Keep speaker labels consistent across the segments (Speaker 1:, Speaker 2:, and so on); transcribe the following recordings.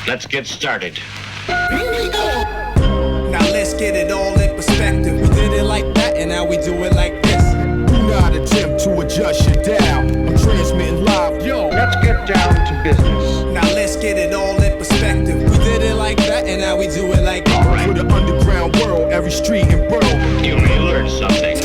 Speaker 1: Let's get started.
Speaker 2: Now let's get it all in perspective. We did it like that, and now we do it like this.
Speaker 3: Do not attempt to adjust your dial. I'm transmitting live. Yo,
Speaker 1: Let's get down to business.
Speaker 2: Now let's get it all in perspective. We did it like that, and now we do it like this.
Speaker 1: All right.
Speaker 3: for the underground world, every street and borough.
Speaker 1: You may learn something.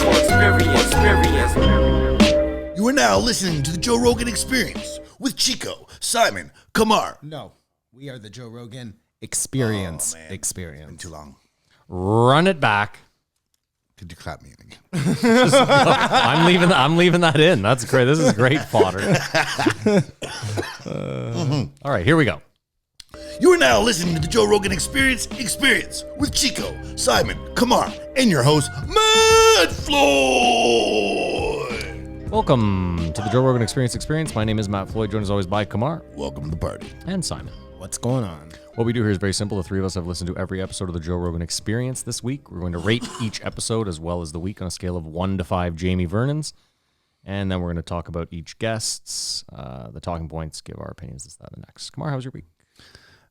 Speaker 4: You are now listening to the Joe Rogan Experience with Chico, Simon, Kamar.
Speaker 5: No, we are the Joe Rogan Experience.
Speaker 4: Oh, man.
Speaker 5: Experience.
Speaker 4: Too long.
Speaker 6: Run it back.
Speaker 4: Could you clap me in again?
Speaker 6: I'm leaving that in. That's great. This is great fodder. All right, here we go.
Speaker 4: You are now listening to the Joe Rogan Experience with Chico, Simon, Kamar, and your host, Matt Floyd.
Speaker 6: Welcome to the Joe Rogan Experience. My name is Matt Floyd, joined as always by Kamar
Speaker 4: Welcome to the party.
Speaker 6: and Simon.
Speaker 5: What's going on?
Speaker 6: What we do here is very simple. The three of us have listened to every episode of the Joe Rogan Experience this week. We're going to rate each episode as well as the week on a scale of 1 to 5 Jamie Vernons. And then we're going to talk about each guest's, the talking points, give our opinions, this, that, and the next. Kamar, how was your week?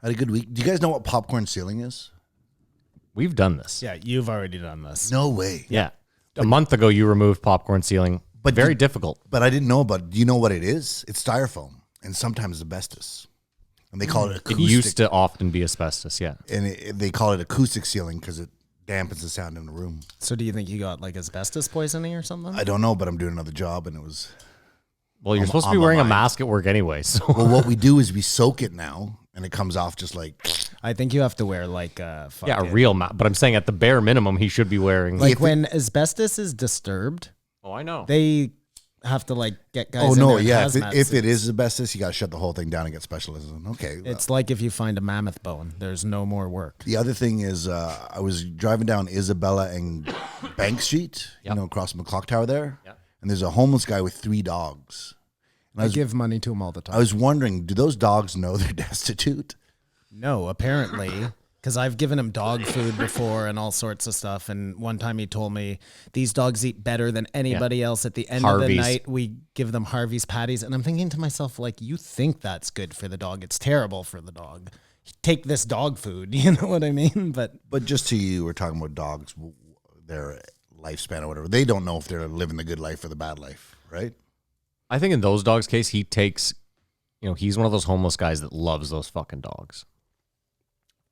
Speaker 4: I had a good week. Do you guys know what popcorn ceiling is?
Speaker 6: We've done this.
Speaker 5: Yeah, you've already done this.
Speaker 4: No way.
Speaker 6: Yeah. A month ago, you removed popcorn ceiling.
Speaker 4: But
Speaker 6: Very difficult.
Speaker 4: But I didn't know about. Do you know what it is? It's styrofoam and sometimes asbestos, and they call it
Speaker 6: It
Speaker 4: acoustic.
Speaker 6: used to often be asbestos, yeah.
Speaker 4: and they call it acoustic ceiling because it dampens the sound in the room.
Speaker 5: So do you think you got like asbestos poisoning or something?
Speaker 4: I don't know, but I'm doing another job, and it was.
Speaker 6: Well, you're
Speaker 4: On-
Speaker 6: supposed to
Speaker 4: on
Speaker 6: be
Speaker 4: my
Speaker 6: wearing a
Speaker 4: mind.
Speaker 6: mask at work anyway, so.
Speaker 4: Well, what we do is we soak it now, and it comes off just like.
Speaker 5: I think you have to wear like a
Speaker 6: Yeah, a
Speaker 5: fucking-
Speaker 6: real mask. But I'm saying at the bare minimum, he should be wearing.
Speaker 5: Like
Speaker 4: If it-
Speaker 5: when asbestos is disturbed,
Speaker 6: Oh, I know.
Speaker 5: they have to like get guys.
Speaker 4: Oh
Speaker 5: in
Speaker 4: no!
Speaker 5: there in
Speaker 4: Yeah,
Speaker 5: hazmat
Speaker 4: if it
Speaker 5: suits.
Speaker 4: is asbestos, you got to shut the whole thing down and get specialists. Okay.
Speaker 5: It's like if you find a mammoth bone, there's no more work.
Speaker 4: The other thing is, I was driving down Isabella and Bank Street,
Speaker 6: Yep.
Speaker 4: across from the clock tower there,
Speaker 6: Yep.
Speaker 4: and there's a homeless guy with 3 dogs. And
Speaker 5: I give money to them all the time.
Speaker 4: I was wondering, do those dogs know they're destitute?
Speaker 5: No, apparently, because I've given him dog food before and all sorts of stuff. And one time he told me these dogs eat better than anybody else. At the end of the
Speaker 6: Harvey's.
Speaker 5: night, we give them Harvey's patties. And I'm thinking to myself, like, you think that's good for the dog? It's terrible for the dog. Take this dog food. You know what I mean? But
Speaker 4: But just to you, we're talking about dogs, their lifespan or whatever. They don't know if they're living the good life or the bad life, right?
Speaker 6: I think in those dogs' case, he takes, he's one of those homeless guys that loves those fucking dogs.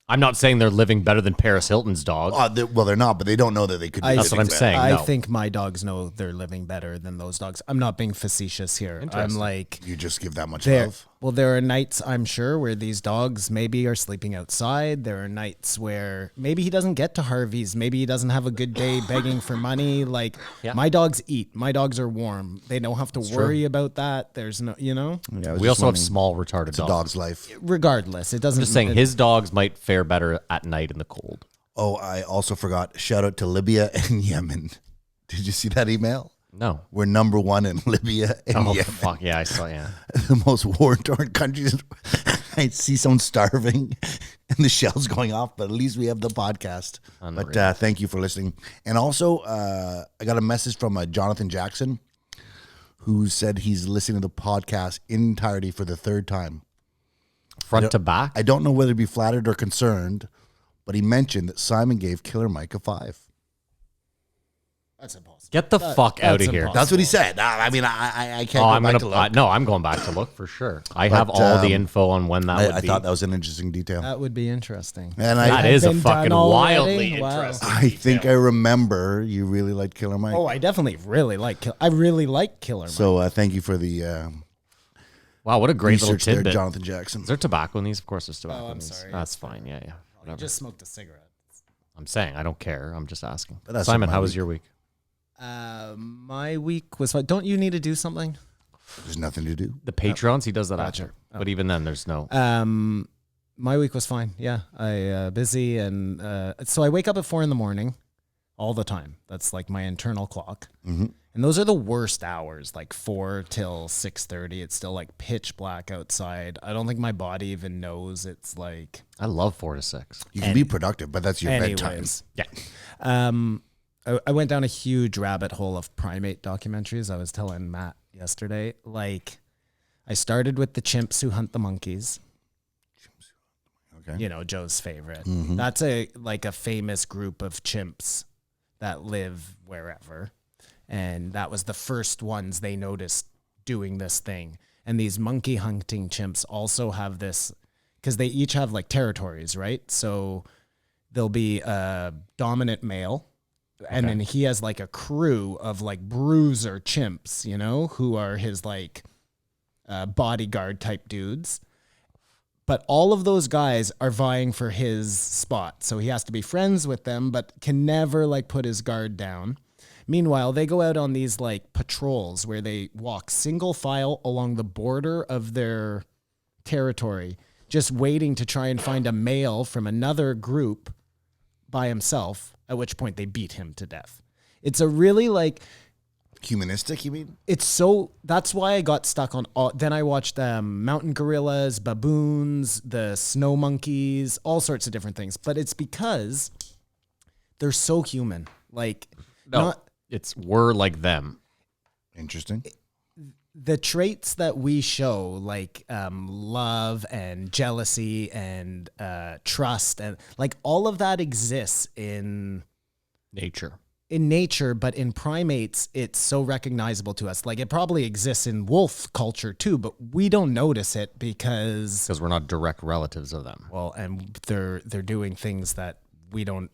Speaker 6: I'm not saying they're living better than Paris Hilton's dog.
Speaker 4: They're not, but they don't know that they could. Be
Speaker 6: That's what
Speaker 4: living
Speaker 6: I'm saying.
Speaker 5: I
Speaker 6: no.
Speaker 5: think my dogs know they're living better than those dogs. I'm not being facetious here. I'm
Speaker 6: Interesting.
Speaker 5: like,
Speaker 4: You just give that much
Speaker 5: There,
Speaker 4: love.
Speaker 5: well, there are nights, I'm sure, where these dogs maybe are sleeping outside. There are nights where maybe he doesn't get to Harvey's. Maybe he doesn't have a good day begging for money. Like,
Speaker 6: Yeah.
Speaker 5: my dogs eat. My dogs are warm. They don't have to worry about that. There's no,
Speaker 4: Yeah, I was
Speaker 6: We
Speaker 4: just
Speaker 6: also have
Speaker 4: wondering,
Speaker 6: small retarded
Speaker 4: it's a
Speaker 6: dogs.
Speaker 4: dog's life.
Speaker 5: regardless, it doesn't.
Speaker 6: I'm just saying his dogs might fare better at night in the cold.
Speaker 4: Oh, I also forgot. Shout out to Libya and Yemen. Did you see that email?
Speaker 6: No.
Speaker 4: We're number 1 in Libya and
Speaker 6: Oh,
Speaker 4: Yemen.
Speaker 6: fuck. Yeah, I saw, yeah.
Speaker 4: The most war-torn countries. I see someone starving and the shells going off, but at least we have the podcast.
Speaker 6: Unreal.
Speaker 4: But thank you for listening. And also, I got a message from Jonathan Jackson, who said he's listening to the podcast in entirety for the 3rd time.
Speaker 6: Front to back?
Speaker 4: I don't know whether to be flattered or concerned, but he mentioned that Simon gave Killer Mike a 5.
Speaker 5: That's impossible.
Speaker 6: Get the fuck out of here.
Speaker 5: impossible.
Speaker 4: That's what he said. I mean, I can't
Speaker 6: Oh,
Speaker 4: go
Speaker 6: I'm
Speaker 4: back
Speaker 6: gonna.
Speaker 4: to look.
Speaker 6: No, I'm going back to look for sure. I have
Speaker 4: But,
Speaker 6: all the info on when that would
Speaker 4: I
Speaker 6: be.
Speaker 4: thought that was an interesting detail.
Speaker 5: That would be interesting.
Speaker 4: And
Speaker 6: That
Speaker 4: I
Speaker 6: is a
Speaker 5: been
Speaker 6: fucking
Speaker 5: done already?
Speaker 6: wildly
Speaker 5: Wow.
Speaker 6: interesting.
Speaker 4: I think I remember you really liked Killer Mike.
Speaker 5: Oh, I definitely really like. I really like Killer Mike.
Speaker 4: So thank you for the
Speaker 6: Wow, what a great little
Speaker 4: research there,
Speaker 6: tidbit.
Speaker 4: Jonathan Jackson.
Speaker 6: Is there tobacco in these? Of course, there's tobacco.
Speaker 5: Oh, I'm
Speaker 6: in these.
Speaker 5: sorry.
Speaker 6: That's fine. Yeah, yeah.
Speaker 5: I
Speaker 6: Whatever.
Speaker 5: just smoked a cigarette.
Speaker 6: I'm saying I don't care. I'm just asking.
Speaker 4: But that's
Speaker 6: Simon,
Speaker 4: my
Speaker 6: how was
Speaker 4: week.
Speaker 6: your week?
Speaker 5: My week was fine. Don't you need to do something?
Speaker 4: There's nothing to do.
Speaker 6: The Patrons, he does that
Speaker 5: Gotcha.
Speaker 6: after. But even then, there's no.
Speaker 5: My week was fine. Yeah, I busy and so I wake up at 4 a.m. all the time. That's like my internal clock.
Speaker 4: Mm-hmm.
Speaker 5: And those are the worst hours, like 4 till 6:30. It's still like pitch black outside. I don't think my body even knows it's like.
Speaker 6: I love 4 to 6.
Speaker 4: You can be productive, but that's your bedtime.
Speaker 5: Anyways,
Speaker 6: Yeah.
Speaker 5: I went down a huge rabbit hole of primate documentaries. I was telling Matt yesterday, like I started with the chimps who hunt the monkeys. You know, Joe's favorite. That's a famous group of chimps that live wherever. And that was the first ones they noticed doing this thing. And these monkey hunting chimps also have this, because they each have like territories, right? So there'll be a dominant male, and then he has like a crew of like bruiser chimps, you know, who are his like bodyguard type dudes. But all of those guys are vying for his spot. So he has to be friends with them, but can never like put his guard down. Meanwhile, they go out on these like patrols where they walk single file along the border of their territory, just waiting to try and find a male from another group by himself, at which point they beat him to death. It's a really like...
Speaker 4: Humanistic, you mean?
Speaker 5: It's so... That's why I got stuck on... Then I watched mountain gorillas, baboons, the snow monkeys, all sorts of different things. But it's because they're so human. Like...
Speaker 6: We're like them.
Speaker 4: Interesting.
Speaker 5: The traits that we show, like love and jealousy and trust, and like all of that exists in
Speaker 6: Nature.
Speaker 5: But in primates, it's so recognizable to us. Like it probably exists in wolf culture too, but we don't notice it because
Speaker 6: Because we're not direct relatives of them.
Speaker 5: well, and they're doing things that we don't.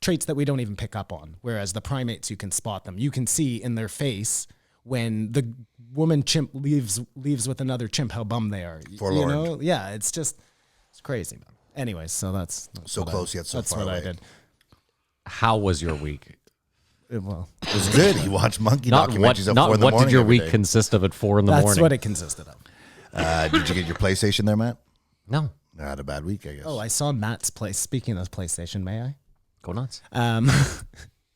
Speaker 5: Traits that we don't even pick up on. Whereas the primates, you can spot them. You can see in their face when the woman chimp leaves with another chimp how bummed they are.
Speaker 4: Forlorn.
Speaker 5: You know? Yeah, it's crazy. Anyways, so that's
Speaker 4: So close yet so far
Speaker 5: That's what
Speaker 4: away.
Speaker 5: I did.
Speaker 6: How was your week?
Speaker 5: Well,
Speaker 4: It was good. You watched monkey
Speaker 6: Not
Speaker 4: documentaries at 4
Speaker 6: what, not
Speaker 4: in the
Speaker 6: what
Speaker 4: morning
Speaker 6: did your
Speaker 4: every
Speaker 6: week
Speaker 4: day.
Speaker 6: consist of at 4 in the
Speaker 5: that's
Speaker 6: morning?
Speaker 5: what it consisted of.
Speaker 4: Did you get your PlayStation there, Matt?
Speaker 6: No.
Speaker 4: Not a bad week, I guess.
Speaker 5: Oh, I saw Matt's place. Speaking of PlayStation, may I?
Speaker 6: Go nuts.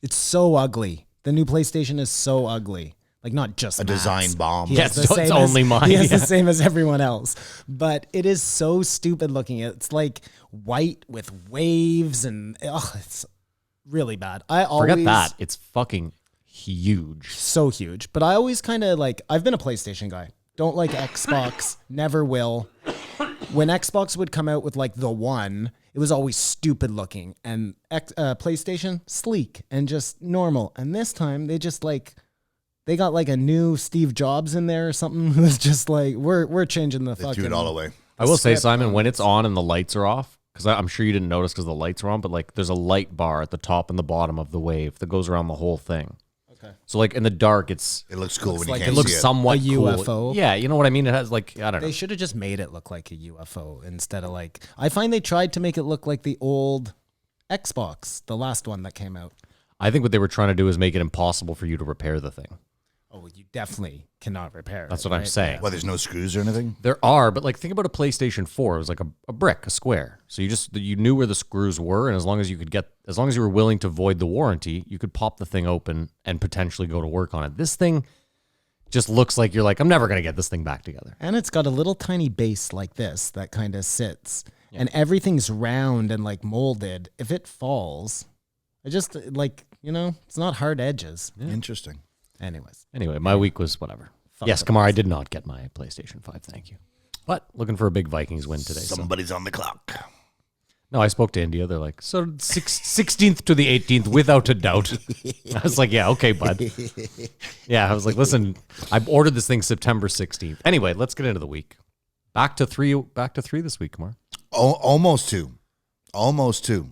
Speaker 5: It's so ugly. The new PlayStation is so ugly. Like not just
Speaker 4: A
Speaker 5: Matt's.
Speaker 4: design bomb.
Speaker 5: He
Speaker 6: Yeah,
Speaker 5: has
Speaker 6: it's
Speaker 5: the same
Speaker 6: only
Speaker 5: as,
Speaker 6: mine,
Speaker 5: He has
Speaker 6: yeah.
Speaker 5: the same as everyone else, but it is so stupid looking. It's like white with waves, and it's really bad. I always
Speaker 6: Forget that. It's fucking huge.
Speaker 5: so huge. But I always kind of like. I've been a PlayStation guy. Don't like Xbox. Never will. When Xbox would come out with like the one, it was always stupid looking, and PlayStation sleek and just normal. And this time they just like. They got like a new Steve Jobs in there or something. Who's just like, we're changing the
Speaker 4: They
Speaker 5: fucking.
Speaker 4: threw it all away.
Speaker 6: I will say,
Speaker 5: script
Speaker 6: Simon, when it's on and the lights are off, because I'm sure you didn't notice because the lights are on, but like there's a light bar at the top and the bottom of the wave that goes around the whole thing.
Speaker 5: Okay.
Speaker 6: So like in the dark,
Speaker 4: It looks cool when you
Speaker 5: like
Speaker 4: can't
Speaker 6: it looks
Speaker 4: see it.
Speaker 6: somewhat
Speaker 5: A
Speaker 6: cool.
Speaker 5: UFO.
Speaker 6: Yeah, you know what I mean? It has like, I don't know.
Speaker 5: They should have just made it look like a UFO instead of like. I find they tried to make it look like the old Xbox, the last one that came out.
Speaker 6: I think what they were trying to do is make it impossible for you to repair the thing.
Speaker 5: Oh, you definitely cannot repair.
Speaker 6: That's
Speaker 5: it,
Speaker 6: what I'm
Speaker 5: right?
Speaker 6: saying.
Speaker 4: Well, there's no screws or anything?
Speaker 6: There are, but like think about a PlayStation 4. It was like a brick, a square. So you knew where the screws were, and as long as you were willing to void the warranty, you could pop the thing open and potentially go to work on it. This thing just looks like you're like, I'm never gonna get this thing back together.
Speaker 5: And it's got a little tiny base like this that kind of sits, and everything's round and like molded. If it falls, it just like it's not hard edges.
Speaker 4: Interesting.
Speaker 5: Anyways,
Speaker 6: My week was whatever. Yes, Kamar, I did not get my PlayStation 5. Thank you. But looking for a big Vikings win today. So.
Speaker 4: Somebody's on the clock.
Speaker 6: No, I spoke to India. They're like, so 16th to the 18th, without a doubt. I was like, yeah, okay, bud. Yeah, I was like, listen, I ordered this thing September 16th. Anyway, let's get into the week. Back to three this week, Kamar.
Speaker 4: Oh, almost two. Why almost two?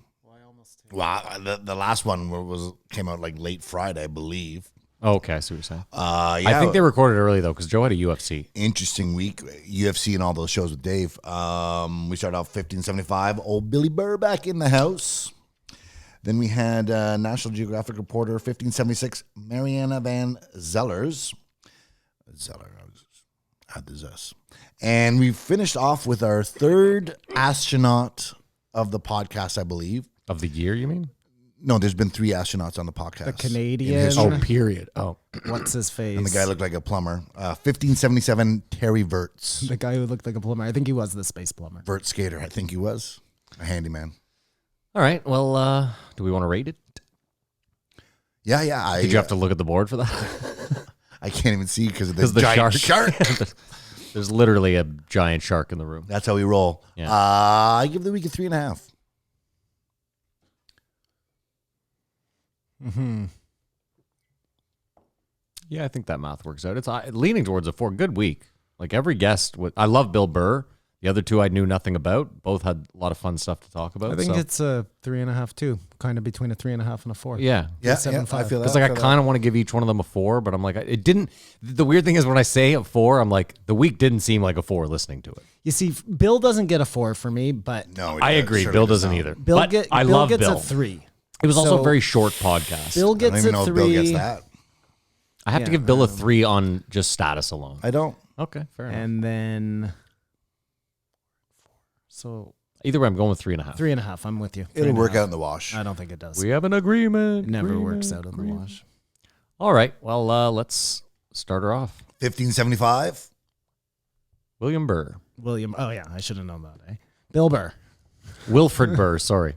Speaker 4: Well, the last one came out like late Friday, I believe.
Speaker 6: Oh, okay, I see what you're saying.
Speaker 4: Yeah,
Speaker 6: I think they recorded early, though, because Joe had a UFC.
Speaker 4: interesting week. UFC and all those shows with Dave. We started off 1575. Old Billy Burr back in the house. Then we had National Geographic reporter 1576 Mariana van Zellers. Zeller, I had the zest. And we finished off with our third astronaut of the podcast, I believe.
Speaker 6: Of the year, you mean?
Speaker 4: No, there's been 3 astronauts on the podcast.
Speaker 5: the
Speaker 4: in
Speaker 5: Canadian.
Speaker 4: history.
Speaker 6: Oh, period. Oh.
Speaker 5: What's his face?
Speaker 4: And the guy looked like a plumber. 1577 Terry Virts.
Speaker 5: The guy who looked like a plumber. I think he was the space plumber.
Speaker 4: Vert skater, I think he was. A handyman.
Speaker 6: All right, well, do we want to rate it?
Speaker 4: Yeah.
Speaker 6: Did you have to look at the board for that?
Speaker 4: I can't even see because of this
Speaker 6: the
Speaker 4: giant
Speaker 6: shark.
Speaker 4: shark.
Speaker 6: There's literally a giant shark in the room.
Speaker 4: That's how we roll.
Speaker 6: Yeah.
Speaker 4: I give the week a 3.5.
Speaker 6: Yeah, I think that math works out. It's leaning towards a 4. Good week. Like every guest, I love Bill Burr. The other two I knew nothing about. Both had a lot of fun stuff to talk about.
Speaker 5: I think
Speaker 6: so.
Speaker 5: it's a 3.5 too, kind of between a 3.5 and a 4.
Speaker 6: Yeah.
Speaker 4: Yeah,
Speaker 5: 7.5.
Speaker 4: I feel that.
Speaker 6: Because like I kind of want to give each one of them a 4, but I'm like, it didn't. The weird thing is when I say a 4, I'm like, the week didn't seem like a 4 listening to it.
Speaker 5: You see, Bill doesn't get a 4 for me, but
Speaker 4: No,
Speaker 6: I agree. Bill doesn't either.
Speaker 5: Bill,
Speaker 6: But I
Speaker 5: Bill
Speaker 6: love
Speaker 5: gets
Speaker 6: Bill.
Speaker 5: a 3.
Speaker 6: It was also
Speaker 5: So
Speaker 6: a very short podcast.
Speaker 5: Bill
Speaker 4: I don't
Speaker 5: gets
Speaker 4: even
Speaker 5: a
Speaker 4: know if
Speaker 5: 3.
Speaker 4: Bill gets that.
Speaker 6: I have to give Bill a 3 on just status alone.
Speaker 4: I don't.
Speaker 6: Okay, fair enough.
Speaker 5: And then, so
Speaker 6: Either way, I'm going with 3.5.
Speaker 5: 3.5. I'm with you.
Speaker 4: It'll work
Speaker 5: 3.5.
Speaker 4: out in the wash.
Speaker 5: I don't think it does.
Speaker 6: We have an agreement.
Speaker 5: It never works out in the wash.
Speaker 6: All right. Well, let's start her off.
Speaker 4: 1575.
Speaker 6: William Burr.
Speaker 5: William. Oh yeah, I should have known that. Eh? Bill Burr.
Speaker 6: Wilfred Burr, sorry.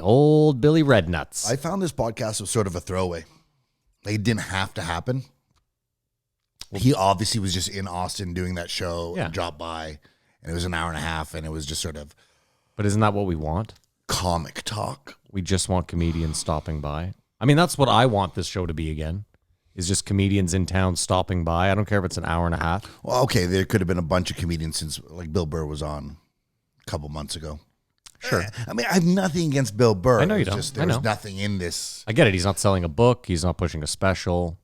Speaker 6: Old Billy Redtits.
Speaker 4: I found this podcast was sort of a throwaway. Like, it didn't have to happen. He obviously was just in Austin doing that show
Speaker 6: Yeah.
Speaker 4: and dropped by, and it was an hour and a half, and it was just sort of
Speaker 6: But isn't that what we want?
Speaker 4: comic talk.
Speaker 6: We just want comedians stopping by. I mean, that's what I want this show to be again, is just comedians in town stopping by. I don't care if it's an hour and a half.
Speaker 4: Well, okay, there could have been a bunch of comedians since, like, Bill Burr was on a couple months ago.
Speaker 6: Sure.
Speaker 4: I mean, I have nothing against Bill Burr.
Speaker 6: I know you
Speaker 4: It's
Speaker 6: don't.
Speaker 4: Just,
Speaker 6: I
Speaker 4: there was
Speaker 6: know.
Speaker 4: nothing in this.
Speaker 6: I get it. He's not selling a book. He's not pushing a special.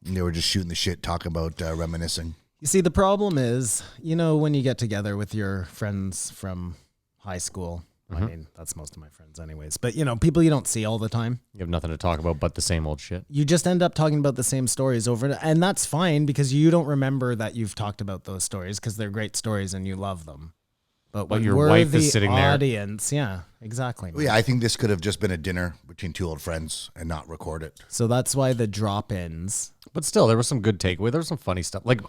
Speaker 4: They were just shooting the shit, talking about reminiscing.
Speaker 5: You see, the problem is, when you get together with your friends from high school. I mean, that's most of my friends, anyways. But people you don't see all the time.
Speaker 6: You have nothing to talk about but the same old shit.
Speaker 5: You just end up talking about the same stories over, and that's fine because you don't remember that you've talked about those stories because they're great stories and you love them. But when
Speaker 6: your
Speaker 5: we're
Speaker 6: wife
Speaker 5: the
Speaker 6: is sitting there.
Speaker 5: audience, yeah, exactly.
Speaker 4: Well, yeah, I think this could have just been a dinner between two old friends and not record it.
Speaker 5: So that's why the drop-ins.
Speaker 6: But still, there was some good takeaway. There was some funny stuff. Like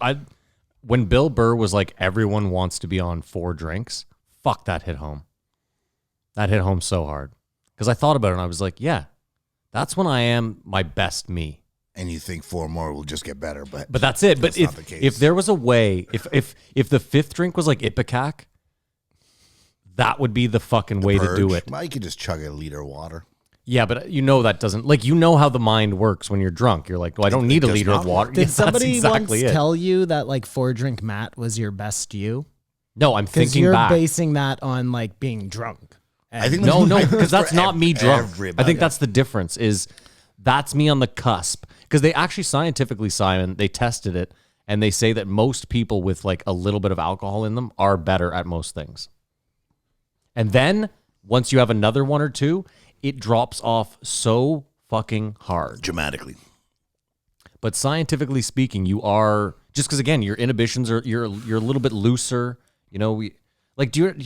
Speaker 6: when Bill Burr was like, everyone wants to be on 4 drinks. Fuck, that hit home. That hit home so hard. Because I thought about it and I was like, yeah, that's when I am my best me.
Speaker 4: And you think 4 more will just get better, but
Speaker 6: But that's it. But
Speaker 4: not the case.
Speaker 6: if there was a way, if the 5th drink was like Ipecac, that would be the fucking way to do
Speaker 4: Purge,
Speaker 6: it.
Speaker 4: well, you could just chug a liter of water.
Speaker 6: Yeah, but that doesn't, like, how the mind works when you're drunk. You're like, well, I don't need a
Speaker 4: does
Speaker 6: liter of
Speaker 4: not
Speaker 6: water.
Speaker 4: work.
Speaker 5: Did
Speaker 6: Yeah, that's
Speaker 5: somebody
Speaker 6: exactly
Speaker 5: once
Speaker 6: it.
Speaker 5: tell you that like 4-drink Matt was your best you?
Speaker 6: No, I'm
Speaker 5: Because
Speaker 6: thinking
Speaker 5: you're
Speaker 6: back.
Speaker 5: basing that on like being drunk.
Speaker 4: I think
Speaker 6: No,
Speaker 4: that's
Speaker 6: because
Speaker 4: for
Speaker 6: that's not me drunk.
Speaker 4: everybody.
Speaker 6: I think that's the difference is that's me on the cusp. Because they actually scientifically, Simon, they tested it and they say that most people with like a little bit of alcohol in them are better at most things. And then once you have another 1 or 2, it drops off so fucking hard.
Speaker 4: dramatically.
Speaker 6: But scientifically speaking, you are just because again your inhibitions are you're a little bit looser. Do you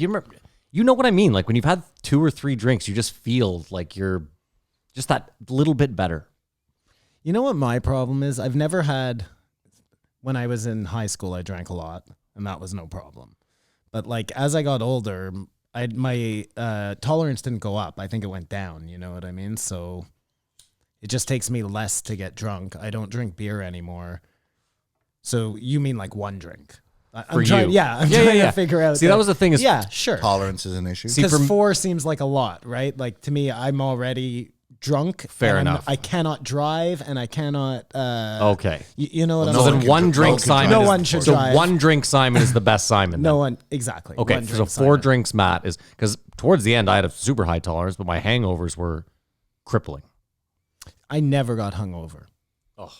Speaker 6: remember? You know what I mean? Like when you've had 2 or 3 drinks, you just feel like you're just that little bit better.
Speaker 5: You know what my problem is? I've never had, when I was in high school, I drank a lot and that was no problem. But like as I got older, my tolerance didn't go up. I think it went down. You know what I mean? So it just takes me less to get drunk. I don't drink beer anymore. So you mean like 1 drink?
Speaker 6: For
Speaker 5: I'm trying,
Speaker 6: you.
Speaker 5: yeah, I'm trying to figure out.
Speaker 6: See, that was the thing is
Speaker 5: yeah, sure.
Speaker 4: Tolerance is an issue.
Speaker 6: See,
Speaker 5: Because
Speaker 6: for-
Speaker 5: 4 seems like a lot, right? Like to me, I'm already drunk.
Speaker 6: Fair
Speaker 5: and
Speaker 6: enough.
Speaker 5: I cannot drive and I cannot.
Speaker 6: Okay.
Speaker 5: You know what
Speaker 4: Well,
Speaker 5: I'm
Speaker 6: So
Speaker 5: saying?
Speaker 6: then 1 drink Simon.
Speaker 5: No
Speaker 6: is-
Speaker 5: one should
Speaker 6: so
Speaker 5: drive.
Speaker 6: 1 drink Simon is the best Simon.
Speaker 5: No
Speaker 6: then.
Speaker 5: one, exactly.
Speaker 6: Okay,
Speaker 5: 1
Speaker 6: so
Speaker 5: drink
Speaker 6: 4
Speaker 5: Simon.
Speaker 6: drinks Matt is because towards the end I had a super high tolerance, but my hangovers were crippling.
Speaker 5: I never got hungover.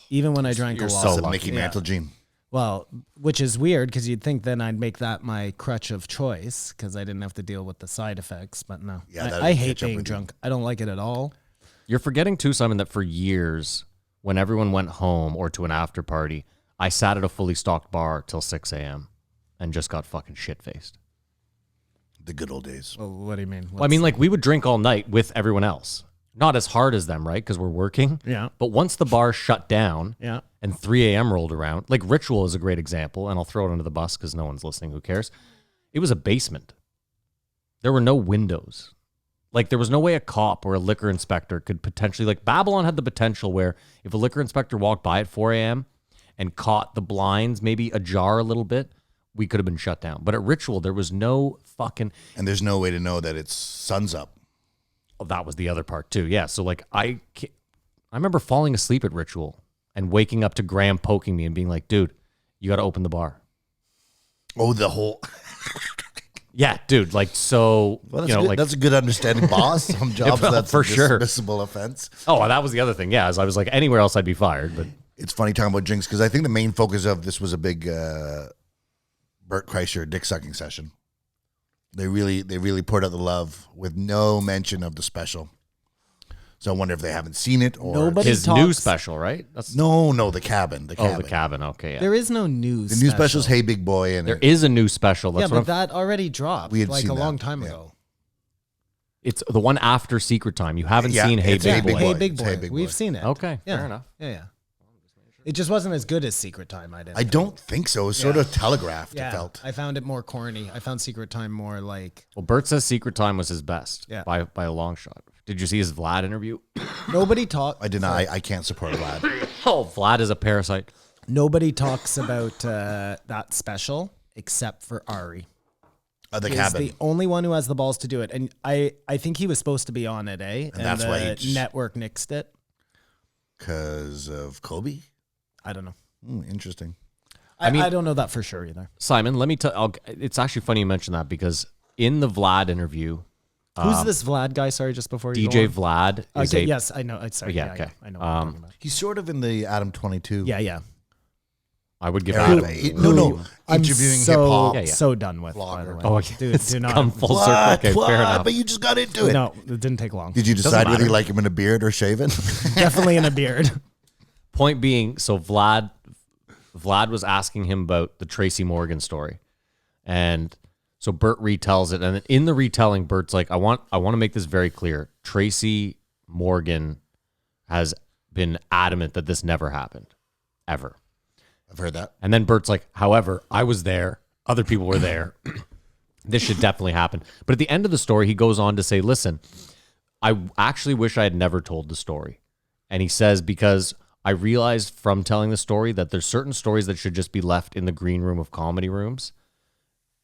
Speaker 5: Even when I drank a
Speaker 6: you're
Speaker 5: lot.
Speaker 6: so
Speaker 4: It's a
Speaker 6: lucky.
Speaker 4: Mickey Mantle gene.
Speaker 5: Well, which is weird because you'd think then I'd make that my crutch of choice because I didn't have to deal with the side effects. But no,
Speaker 4: Yeah, that
Speaker 5: I
Speaker 4: would
Speaker 5: hate
Speaker 4: catch up
Speaker 5: being
Speaker 4: with you.
Speaker 5: drunk. I don't like it at all.
Speaker 6: You're forgetting too, Simon, that for years, when everyone went home or to an after party, I sat at a fully stocked bar till 6 a.m. and just got fucking shit-faced.
Speaker 4: The good old days.
Speaker 5: Well, what do you mean?
Speaker 6: Well, I mean, like, we would drink all night with everyone else. Not as hard as them, right? Because we're working.
Speaker 5: Yeah.
Speaker 6: But once the bar shut down
Speaker 5: Yeah.
Speaker 6: and 3 a.m. rolled around, like Ritual is a great example, and I'll throw it under the bus because no one's listening. Who cares? It was a basement. There were no windows. Like, there was no way a cop or a liquor inspector could potentially, like, Babylon had the potential where if a liquor inspector walked by at 4 a.m. and caught the blinds maybe ajar a little bit, we could have been shut down. But at Ritual, there was no fucking...
Speaker 4: And there's no way to know that it's sun's up.
Speaker 6: Oh, that was the other part too. Yeah. So like I remember falling asleep at Ritual and waking up to Graham poking me and being like, dude, you got to open the bar.
Speaker 4: Oh, the whole...
Speaker 6: Yeah, dude. Like, so,
Speaker 4: Well, that's
Speaker 6: you know,
Speaker 4: good.
Speaker 6: like,
Speaker 4: That's a good understanding boss. Some jobs
Speaker 6: Yeah,
Speaker 4: that's
Speaker 6: for
Speaker 4: a
Speaker 6: sure.
Speaker 4: dismissible offense.
Speaker 6: oh, that was the other thing. Yeah. As I was like, anywhere else I'd be fired. But
Speaker 4: It's funny talking about drinks because I think the main focus of this was a big Bert Kreischer dick sucking session. They really poured out the love with no mention of the special. So I wonder if they haven't seen it or
Speaker 5: Nobody
Speaker 6: his
Speaker 5: talks.
Speaker 6: new special, right? That's
Speaker 4: No, the cabin. The cabin.
Speaker 6: Oh, the cabin. Okay. Yeah.
Speaker 5: There is no news.
Speaker 4: The new special is Hey Big Boy, and
Speaker 6: There is a new special. That's
Speaker 5: Yeah,
Speaker 6: what
Speaker 5: but
Speaker 6: I'm,
Speaker 5: that already dropped
Speaker 4: We had
Speaker 5: like
Speaker 4: seen
Speaker 5: a
Speaker 4: that,
Speaker 5: long time
Speaker 4: yeah.
Speaker 5: ago.
Speaker 6: it's the one after Secret Time. You haven't
Speaker 4: Yeah,
Speaker 6: seen Hey
Speaker 4: it's
Speaker 6: Big
Speaker 4: Hey
Speaker 6: Boy.
Speaker 4: Big
Speaker 5: Hey
Speaker 4: Boy.
Speaker 5: Big
Speaker 4: It's
Speaker 5: Boy.
Speaker 4: Hey Big
Speaker 5: We've
Speaker 4: Boy.
Speaker 5: seen it.
Speaker 6: Okay,
Speaker 5: Yeah.
Speaker 6: fair enough.
Speaker 5: Yeah. It just wasn't as good as Secret Time. I didn't.
Speaker 4: I don't think so. It was sort of telegraphed.
Speaker 5: Yeah,
Speaker 4: It felt.
Speaker 5: I found it more corny. I found Secret Time more like
Speaker 6: Well, Bert says Secret Time was his best
Speaker 5: Yeah.
Speaker 6: by a long shot. Did you see his Vlad interview?
Speaker 5: nobody talk.
Speaker 4: I deny. I can't support Vlad.
Speaker 6: Oh, Vlad is a parasite.
Speaker 5: Nobody talks about that special except for Ari.
Speaker 4: The
Speaker 5: He's
Speaker 4: cabin.
Speaker 5: the only one who has the balls to do it, and I think he was supposed to be on it, And
Speaker 4: that's why he
Speaker 5: the
Speaker 4: just-
Speaker 5: network nixed it.
Speaker 4: Because of Kobe.
Speaker 5: I don't know.
Speaker 4: Interesting.
Speaker 5: I
Speaker 6: mean-
Speaker 5: don't know that for sure either.
Speaker 6: Simon, let me tell. It's actually funny you mentioned that because in the Vlad interview,
Speaker 5: Who's this Vlad guy? Sorry, just before you
Speaker 6: DJ
Speaker 5: go
Speaker 6: Vlad
Speaker 5: on?
Speaker 6: is
Speaker 5: Okay,
Speaker 6: a
Speaker 5: yes, I know. Sorry,
Speaker 6: Yeah,
Speaker 5: yeah,
Speaker 6: okay.
Speaker 5: I know what you're talking about.
Speaker 4: He's sort of in the Adam 22.
Speaker 5: Yeah.
Speaker 6: I would give
Speaker 4: era.
Speaker 6: Adam.
Speaker 4: No.
Speaker 5: I'm
Speaker 4: Interviewing
Speaker 5: so,
Speaker 4: hip hop.
Speaker 6: Yeah, yeah.
Speaker 5: so done with. By
Speaker 4: Vlogger.
Speaker 5: the way.
Speaker 6: Oh, okay.
Speaker 5: Dude,
Speaker 6: It's
Speaker 5: do not.
Speaker 6: come full circle. Okay,
Speaker 4: What?
Speaker 6: fair enough.
Speaker 4: But you just got into it.
Speaker 5: No, it didn't take long.
Speaker 4: Did you decide whether
Speaker 6: matter.
Speaker 4: you like him in a beard or shaven?
Speaker 5: Definitely in a beard.
Speaker 6: Point being, so Vlad was asking him about the Tracy Morgan story, and so Bert retells it, and in the retelling, Bert's like, I want to make this very clear. Tracy Morgan has been adamant that this never happened, ever.
Speaker 4: I've heard that.
Speaker 6: And then Bert's like, however, I was there. Other people were there. This should definitely happen. But at the end of the story, he goes on to say, listen, I actually wish I had never told the story. And he says, because I realized from telling the story that there's certain stories that should just be left in the green room of comedy rooms.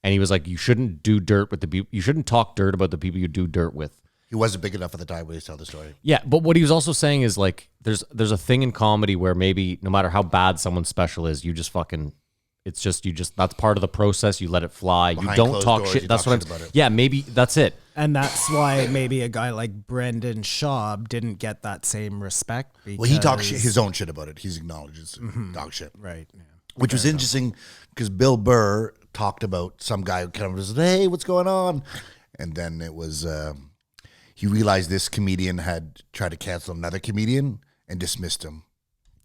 Speaker 6: And he was like, you shouldn't do dirt with the people. You shouldn't talk dirt about the people you do dirt with.
Speaker 4: He wasn't big enough at the time when he told the story.
Speaker 6: Yeah, but what he was also saying is like there's a thing in comedy where maybe no matter how bad someone's special is, you just fucking that's part of the process. You let it fly.
Speaker 4: Behind
Speaker 6: you don't
Speaker 4: closed
Speaker 6: talk
Speaker 4: doors,
Speaker 6: shit.
Speaker 4: you
Speaker 6: That's
Speaker 4: talk
Speaker 6: what
Speaker 4: shit
Speaker 6: I'm
Speaker 4: about it.
Speaker 6: Yeah, maybe that's it.
Speaker 5: And that's why maybe a guy like Brendan Schaub didn't get that same respect.
Speaker 4: Well, he talks
Speaker 5: because-
Speaker 4: his own shit about it. He's acknowledged dog shit.
Speaker 5: Right. Yeah.
Speaker 4: Which was interesting because Bill Burr talked about some guy who kind of was, hey, what's going on? And then it was, he realized this comedian had tried to cancel another comedian and dismissed him.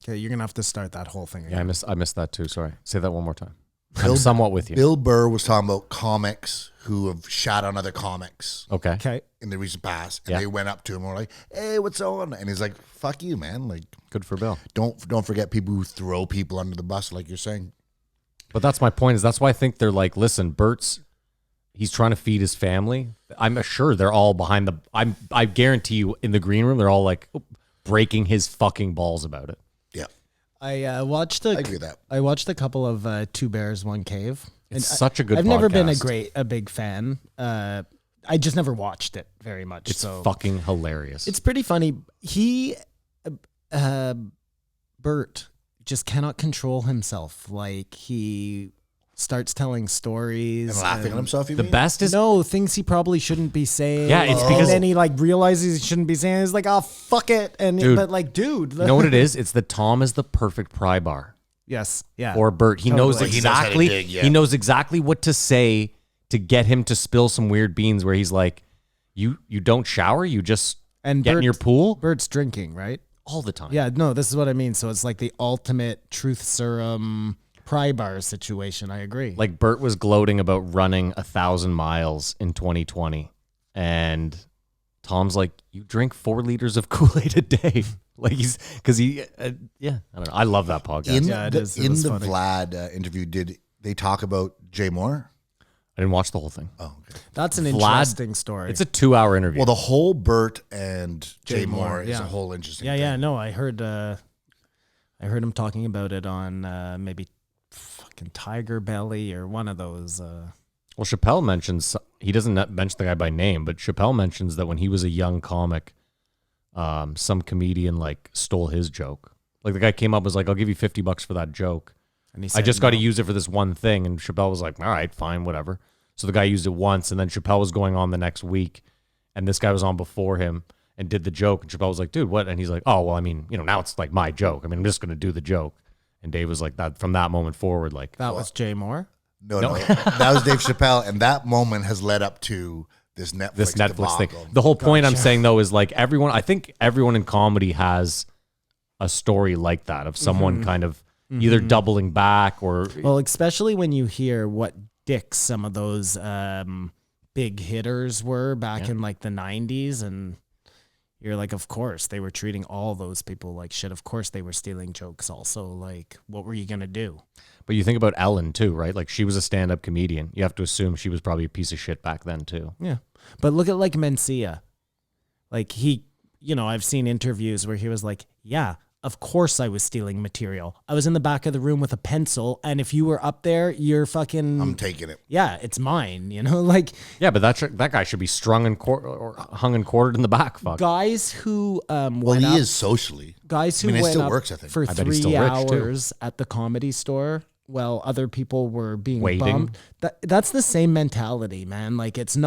Speaker 5: Okay, you're going to have to start that whole thing
Speaker 6: Yeah,
Speaker 5: again.
Speaker 6: I missed that too. Sorry. Say that one more time. I'm somewhat with you.
Speaker 4: Bill Burr was talking about comics who have shot on other comics
Speaker 6: Okay.
Speaker 5: Okay.
Speaker 4: in the recent past. And
Speaker 6: Yeah.
Speaker 4: they went up to him and were like, hey, what's on? And he's like, fuck you, man. Like,
Speaker 6: Good for Bill.
Speaker 4: don't forget people who throw people under the bus, like you're saying.
Speaker 6: But that's my point. Is that's why I think they're like, listen, he's trying to feed his family. I'm sure they're all behind I guarantee you in the green room, they're all like breaking his fucking balls about it.
Speaker 4: Yeah.
Speaker 5: I watched
Speaker 4: I agree with that.
Speaker 5: I watched a couple of Two Bears, One Cave.
Speaker 6: It's such a good
Speaker 5: I've never been
Speaker 6: podcast.
Speaker 5: a big fan. I just never watched it very much.
Speaker 6: It's
Speaker 5: so
Speaker 6: fucking hilarious.
Speaker 5: it's pretty funny. Bert just cannot control himself. Like he starts telling stories
Speaker 4: And laughing at himself, you
Speaker 6: the
Speaker 4: mean?
Speaker 6: best is
Speaker 5: No, things he probably shouldn't be saying.
Speaker 6: Yeah, it's
Speaker 5: and
Speaker 6: because-
Speaker 5: then he like realizes he shouldn't be saying. He's like, "Oh fuck it," and
Speaker 6: Dude.
Speaker 5: but like, dude,
Speaker 6: you know what it is? It's that Tom is the perfect pry bar.
Speaker 5: Yes, yeah.
Speaker 6: Or Bert. He knows
Speaker 5: Totally.
Speaker 4: He knows how to
Speaker 6: exactly
Speaker 4: dig, yeah.
Speaker 6: he knows exactly what to say to get him to spill some weird beans where he's like, You don't shower, you just
Speaker 5: And
Speaker 6: get in
Speaker 5: Bert-
Speaker 6: your pool
Speaker 5: Bert's drinking, right?
Speaker 6: all the time.
Speaker 5: Yeah, no, this is what I mean. So it's like the ultimate truth serum pry bar situation. I agree.
Speaker 6: Like Bert was gloating about running 1,000 miles in 2020. And Tom's like, you drink 4 liters of Kool-Aid a day. Like I don't know. I love that podcast.
Speaker 4: In
Speaker 5: Yeah, it
Speaker 4: the,
Speaker 5: is. It
Speaker 4: in
Speaker 5: was
Speaker 4: the
Speaker 5: funny.
Speaker 4: Vlad interview, did they talk about Jay Moore?
Speaker 6: I didn't watch the whole thing.
Speaker 4: Oh, okay.
Speaker 5: That's an
Speaker 6: Vlad-
Speaker 5: interesting story.
Speaker 6: It's a 2-hour interview.
Speaker 4: Well, the whole Bert and Jay
Speaker 5: Jay
Speaker 4: Moore
Speaker 5: Moore,
Speaker 4: is
Speaker 5: yeah.
Speaker 4: a whole interesting
Speaker 5: yeah,
Speaker 4: thing.
Speaker 5: yeah. No, I heard I heard him talking about it on maybe fucking Tiger Belly or one of those.
Speaker 6: Well, Chappelle mentions, he doesn't mention the guy by name, but Chappelle mentions that when he was a young comic, some comedian like stole his joke. Like the guy came up and was like, I'll give you $50 for that joke.
Speaker 5: And he
Speaker 6: I
Speaker 5: said
Speaker 6: just got to
Speaker 5: no.
Speaker 6: use it for this one thing. And Chappelle was like, all right, fine, whatever. So the guy used it once, and then Chappelle was going on the next week, and this guy was on before him and did the joke. And Chappelle was like, dude, what? And he's like, oh, well, I mean, now it's like my joke. I mean, I'm just going to do the joke. And Dave was like, that from that moment forward, like,
Speaker 5: That was Jay Moore.
Speaker 4: No. That was Dave Chappelle, and that moment has led up to this Netflix
Speaker 6: thing.
Speaker 4: debacle.
Speaker 6: The whole point I'm saying, though, is like I think everyone in comedy has a story like that of someone kind of either doubling back or...
Speaker 5: Well, especially when you hear what dicks some of those big hitters were back in like the 90s, and you're like, of course, they were treating all those people like shit. Of course, they were stealing jokes also. Like, what were you going to do?
Speaker 6: But you think about Ellen, too, right? Like, she was a stand-up comedian. You have to assume she was probably a piece of shit back then, too.
Speaker 5: Yeah. But look at like Mencia. Like he, I've seen interviews where he was like, yeah, of course I was stealing material. I was in the back of the room with a pencil, and if you were up there, you're fucking...
Speaker 4: I'm taking it.
Speaker 5: Yeah, it's mine, like...
Speaker 6: Yeah, but that guy should be strung and or hung and quartered in the back. Fuck.
Speaker 5: Guys who
Speaker 4: Well,
Speaker 5: went
Speaker 4: he
Speaker 5: up,
Speaker 4: is socially.
Speaker 5: guys who
Speaker 4: I mean, it
Speaker 5: went
Speaker 4: still
Speaker 5: up
Speaker 4: works, I think.
Speaker 5: for
Speaker 6: I bet he's
Speaker 5: 3
Speaker 6: still rich, too.
Speaker 5: hours at the Comedy Store while other people were being
Speaker 6: Waiting.
Speaker 5: bumped. That's the same mentality, man. Like, it's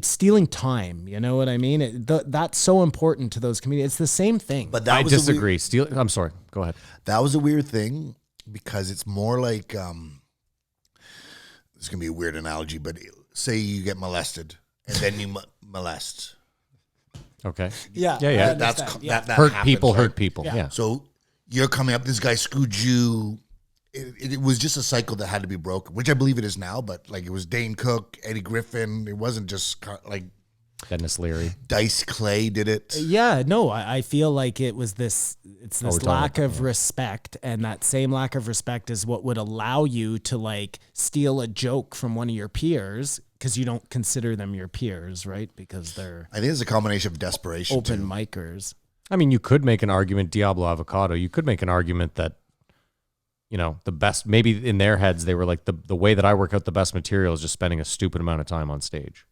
Speaker 5: stealing time. You know what I mean? That's so important to those comedians. It's the same thing.
Speaker 4: But that
Speaker 6: I
Speaker 4: was
Speaker 6: disagree. I'm sorry. Go ahead.
Speaker 4: That was a weird thing because it's more like this is gonna be a weird analogy, but say you get molested and then you molest.
Speaker 6: Okay.
Speaker 5: yeah,
Speaker 6: Yeah,
Speaker 5: I
Speaker 6: yeah.
Speaker 5: understand.
Speaker 4: That
Speaker 6: Hurt
Speaker 4: happens,
Speaker 6: people,
Speaker 4: right?
Speaker 6: hurt people. Yeah.
Speaker 4: So you're coming up. This guy screwed you. It was just a cycle that had to be broken, which I believe it is now. But like it was Dane Cook, Eddie Griffin. It wasn't just like
Speaker 6: Dennis Leary.
Speaker 4: Dice Clay did it.
Speaker 5: Yeah, no, I feel like it's this
Speaker 6: we're talking
Speaker 5: lack
Speaker 6: about
Speaker 5: of respect, and that same lack of respect is what would allow you to like steal a joke from one of your peers because you don't consider them your peers, right? Because they're
Speaker 4: I think it's a combination of desperation.
Speaker 5: open
Speaker 4: too.
Speaker 5: micers.
Speaker 6: I mean, you could make an argument, Diablo Avocado. You could make an argument that, the best, maybe in their heads, they were like, the way that I work out the best material is just spending a stupid amount of time on stage.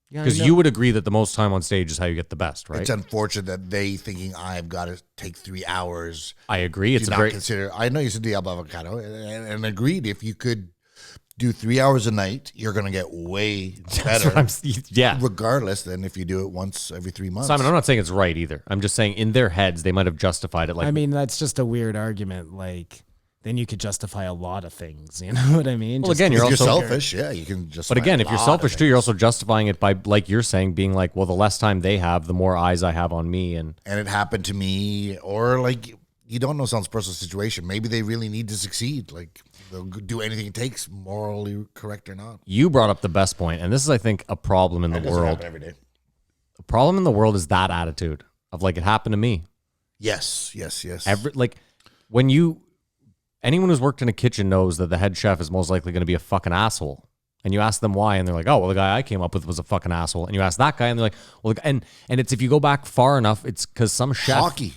Speaker 5: Yeah,
Speaker 6: Because you would agree that the most time on stage is how you get the best, right?
Speaker 4: It's unfortunate that they thinking I've got to take 3 hours.
Speaker 6: I agree. It's
Speaker 4: do
Speaker 6: a
Speaker 4: not
Speaker 6: very...
Speaker 4: consider. I know you said Diablo Avocado, and agreed. If you could do 3 hours a night, you're going to get way better.
Speaker 6: Yeah.
Speaker 4: Regardless than if you do it once every 3 months.
Speaker 6: Simon, I'm not saying it's right either. I'm just saying in their heads, they might have justified it like...
Speaker 5: I mean, that's just a weird argument. Like, then you could justify a lot of things. You know what I mean?
Speaker 6: Well,
Speaker 5: Just
Speaker 6: again,
Speaker 4: if
Speaker 6: you're
Speaker 4: you're
Speaker 6: also...
Speaker 4: selfish, yeah, you can just.
Speaker 6: But again, if you're selfish too, you're also justifying it by, like you're saying, being like, well, the less time they have, the more eyes I have on me. And
Speaker 4: it happened to me, or like you don't know someone's personal situation. Maybe they really need to succeed. Like they'll do anything it takes, morally correct or not.
Speaker 6: you brought up the best point, and this is, I think, a problem in the
Speaker 4: That doesn't
Speaker 6: world.
Speaker 4: happen every day.
Speaker 6: The problem in the world is that attitude of like, it happened to me.
Speaker 4: Yes.
Speaker 6: Anyone who's worked in a kitchen knows that the head chef is most likely going to be a fucking asshole. And you ask them why, and they're like, oh, well, the guy I came up with was a fucking asshole. And you ask that guy, and they're like, well, and it's if you go back far enough, it's because some chef...
Speaker 4: Hockey.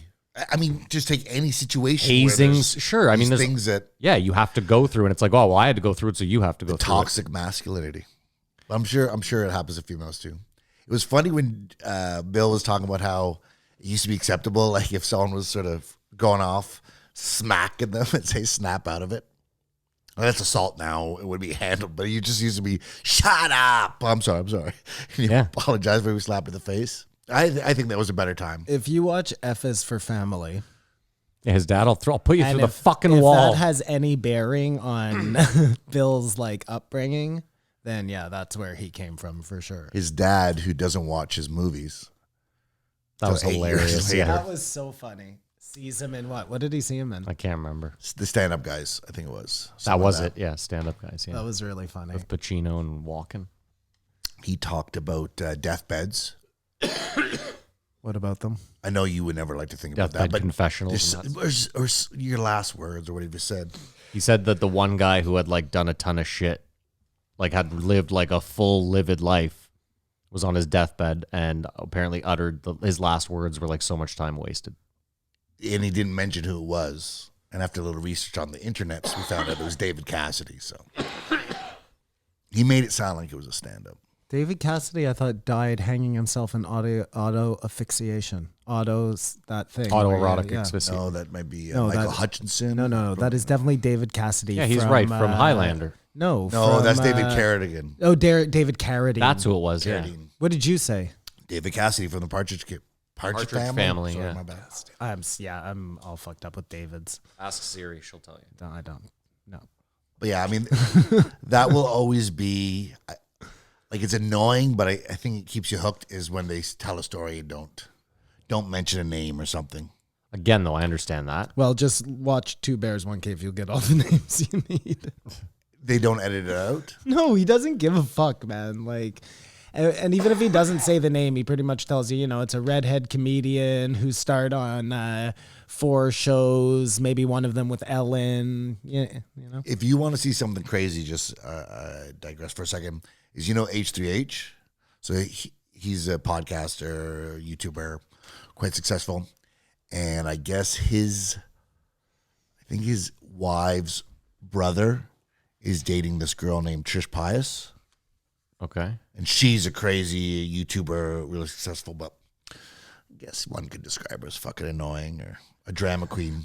Speaker 4: I mean, just take any situation. where
Speaker 6: Hazings,
Speaker 4: there's
Speaker 6: sure. I mean,
Speaker 4: these
Speaker 6: there's
Speaker 4: things that
Speaker 6: yeah, you have to go through, and it's like, oh, well, I had to go through it, so you have to go through
Speaker 4: toxic masculinity. I'm sure it happens to females too. It was funny when Bill was talking about how it used to be acceptable, like if someone was sort of going off, smacking them and say snap out of it. Well, that's assault now. It would be handled, but you just used to be shut up. I'm sorry. And you apologize for being slapped in the face. I think that was a better time.
Speaker 5: if you watch F is for Family,
Speaker 6: it. Yeah, his dad, I'll put you
Speaker 5: and
Speaker 6: through the
Speaker 5: if
Speaker 6: fucking wall.
Speaker 5: that has any bearing on Bill's like upbringing, then yeah, that's where he came from for sure.
Speaker 4: His dad, who doesn't watch his movies.
Speaker 6: That was
Speaker 4: So 8 years
Speaker 6: hilarious.
Speaker 4: later.
Speaker 6: Yeah.
Speaker 5: That was so funny. Sees him in what? What did he see him in?
Speaker 6: I can't remember.
Speaker 4: The stand-up guys, I think it was.
Speaker 6: That
Speaker 4: Something
Speaker 6: was
Speaker 4: like
Speaker 6: it. Yeah, stand-up guys. Yeah,
Speaker 5: That was really funny.
Speaker 6: with Pacino and Walken.
Speaker 4: He talked about deathbeds.
Speaker 5: What about them?
Speaker 4: I know you would never like to think about that,
Speaker 6: Deathbed
Speaker 4: but
Speaker 6: confessionals. and that's-
Speaker 4: or your last words or what he just said.
Speaker 6: He said that the one guy who had like done a ton of shit, like had lived like a full livid life, was on his deathbed and apparently uttered his last words were like so much time wasted.
Speaker 4: and he didn't mention who it was. And after a little research on the internet, we found out it was David Cassidy. So he made it sound like it was a stand-up.
Speaker 5: David Cassidy, I thought, died hanging himself in auto asphyxiation. Auto's that thing.
Speaker 6: Autoerotic
Speaker 5: yeah.
Speaker 6: asphyxiation.
Speaker 4: No, that might be
Speaker 5: No,
Speaker 4: Michael
Speaker 5: that-
Speaker 4: Hutchinson.
Speaker 5: No. That is definitely David Cassidy.
Speaker 6: Yeah, he's right, from Highlander.
Speaker 5: No,
Speaker 4: That's
Speaker 5: from,
Speaker 4: David Carradine.
Speaker 5: Oh, David Carradine.
Speaker 6: That's who it was, yeah.
Speaker 4: Carradine.
Speaker 5: What did you say?
Speaker 4: David Cassidy from the Partridge
Speaker 6: Family,
Speaker 4: Sorry,
Speaker 6: yeah.
Speaker 4: my bad.
Speaker 5: I'm all fucked up with David's.
Speaker 6: Ask Siri, she'll tell you.
Speaker 5: No, I don't. No.
Speaker 4: But yeah, I mean, that will always be like it's annoying, but I think it keeps you hooked. Is when they tell a story and don't mention a name or something.
Speaker 6: Again, though, I understand that.
Speaker 5: Well, just watch Two Bears, One Cave. You'll get all the names you need.
Speaker 4: They don't edit it out.
Speaker 5: No, he doesn't give a fuck, man. Like, and even if he doesn't say the name, he pretty much tells you, it's a redhead comedian who starred on 4 shows, maybe one of them with Ellen.
Speaker 4: If you want to see something crazy, just digress for a second. Is H3H? So he's a podcaster, YouTuber, quite successful, and I guess his wife's brother is dating this girl named Trish Pius.
Speaker 6: Okay.
Speaker 4: And she's a crazy YouTuber, really successful, but I guess one could describe her as fucking annoying or a drama queen.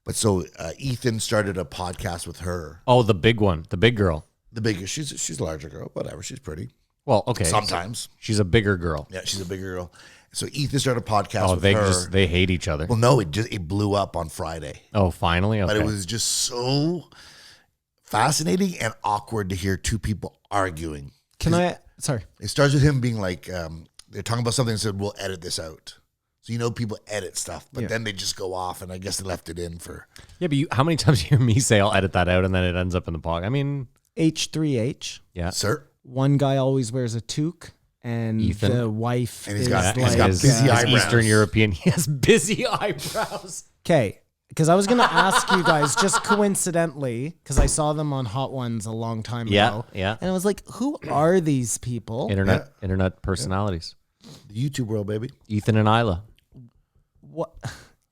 Speaker 4: But so Ethan started a podcast with her.
Speaker 6: Oh, the big one, the big girl.
Speaker 4: The biggest, she's a larger girl, whatever, she's pretty.
Speaker 6: Well, okay.
Speaker 4: Sometimes.
Speaker 6: She's a bigger girl.
Speaker 4: Yeah, she's a bigger girl. So Ethan started a podcast with
Speaker 6: they
Speaker 4: her.
Speaker 6: they hate each other.
Speaker 4: Well, no, it blew up on Friday.
Speaker 6: Oh, finally? Okay.
Speaker 4: But it was just so fascinating and awkward to hear two people arguing.
Speaker 5: Sorry.
Speaker 4: It starts with him being like, they're talking about something and said, we'll edit this out. So people edit stuff, but then they just go off, and I guess they left it in for...
Speaker 6: Yeah, but how many times do you hear me say I'll edit that out and then it ends up in the pod? I mean...
Speaker 5: H3H.
Speaker 6: Yeah.
Speaker 4: Sir?
Speaker 5: One guy always wears a toque, and
Speaker 6: Ethan.
Speaker 5: the wife
Speaker 4: And he's
Speaker 5: is
Speaker 4: got
Speaker 5: like...
Speaker 4: busy eyebrows.
Speaker 6: Eastern European. He has busy eyebrows.
Speaker 5: Okay, because I was going to ask you guys, just coincidentally, because I saw them on Hot Ones a long time ago.
Speaker 6: Yeah.
Speaker 5: And I was like, who are these people?
Speaker 6: Internet personalities.
Speaker 4: The YouTube world, baby.
Speaker 6: Ethan and Isla.
Speaker 5: What?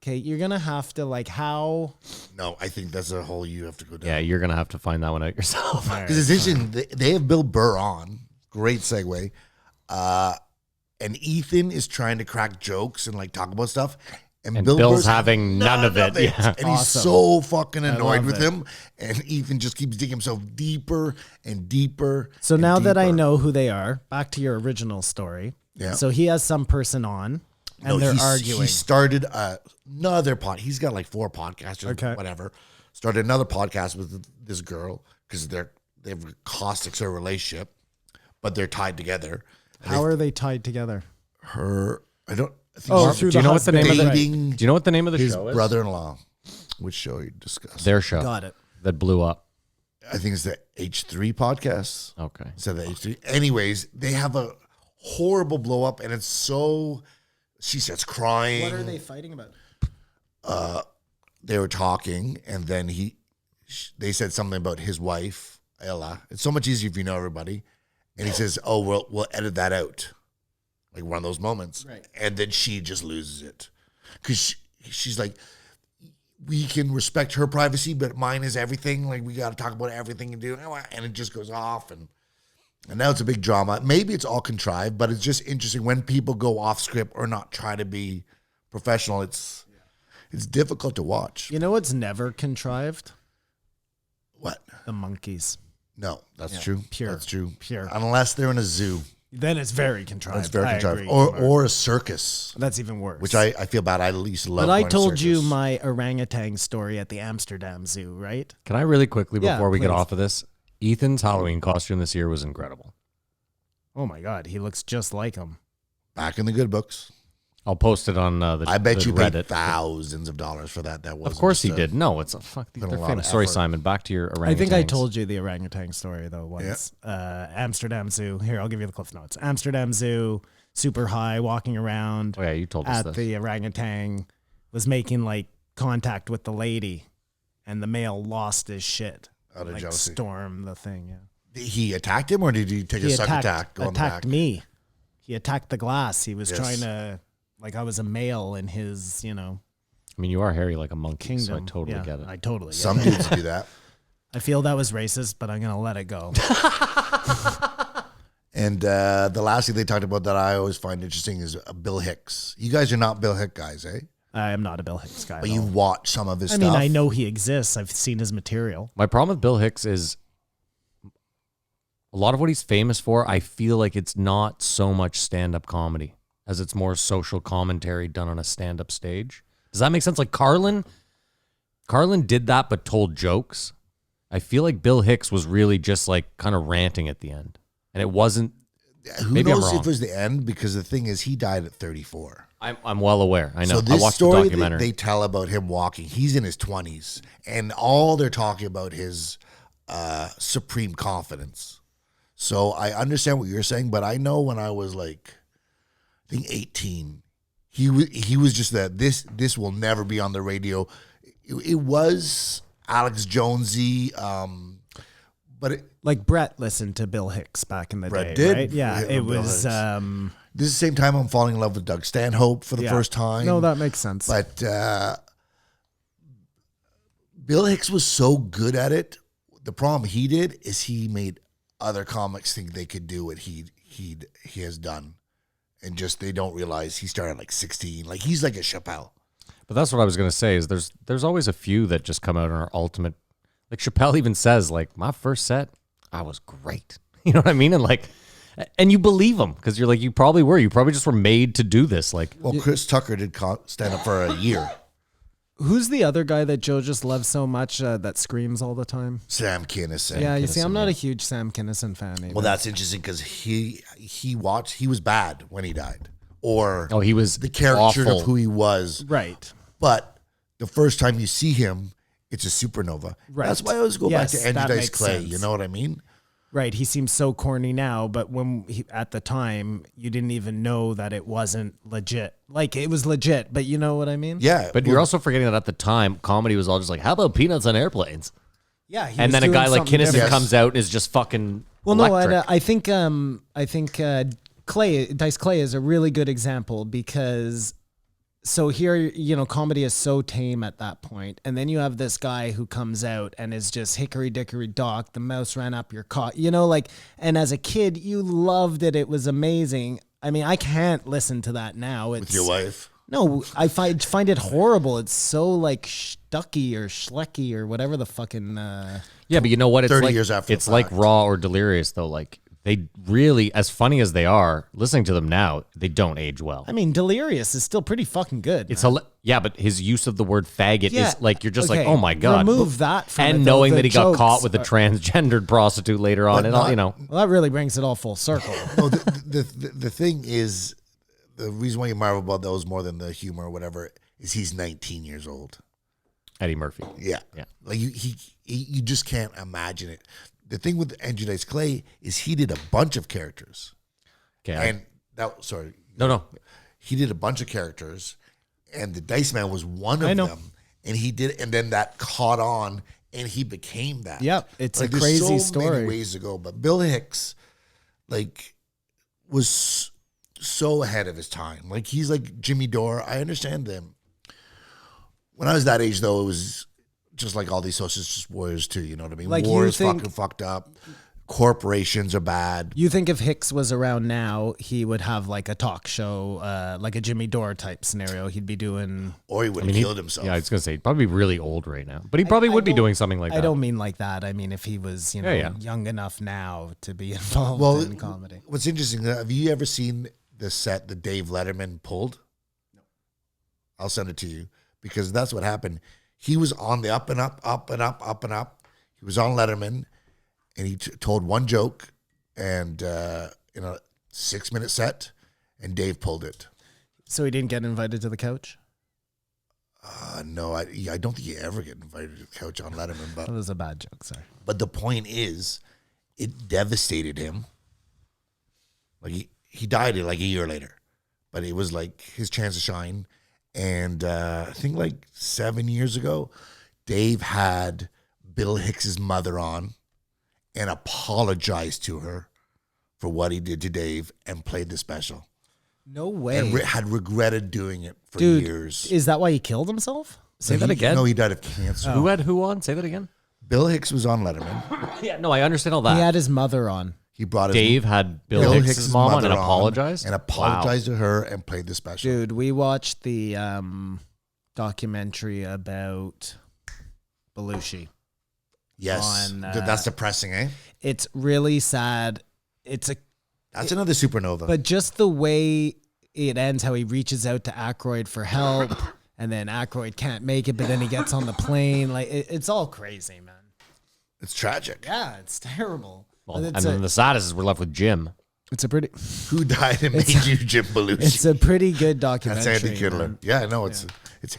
Speaker 5: Okay, you're going to have to, how...
Speaker 4: No, I think that's a whole you have to go down.
Speaker 6: Yeah, you're going to have to find that one out yourself.
Speaker 4: Because it's interesting. They have Bill Burr on. Great segue. And Ethan is trying to crack jokes and talk about stuff. And
Speaker 6: Bill's
Speaker 4: Burr's
Speaker 6: having none of it. Yeah.
Speaker 4: And he's so fucking annoyed
Speaker 5: love
Speaker 4: with
Speaker 5: it.
Speaker 4: him. And Ethan just keeps digging himself deeper and deeper.
Speaker 5: So
Speaker 4: and
Speaker 5: now that I
Speaker 4: deeper.
Speaker 5: know who they are, back to your original story.
Speaker 4: Yeah.
Speaker 5: So he has some person on, and they're arguing.
Speaker 4: He started another pod. He's got 4 podcasts,
Speaker 5: Okay.
Speaker 4: whatever. Started another podcast with this girl because they have a caustic sort of relationship, but they're tied together.
Speaker 5: How are they tied together?
Speaker 4: I think
Speaker 5: Through
Speaker 6: Do you
Speaker 5: the
Speaker 6: know what the name of the
Speaker 4: dating
Speaker 6: Do you know what the name of the
Speaker 4: his
Speaker 6: show is?
Speaker 4: brother-in-law. Which show you discussed?
Speaker 6: Their show.
Speaker 5: Got it.
Speaker 6: That blew up.
Speaker 4: I think it's the H3 podcast.
Speaker 6: Okay.
Speaker 4: Instead of the H3. Anyways, they have a horrible blow up, and it's so. She starts crying.
Speaker 5: What are they fighting about?
Speaker 4: They were talking, and then they said something about his wife, Ella. It's so much easier if you know everybody. And he says, "Oh, we'll edit that out." Like one of those moments.
Speaker 5: Right.
Speaker 4: And then she just loses it. Because she's like, we can respect her privacy, but mine is everything. Like, we got to talk about everything and do. And it just goes off. And now it's a big drama. Maybe it's all contrived, but it's just interesting when people go off script or not try to be professional. It's difficult to watch.
Speaker 5: You know what's never contrived?
Speaker 4: What?
Speaker 5: The monkeys.
Speaker 4: No, that's true.
Speaker 5: Pure.
Speaker 4: That's true.
Speaker 5: Pure.
Speaker 4: Unless they're in a zoo.
Speaker 5: Then it's very contrived.
Speaker 4: That's very
Speaker 5: I
Speaker 4: contrived.
Speaker 5: agree,
Speaker 4: Or
Speaker 5: Kamar.
Speaker 4: or a circus,
Speaker 5: That's even worse.
Speaker 4: which I feel bad. I at least love.
Speaker 5: But I
Speaker 4: going to
Speaker 5: told you
Speaker 4: circus.
Speaker 5: my orangutan story at the Amsterdam Zoo, right?
Speaker 6: Can I really quickly,
Speaker 5: Yeah,
Speaker 6: before we get
Speaker 5: please.
Speaker 6: off of this, Ethan's Halloween costume this year was incredible.
Speaker 5: Oh my God, he looks just like him.
Speaker 4: Back in the good books.
Speaker 6: I'll post it on the
Speaker 4: I bet
Speaker 6: the
Speaker 4: you paid
Speaker 6: Reddit.
Speaker 4: thousands of dollars for that. That was
Speaker 6: Of course he did. No, it's a fuck. They're
Speaker 4: Put a lot
Speaker 6: famous.
Speaker 4: of
Speaker 6: Sorry,
Speaker 4: effort.
Speaker 6: Simon. Back to your orangutans.
Speaker 5: I think I told you the orangutan story though once. Amsterdam Zoo. Here, I'll give you the Cliff Notes. Amsterdam Zoo, super high, walking around
Speaker 6: Oh yeah, you told us
Speaker 5: at
Speaker 6: this.
Speaker 5: the orangutan, was making contact with the lady, and the male lost his shit.
Speaker 4: Out of jealousy.
Speaker 5: Storm the thing. Yeah.
Speaker 4: He attacked him, or did he take a suck attack? Going
Speaker 5: attacked
Speaker 4: back?
Speaker 5: me. He attacked the glass. He was
Speaker 4: Yes.
Speaker 5: trying to, I was a male in his,
Speaker 6: I mean, you are hairy like a monkey,
Speaker 5: Kingdom.
Speaker 6: so I totally
Speaker 5: Yeah,
Speaker 6: get it.
Speaker 5: I totally get
Speaker 4: Some
Speaker 5: it.
Speaker 4: dudes do that.
Speaker 5: I feel that was racist, but I'm going to let it go.
Speaker 4: And the last thing they talked about that I always find interesting is Bill Hicks. You guys are not Bill Hicks guys, eh?
Speaker 5: I am not a Bill Hicks guy.
Speaker 4: But
Speaker 5: at all.
Speaker 4: you've watched some of his
Speaker 5: I
Speaker 4: stuff.
Speaker 5: mean, I know he exists. I've seen his material.
Speaker 6: My problem with Bill Hicks is a lot of what he's famous for, I feel like it's not so much stand-up comedy as it's more social commentary done on a stand-up stage. Does that make sense? Like Carlin did that but told jokes. I feel like Bill Hicks was really just like kind of ranting at the end. And it wasn't.
Speaker 4: Who
Speaker 6: maybe I'm
Speaker 4: knows
Speaker 6: wrong.
Speaker 4: if it was the end? Because the thing is, he died at 34.
Speaker 6: I'm well aware. I know.
Speaker 4: So
Speaker 6: I
Speaker 4: this
Speaker 6: watched the
Speaker 4: story that
Speaker 6: documentary.
Speaker 4: they tell about him walking, he's in his 20s, and all they're talking about his supreme confidence. So I understand what you're saying, but I know when I was like, I think 18, he was just that this will never be on the radio. It was Alex Jonesy, but
Speaker 5: Like Brett listened to Bill Hicks back in the
Speaker 4: Brett
Speaker 5: day,
Speaker 4: did.
Speaker 5: right? Yeah,
Speaker 4: Yeah,
Speaker 5: it
Speaker 4: Bill
Speaker 5: was.
Speaker 4: Hicks. This is the same time I'm falling in love with Doug Stanhope for the
Speaker 5: Yeah.
Speaker 4: first time.
Speaker 5: No, that makes sense.
Speaker 4: But Bill Hicks was so good at it. The problem he did is he made other comics think they could do what he has done, and just they don't realize he started like 16. Like he's like a Chappelle.
Speaker 6: But that's what I was going to say is there's always a few that just come out and are ultimate. Like Chappelle even says, like, my first set, I was great. You know what I mean? And you believe him because you're like, you probably were. You probably just were made to do this. Like,
Speaker 4: Well, Chris Tucker did stand up for a year.
Speaker 5: Who's the other guy that Joe just loves so much that screams all the time?
Speaker 4: Sam Kinison.
Speaker 5: Yeah, you see, I'm
Speaker 6: Kinison,
Speaker 5: not
Speaker 6: yeah.
Speaker 5: a huge Sam Kinison fan either.
Speaker 4: Well, that's interesting because he was bad when he died, or
Speaker 6: oh, he was
Speaker 4: the caricature
Speaker 6: awful.
Speaker 4: of who he was.
Speaker 5: right.
Speaker 4: But the first time you see him, it's a supernova.
Speaker 5: Right.
Speaker 4: That's why I always go back
Speaker 5: Yes,
Speaker 4: to Andrew
Speaker 5: that
Speaker 4: Dice
Speaker 5: makes
Speaker 4: Clay.
Speaker 5: sense.
Speaker 4: You know what I mean?
Speaker 5: Right. He seems so corny now, but at the time, you didn't even know that it wasn't legit. Like, it was legit, but you know what I mean?
Speaker 4: Yeah.
Speaker 6: But you're also forgetting that at the time, comedy was all just like, how about peanuts on airplanes?
Speaker 5: Yeah. he
Speaker 6: And
Speaker 5: was
Speaker 6: then a
Speaker 5: doing
Speaker 6: guy like
Speaker 5: something
Speaker 6: Kinison
Speaker 5: different.
Speaker 6: comes out and is just fucking
Speaker 5: Well, no,
Speaker 6: electric.
Speaker 5: and I think Dice Clay is a really good example because so here, you know, comedy is so tame at that point, and then you have this guy who comes out and is just hickory dickory dock. The mouse ran up your cock, you know, like. And as a kid, you loved it; it was amazing. I mean, I can't listen to that now. It's,
Speaker 4: with your wife.
Speaker 5: No, I find it horrible. It's so like stucky or schlecky or whatever the fucking.
Speaker 6: Yeah, but you know what? It's
Speaker 4: 30
Speaker 6: like,
Speaker 4: years after the
Speaker 6: it's like
Speaker 4: fact.
Speaker 6: Raw or Delirious, though. Like, they really, as funny as they are, listening to them now, they don't age well.
Speaker 5: I mean, Delirious is still pretty fucking good.
Speaker 6: It's
Speaker 5: man.
Speaker 6: yeah, but his use of the word faggot
Speaker 5: Yeah,
Speaker 6: is like, you're just
Speaker 5: okay,
Speaker 6: like, oh my God.
Speaker 5: remove that from
Speaker 6: and
Speaker 5: it, though,
Speaker 6: knowing
Speaker 5: the
Speaker 6: that he got
Speaker 5: jokes
Speaker 6: caught with a
Speaker 5: are-
Speaker 6: transgendered prostitute later on,
Speaker 4: But
Speaker 6: and all,
Speaker 4: not-
Speaker 6: you know.
Speaker 5: Well, that really brings it all full circle.
Speaker 4: No, the thing is, the reason why you marvel about those more than the humor or whatever is he's 19 years old.
Speaker 6: Eddie Murphy.
Speaker 4: Yeah.
Speaker 6: Yeah.
Speaker 4: Like you just can't imagine it. The thing with Andrew Dice Clay is he did a bunch of characters.
Speaker 6: Okay.
Speaker 4: And that, sorry.
Speaker 6: No.
Speaker 4: He did a bunch of characters, and the Dice Man was one
Speaker 5: I
Speaker 4: of
Speaker 5: know.
Speaker 4: them. And he did, and then that caught on, and he became that.
Speaker 5: Yep, it's a
Speaker 4: there's
Speaker 5: crazy
Speaker 4: so
Speaker 5: story.
Speaker 4: many ways to go, but Bill Hicks, like, was so ahead of his time. Like he's like Jimmy Dore. I understand them. When I was that age, though, it was just like all these socialist warriors too. You know what I mean?
Speaker 5: Like,
Speaker 4: War
Speaker 5: you
Speaker 4: is
Speaker 5: think-
Speaker 4: fucking fucked up. Corporations are bad.
Speaker 5: You think if Hicks was around now, he would have like a talk show, like a Jimmy Dore type scenario. He'd be doing.
Speaker 4: Or he would have killed himself.
Speaker 6: Yeah, I was going to say, he'd probably be really old right now. But he probably would be
Speaker 5: don't-
Speaker 6: doing something like that.
Speaker 5: I don't mean like that. I mean if he was, you know,
Speaker 6: Yeah.
Speaker 5: young enough now to be involved
Speaker 4: Well,
Speaker 5: in comedy.
Speaker 4: what's interesting, have you ever seen the set that Dave Letterman pulled? No. I'll send it to you because that's what happened. He was on the up and up, up and up, up and up. He was on Letterman, and he told one joke, and in a 6-minute set, and Dave pulled it.
Speaker 5: So he didn't get invited to the couch.
Speaker 4: No, I don't think he ever get invited to the couch on Letterman,
Speaker 5: That was a bad joke. Sorry.
Speaker 4: but the point is, it devastated him. Like he died like a year later, but it was like his chance to shine. And I think like 7 years ago, Dave had Bill Hicks's mother on and apologized to her for what he did to Dave and played the special.
Speaker 5: No way.
Speaker 4: and had regretted doing it for
Speaker 5: Dude,
Speaker 4: years.
Speaker 5: is that why he killed himself?
Speaker 6: Say that again.
Speaker 4: No, he died of cancer.
Speaker 6: Who had who on? Say that again.
Speaker 4: Bill Hicks was on Letterman.
Speaker 6: Yeah, no, I understand all that.
Speaker 5: He had his mother on.
Speaker 4: He brought his
Speaker 6: Dave had Bill Hicks' mom on and apologized?
Speaker 4: and apologized to her and played the special.
Speaker 5: Dude, we watched the documentary about Belushi.
Speaker 4: Yes,
Speaker 5: on,
Speaker 4: Dude, that's depressing, eh?
Speaker 5: It's really sad.
Speaker 4: That's another supernova.
Speaker 5: But just the way it ends, how he reaches out to Aykroyd for help, and then Aykroyd can't make it, but then he gets on the plane. Like it's all crazy, man.
Speaker 4: It's tragic.
Speaker 5: Yeah, it's terrible.
Speaker 6: Well,
Speaker 5: But
Speaker 6: and
Speaker 5: it's
Speaker 6: then the saddest is we're left with Jim.
Speaker 5: it's a pretty
Speaker 4: Who died and made you Jim Belushi?
Speaker 5: it's a pretty good documentary.
Speaker 4: That's Andy Kidler.
Speaker 5: man.
Speaker 4: Yeah, I know. It's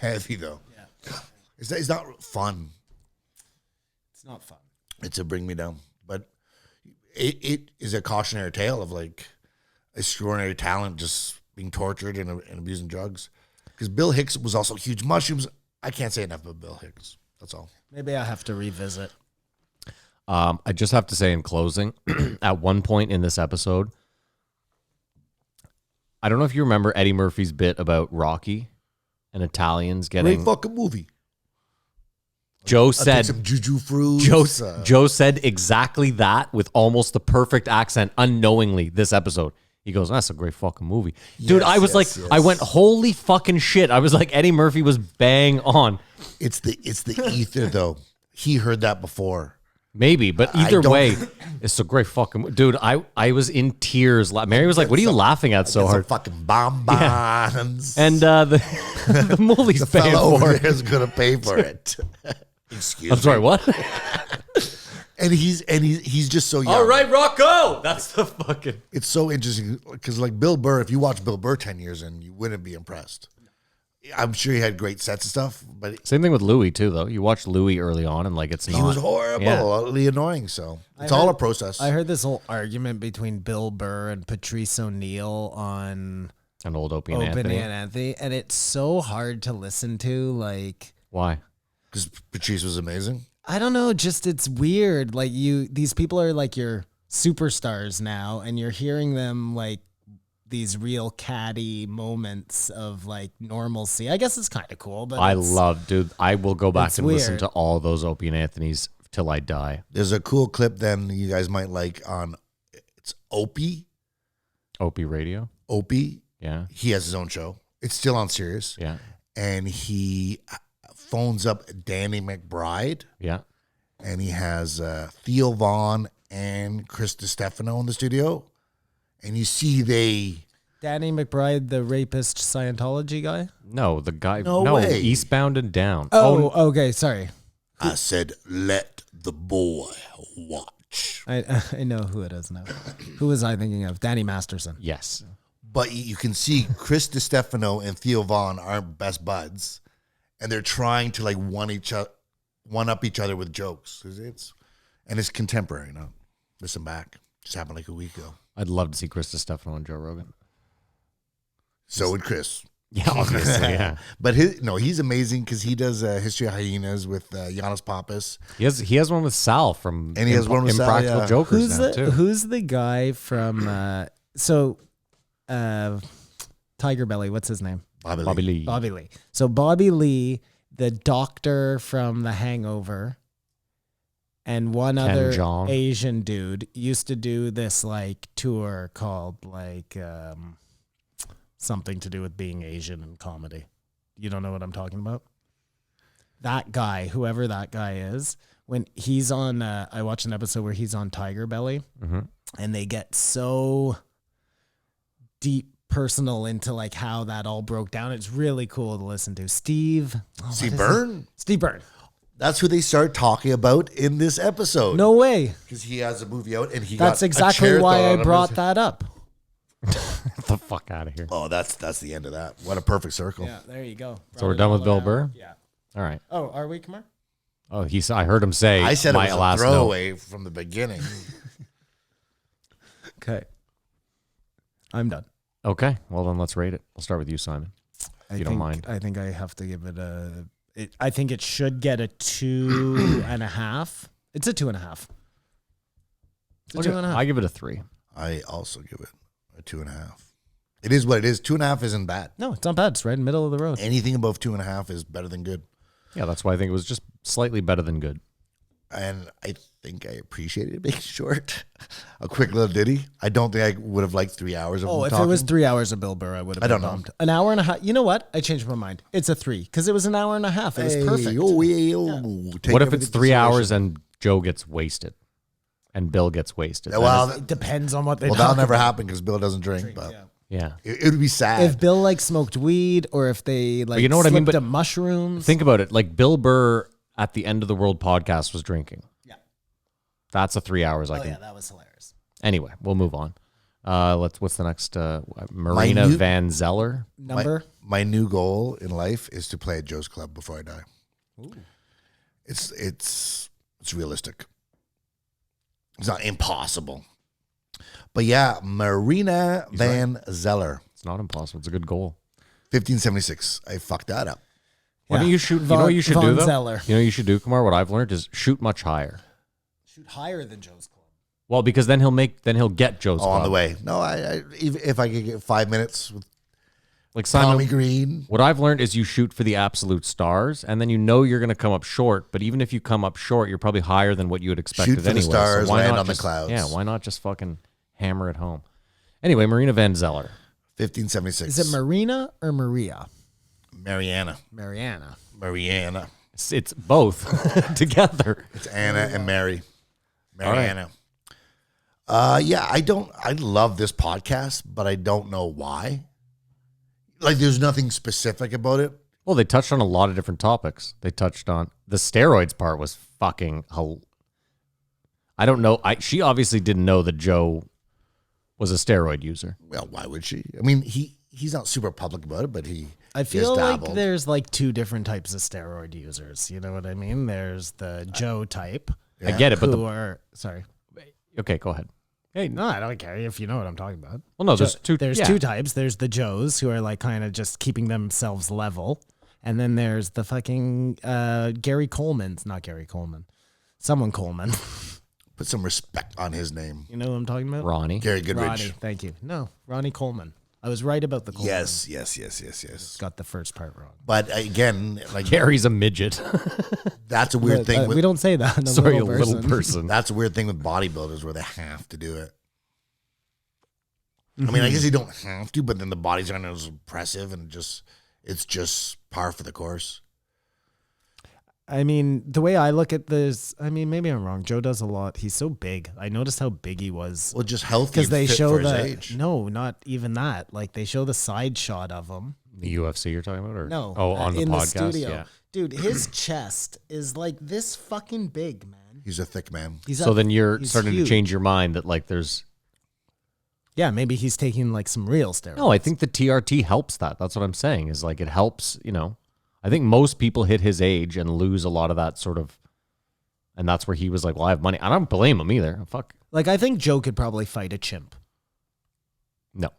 Speaker 4: heavy though.
Speaker 5: Yeah.
Speaker 4: It's not fun.
Speaker 5: It's not fun.
Speaker 4: It's a bring me down, but it is a cautionary tale of like extraordinary talent just being tortured and abusing drugs. Because Bill Hicks was also huge mushrooms. I can't say enough about Bill Hicks. That's all.
Speaker 5: Maybe I have to revisit.
Speaker 6: I just have to say in closing, at one point in this episode, I don't know if you remember Eddie Murphy's bit about Rocky and Italians getting.
Speaker 4: Great fucking movie.
Speaker 6: Joe
Speaker 4: I'll take
Speaker 6: said.
Speaker 4: some juju fruits.
Speaker 6: Joe said exactly that with almost the perfect accent unknowingly this episode. He goes, that's a great fucking movie. Dude,
Speaker 4: Yes,
Speaker 6: I was
Speaker 4: yes,
Speaker 6: like, I went, holy fucking shit. I was like, Eddie Murphy was bang on.
Speaker 4: It's the ether though. He heard that before.
Speaker 6: Maybe, but
Speaker 4: I
Speaker 6: either
Speaker 4: don't-
Speaker 6: way, it's a great fucking dude. I was in tears. Mary was like, "What are you laughing at so
Speaker 4: Get some
Speaker 6: hard?"
Speaker 4: fucking bonbons.
Speaker 6: And the movie's
Speaker 4: the
Speaker 6: paying
Speaker 4: fellow
Speaker 6: for
Speaker 4: over
Speaker 6: it.
Speaker 4: there is gonna pay for it. Excuse
Speaker 6: I'm sorry,
Speaker 4: me.
Speaker 6: what?
Speaker 4: And he's just so young.
Speaker 6: All right, Rocco. That's the fucking.
Speaker 4: It's so interesting because like Bill Burr, if you watch Bill Burr 10 years in, you wouldn't be impressed. I'm sure he had great sets and stuff, but
Speaker 6: Same thing with Louis too, though. You watched Louis early on, and like it's not.
Speaker 4: he was horrible,
Speaker 6: Yeah.
Speaker 4: utterly annoying. So it's
Speaker 5: I
Speaker 4: all
Speaker 5: heard-
Speaker 4: a process.
Speaker 5: I heard this whole argument between Bill Burr and Patrice O'Neill on
Speaker 6: An old Opie and
Speaker 5: Opening
Speaker 6: Anthony.
Speaker 5: and Anthony, and it's so hard to listen to. Like,
Speaker 6: Why?
Speaker 4: Because Patrice was amazing.
Speaker 5: I don't know, just it's weird. Like these people are like your superstars now, and you're hearing them like these real catty moments of like normalcy. I guess it's kind of cool, but
Speaker 6: Dude. I will go back
Speaker 5: It's
Speaker 6: and listen
Speaker 5: weird.
Speaker 6: to all those Opie and Anthony's till I die.
Speaker 4: There's a cool clip then you guys might like on it's Opie.
Speaker 6: Opie Radio.
Speaker 4: Opie.
Speaker 6: Yeah.
Speaker 4: He has his own show. It's still on Sirius.
Speaker 6: Yeah.
Speaker 4: And he phones up Danny McBride.
Speaker 6: Yeah.
Speaker 4: And he has Theo Vaughn and Chris DiStefano in the studio. And you see
Speaker 5: Danny McBride, the rapist Scientology guy.
Speaker 6: No, the guy.
Speaker 4: No
Speaker 6: No,
Speaker 4: way.
Speaker 6: Eastbound and Down.
Speaker 5: Oh, okay, sorry.
Speaker 4: I said, let the boy watch.
Speaker 5: I know who it is now. Who was I thinking of? Danny Masterson.
Speaker 6: Yes.
Speaker 4: But you can see Chris DiStefano and Theo Vaughn aren't best buds. And they're trying to like one up each other with jokes. It's contemporary now. Listen back. Just happened like a week ago.
Speaker 6: I'd love to see Chris DiStefano and Joe Rogan.
Speaker 4: So would Chris.
Speaker 6: Yeah, obviously, yeah.
Speaker 4: But he's amazing because he does History of Hyenas with Giannis Pappas.
Speaker 6: He has one with Sal from
Speaker 4: And he has one with Sal,
Speaker 6: Impractical
Speaker 4: yeah.
Speaker 6: Jokers now, too.
Speaker 5: Who's the guy from Tiger Belly? What's his name?
Speaker 6: Bobby Lee.
Speaker 5: Bobby Lee. So Bobby Lee, the doctor from The Hangover, and one
Speaker 6: Ken
Speaker 5: other
Speaker 6: Jeong.
Speaker 5: Asian dude used to do this like tour called like something to do with being Asian in comedy. You don't know what I'm talking about? That guy, whoever that guy is, when he's on, I watched an episode where he's on Tiger Belly, and they get so deep personal into like how that all broke down. It's really cool to listen to. Steve
Speaker 4: Byrne?
Speaker 5: Steve Byrne.
Speaker 4: That's who they start talking about in this episode.
Speaker 5: No way.
Speaker 4: Because he has a movie out and he
Speaker 5: That's
Speaker 4: got a
Speaker 5: exactly
Speaker 4: chair
Speaker 5: why
Speaker 4: thrown
Speaker 5: I
Speaker 4: on him.
Speaker 5: brought that up.
Speaker 6: Get the fuck out of here.
Speaker 4: Oh, that's the end of that. What a perfect circle.
Speaker 5: Yeah, there you go.
Speaker 6: So we're done with Bill Burr?
Speaker 5: Yeah.
Speaker 6: All right.
Speaker 5: Oh, are we, Kamar?
Speaker 6: Oh, I heard him say
Speaker 4: I said it
Speaker 6: my
Speaker 4: was a
Speaker 6: last note.
Speaker 4: throwaway from the beginning.
Speaker 5: Okay. I'm done.
Speaker 6: Okay. Well, then let's rate it. I'll start with you, Simon. If you don't mind.
Speaker 5: I think I have to give it I think it should get a 2.5. It's a 2.5. It's a 2.5.
Speaker 6: I give it a 3.
Speaker 4: I also give it a 2.5. It is what it is. 2.5 isn't bad.
Speaker 5: No, it's not bad. It's right in the middle of the road.
Speaker 4: Anything above 2.5 is better than good.
Speaker 6: Yeah, that's why I think it was just slightly better than good.
Speaker 4: And I think I appreciated it being short. A quick little ditty. I don't think I would have liked 3 hours of him
Speaker 5: If
Speaker 4: talking.
Speaker 5: it was 3 hours of Bill Burr, I would have been
Speaker 4: don't know.
Speaker 5: bummed. An hour and a half. You know what? I changed my mind. It's a 3 because it was an hour and a half. It was perfect.
Speaker 6: What if it's 3 hours and Joe gets wasted and Bill gets wasted?
Speaker 4: Well,
Speaker 5: It depends on what they
Speaker 4: that'll
Speaker 5: talk
Speaker 4: never
Speaker 5: about.
Speaker 4: happen because Bill doesn't drink. But
Speaker 6: yeah.
Speaker 4: it would be sad.
Speaker 5: If Bill like smoked weed or if they like
Speaker 6: you know what I mean?
Speaker 5: slipped
Speaker 6: But
Speaker 5: to mushrooms.
Speaker 6: Think about it. Like Bill Burr at the End of the World podcast was drinking.
Speaker 5: Yeah.
Speaker 6: That's a 3 hours I
Speaker 5: Oh
Speaker 6: can.
Speaker 5: yeah, that was hilarious.
Speaker 6: Anyway, we'll move on. What's the next? Mariana van Zeller.
Speaker 5: Number?
Speaker 4: My new goal in life is to play at Joe's Club before I die. Ooh. It's realistic. It's not impossible. But yeah, Mariana van Zeller,
Speaker 6: It's not impossible. It's a good goal.
Speaker 4: 1576. I fucked that up.
Speaker 6: Why don't you shoot? You know what you should do
Speaker 5: Von
Speaker 6: though.
Speaker 5: Zeller.
Speaker 6: You know what you should do, Kamar. What I've learned is shoot much higher.
Speaker 5: Shoot higher than Joe's Club.
Speaker 6: Well, because then he'll get Joe's
Speaker 4: Oh, on
Speaker 6: club.
Speaker 4: the way. No, if I could get 5 minutes with
Speaker 6: Like
Speaker 4: Tommy
Speaker 6: Simon,
Speaker 4: Green.
Speaker 6: what I've learned is you shoot for the absolute stars, and then you know you're going to come up short. But even if you come up short, you're probably higher than what you had expected
Speaker 4: Shoot for the
Speaker 6: anyway.
Speaker 4: stars,
Speaker 6: why
Speaker 4: land
Speaker 6: not
Speaker 4: on the
Speaker 6: just-
Speaker 4: clouds.
Speaker 6: Yeah, why not just fucking hammer it home? Anyway, Mariana van Zeller.
Speaker 4: 1576.
Speaker 5: Is it Marina or Maria?
Speaker 4: Mariana.
Speaker 5: Mariana.
Speaker 6: It's both together.
Speaker 4: It's Anna and Mary. Mariana. Yeah, I love this podcast, but I don't know why. Like, there's nothing specific about it.
Speaker 6: Well, they touched on a lot of different topics. They touched on the steroids part was fucking. I don't know. She obviously didn't know that Joe was a steroid user.
Speaker 4: Well, why would she? I mean, he's not super public about it, but
Speaker 5: I
Speaker 4: has
Speaker 5: feel like
Speaker 4: dabbled.
Speaker 5: there's like two different types of steroid users. You know what I mean? There's the Joe type.
Speaker 6: I get it, but
Speaker 5: Who are sorry.
Speaker 6: okay, go ahead.
Speaker 5: Hey, no, I don't care if you know what I'm talking about.
Speaker 6: Well, no, there's two.
Speaker 5: There's
Speaker 6: yeah.
Speaker 5: two types. There's the Joes who are like kind of just keeping themselves level, and then there's the fucking Gary Coleman's, not Gary Coleman, someone Coleman.
Speaker 4: Put some respect on his name.
Speaker 5: You know what I'm talking about?
Speaker 6: Ronnie.
Speaker 4: Gary Goodrich.
Speaker 5: Ronnie, thank you. No, Ronnie Coleman. I was right about the Coleman.
Speaker 4: Yes.
Speaker 5: Got the first part wrong.
Speaker 4: But again, like
Speaker 6: Gary's a midget.
Speaker 4: that's a weird thing.
Speaker 5: we don't say that.
Speaker 6: Sorry, a little person.
Speaker 4: That's a weird thing with bodybuilders where they have to do it. I mean, I guess they don't have to, but then the bodies aren't as impressive, and it's just par for the course.
Speaker 5: I mean, the way I look at this, I mean, maybe I'm wrong. Joe does a lot. He's so big. I noticed how big he was.
Speaker 4: Well, just healthy
Speaker 5: Because they
Speaker 4: fit
Speaker 5: show
Speaker 4: for his
Speaker 5: the
Speaker 4: age.
Speaker 5: no, not even that. Like they show the side shot of him.
Speaker 6: The UFC you're talking about, or
Speaker 5: No,
Speaker 6: Oh, on the
Speaker 5: in
Speaker 6: podcast.
Speaker 5: the studio,
Speaker 6: Yeah.
Speaker 5: dude. His chest is like this fucking big, man.
Speaker 4: He's a thick man.
Speaker 6: So then you're
Speaker 5: he's
Speaker 6: starting
Speaker 5: huge.
Speaker 6: to change your mind that like there's.
Speaker 5: Yeah, maybe he's taking like some real steroids.
Speaker 6: No, I think the TRT helps that. That's what I'm saying. Is like it helps. You know, I think most people hit his age and lose a lot of that sort of. And that's where he was like, well, I have money. I don't blame him either. Fuck.
Speaker 5: Like I think Joe could probably fight a chimp.
Speaker 6: No.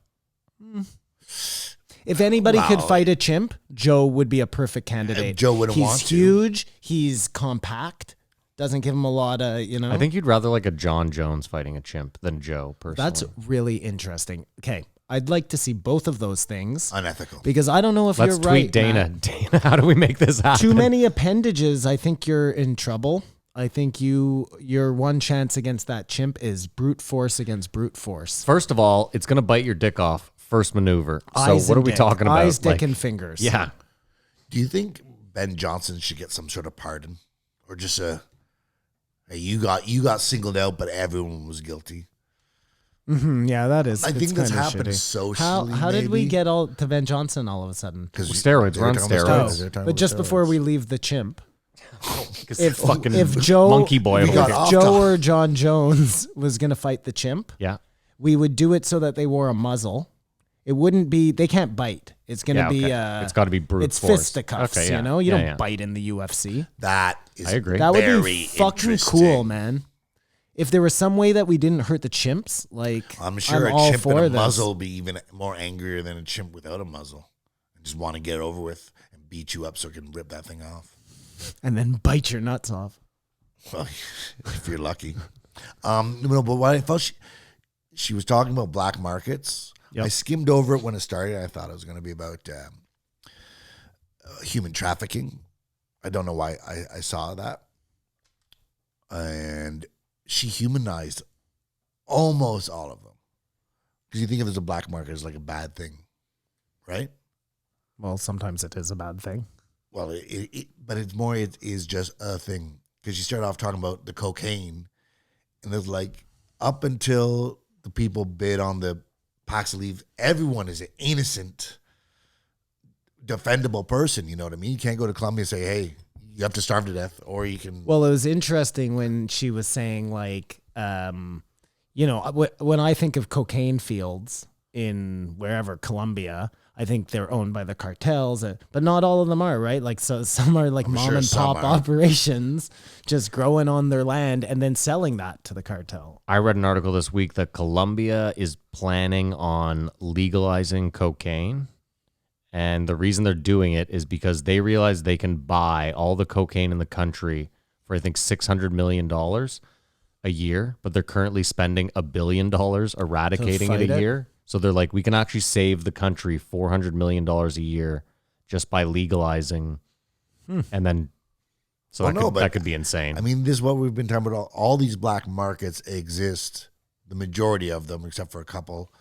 Speaker 5: If anybody could
Speaker 4: Wow.
Speaker 5: fight a chimp, Joe would be a perfect candidate.
Speaker 4: Joe wouldn't
Speaker 5: he's
Speaker 4: want to.
Speaker 5: huge. He's compact. Doesn't give him a lot of, you know.
Speaker 6: I think you'd rather like a John Jones fighting a chimp than Joe, personally.
Speaker 5: That's really interesting. Okay, I'd like to see both of those things
Speaker 4: Unethical.
Speaker 5: because I don't know if
Speaker 6: Let's
Speaker 5: you're
Speaker 6: tweet
Speaker 5: right.
Speaker 6: Dana.
Speaker 5: Matt.
Speaker 6: Dana, how do we make this happen?
Speaker 5: Too many appendages. I think you're in trouble. I think your one chance against that chimp is brute force against brute force.
Speaker 6: First of all, it's going to bite your dick off. First maneuver. So
Speaker 5: Eyes
Speaker 6: what are
Speaker 5: and
Speaker 6: we
Speaker 5: dick.
Speaker 6: talking about?
Speaker 5: Eyes, dick,
Speaker 6: Like,
Speaker 5: and fingers.
Speaker 6: yeah.
Speaker 4: Do you think Ben Johnson should get some sort of pardon, or just hey, you got singled out, but everyone was guilty?
Speaker 5: Yeah, that is.
Speaker 4: I
Speaker 5: it's
Speaker 4: think this
Speaker 5: kinda
Speaker 4: happened
Speaker 5: shitty.
Speaker 4: socially.
Speaker 5: How did we
Speaker 4: maybe?
Speaker 5: get all to Ben Johnson all of a sudden?
Speaker 4: Because
Speaker 6: Steroids, we're on steroids.
Speaker 5: But just before we leave the chimp,
Speaker 6: If fucking
Speaker 5: if Joe
Speaker 6: monkey boy
Speaker 4: we
Speaker 6: over
Speaker 4: got
Speaker 6: here.
Speaker 4: off
Speaker 5: Joe
Speaker 4: topic.
Speaker 5: or John Jones was gonna fight the chimp,
Speaker 6: Yeah.
Speaker 5: we would do it so that they wore a muzzle. It wouldn't be. They can't bite. It's gonna
Speaker 6: Yeah,
Speaker 5: be.
Speaker 6: okay. It's gotta be brute
Speaker 5: It's
Speaker 6: force.
Speaker 5: fisticuffs.
Speaker 6: Okay, yeah.
Speaker 5: You know, you
Speaker 6: Yeah,
Speaker 5: don't
Speaker 6: yeah.
Speaker 5: bite in the UFC.
Speaker 4: that is
Speaker 6: I agree.
Speaker 5: That would
Speaker 4: very
Speaker 5: be fucking
Speaker 4: interesting.
Speaker 5: cool, man. If there was some way that we didn't hurt the chimps, like
Speaker 4: I'm sure
Speaker 5: all
Speaker 4: a chimp
Speaker 5: for
Speaker 4: with a
Speaker 5: this.
Speaker 4: muzzle would be even more angrier than a chimp without a muzzle. I just want to get it over with and beat you up so I can rip that thing off.
Speaker 5: and then bite your nuts off.
Speaker 4: Well, if you're lucky. No, but what I felt she was talking about black markets.
Speaker 5: Yep.
Speaker 4: I skimmed over it when it started. I thought it was going to be about human trafficking. I don't know why I saw that. And she humanized almost all of them. Because you think of it as a black market as like a bad thing, right?
Speaker 5: Well, sometimes it is a bad thing.
Speaker 4: Well, but it's more, it is just a thing. Because you started off talking about the cocaine, and it's like up until the people bid on the packs of leaves, everyone is an innocent, defendable person. You know what I mean? You can't go to Colombia and say, hey, you have to starve to death, or you can.
Speaker 5: Well, it was interesting when she was saying, like, you know, when I think of cocaine fields in wherever, Colombia, I think they're owned by the cartels, but not all of them are, right? Like, so some are like mom and pop operations just growing on their land and then selling that to the cartel.
Speaker 6: I read an article this week that Colombia is planning on legalizing cocaine. And the reason they're doing it is because they realize they can buy all the cocaine in the country for, I think, $600 million a year, but they're currently spending $1 billion eradicating it a year. So they're like, we can actually save the country $400 million a year just by legalizing. And then, so that could be insane.
Speaker 4: I mean, this is what we've been talking about. All these black markets exist, the majority of them, except for a couple,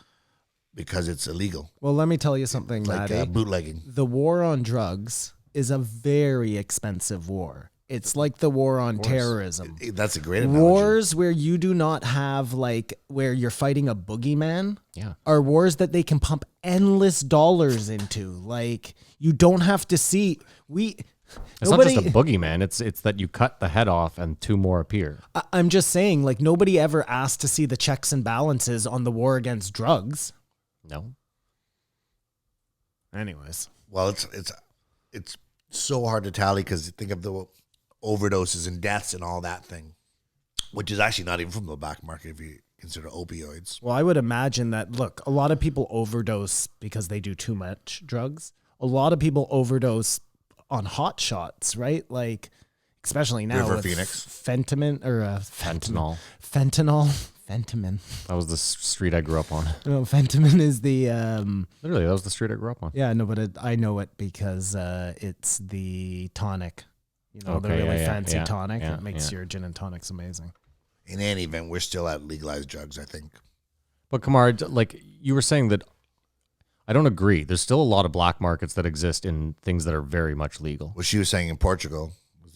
Speaker 4: because it's illegal.
Speaker 5: Well, let me tell you something,
Speaker 4: Like
Speaker 5: Maddie.
Speaker 4: bootlegging.
Speaker 5: The war on drugs is a very expensive war. It's like the war on terrorism.
Speaker 4: That's a great analogy.
Speaker 5: Wars where you do not have, like, where you're fighting a boogeyman are wars that they can pump endless dollars into. Like, you don't have to see. It's
Speaker 6: not just a boogeyman. It's that you cut the head off and two more appear.
Speaker 5: I'm just saying, like, nobody ever asked to see the checks and balances on the war against drugs.
Speaker 6: No.
Speaker 5: Anyways.
Speaker 4: Well, it's so hard to tally because think of the overdoses and deaths and all that thing, which is actually not even from the black market if you consider opioids.
Speaker 5: Well, I would imagine that, look, a lot of people overdose because they do too much drugs. A lot of people overdose on hot shots, right? Like, especially now
Speaker 4: River
Speaker 5: with
Speaker 4: Phoenix.
Speaker 5: fentanyl.
Speaker 6: That was the street I grew up on.
Speaker 5: No, fentanyl is the
Speaker 6: Literally, that was the street I grew up on.
Speaker 5: yeah, no, but I know it because it's the tonic. You know, the
Speaker 6: Okay,
Speaker 5: really
Speaker 6: yeah,
Speaker 5: fancy
Speaker 6: yeah,
Speaker 5: tonic
Speaker 6: yeah,
Speaker 5: that makes
Speaker 6: yeah.
Speaker 5: your gin and tonics amazing.
Speaker 4: In any event, we're still at legalized drugs, I think.
Speaker 6: But Kamar, like you were saying that, I don't agree. There's still a lot of black markets that exist in things that are very much legal.
Speaker 4: What she was saying in Portugal,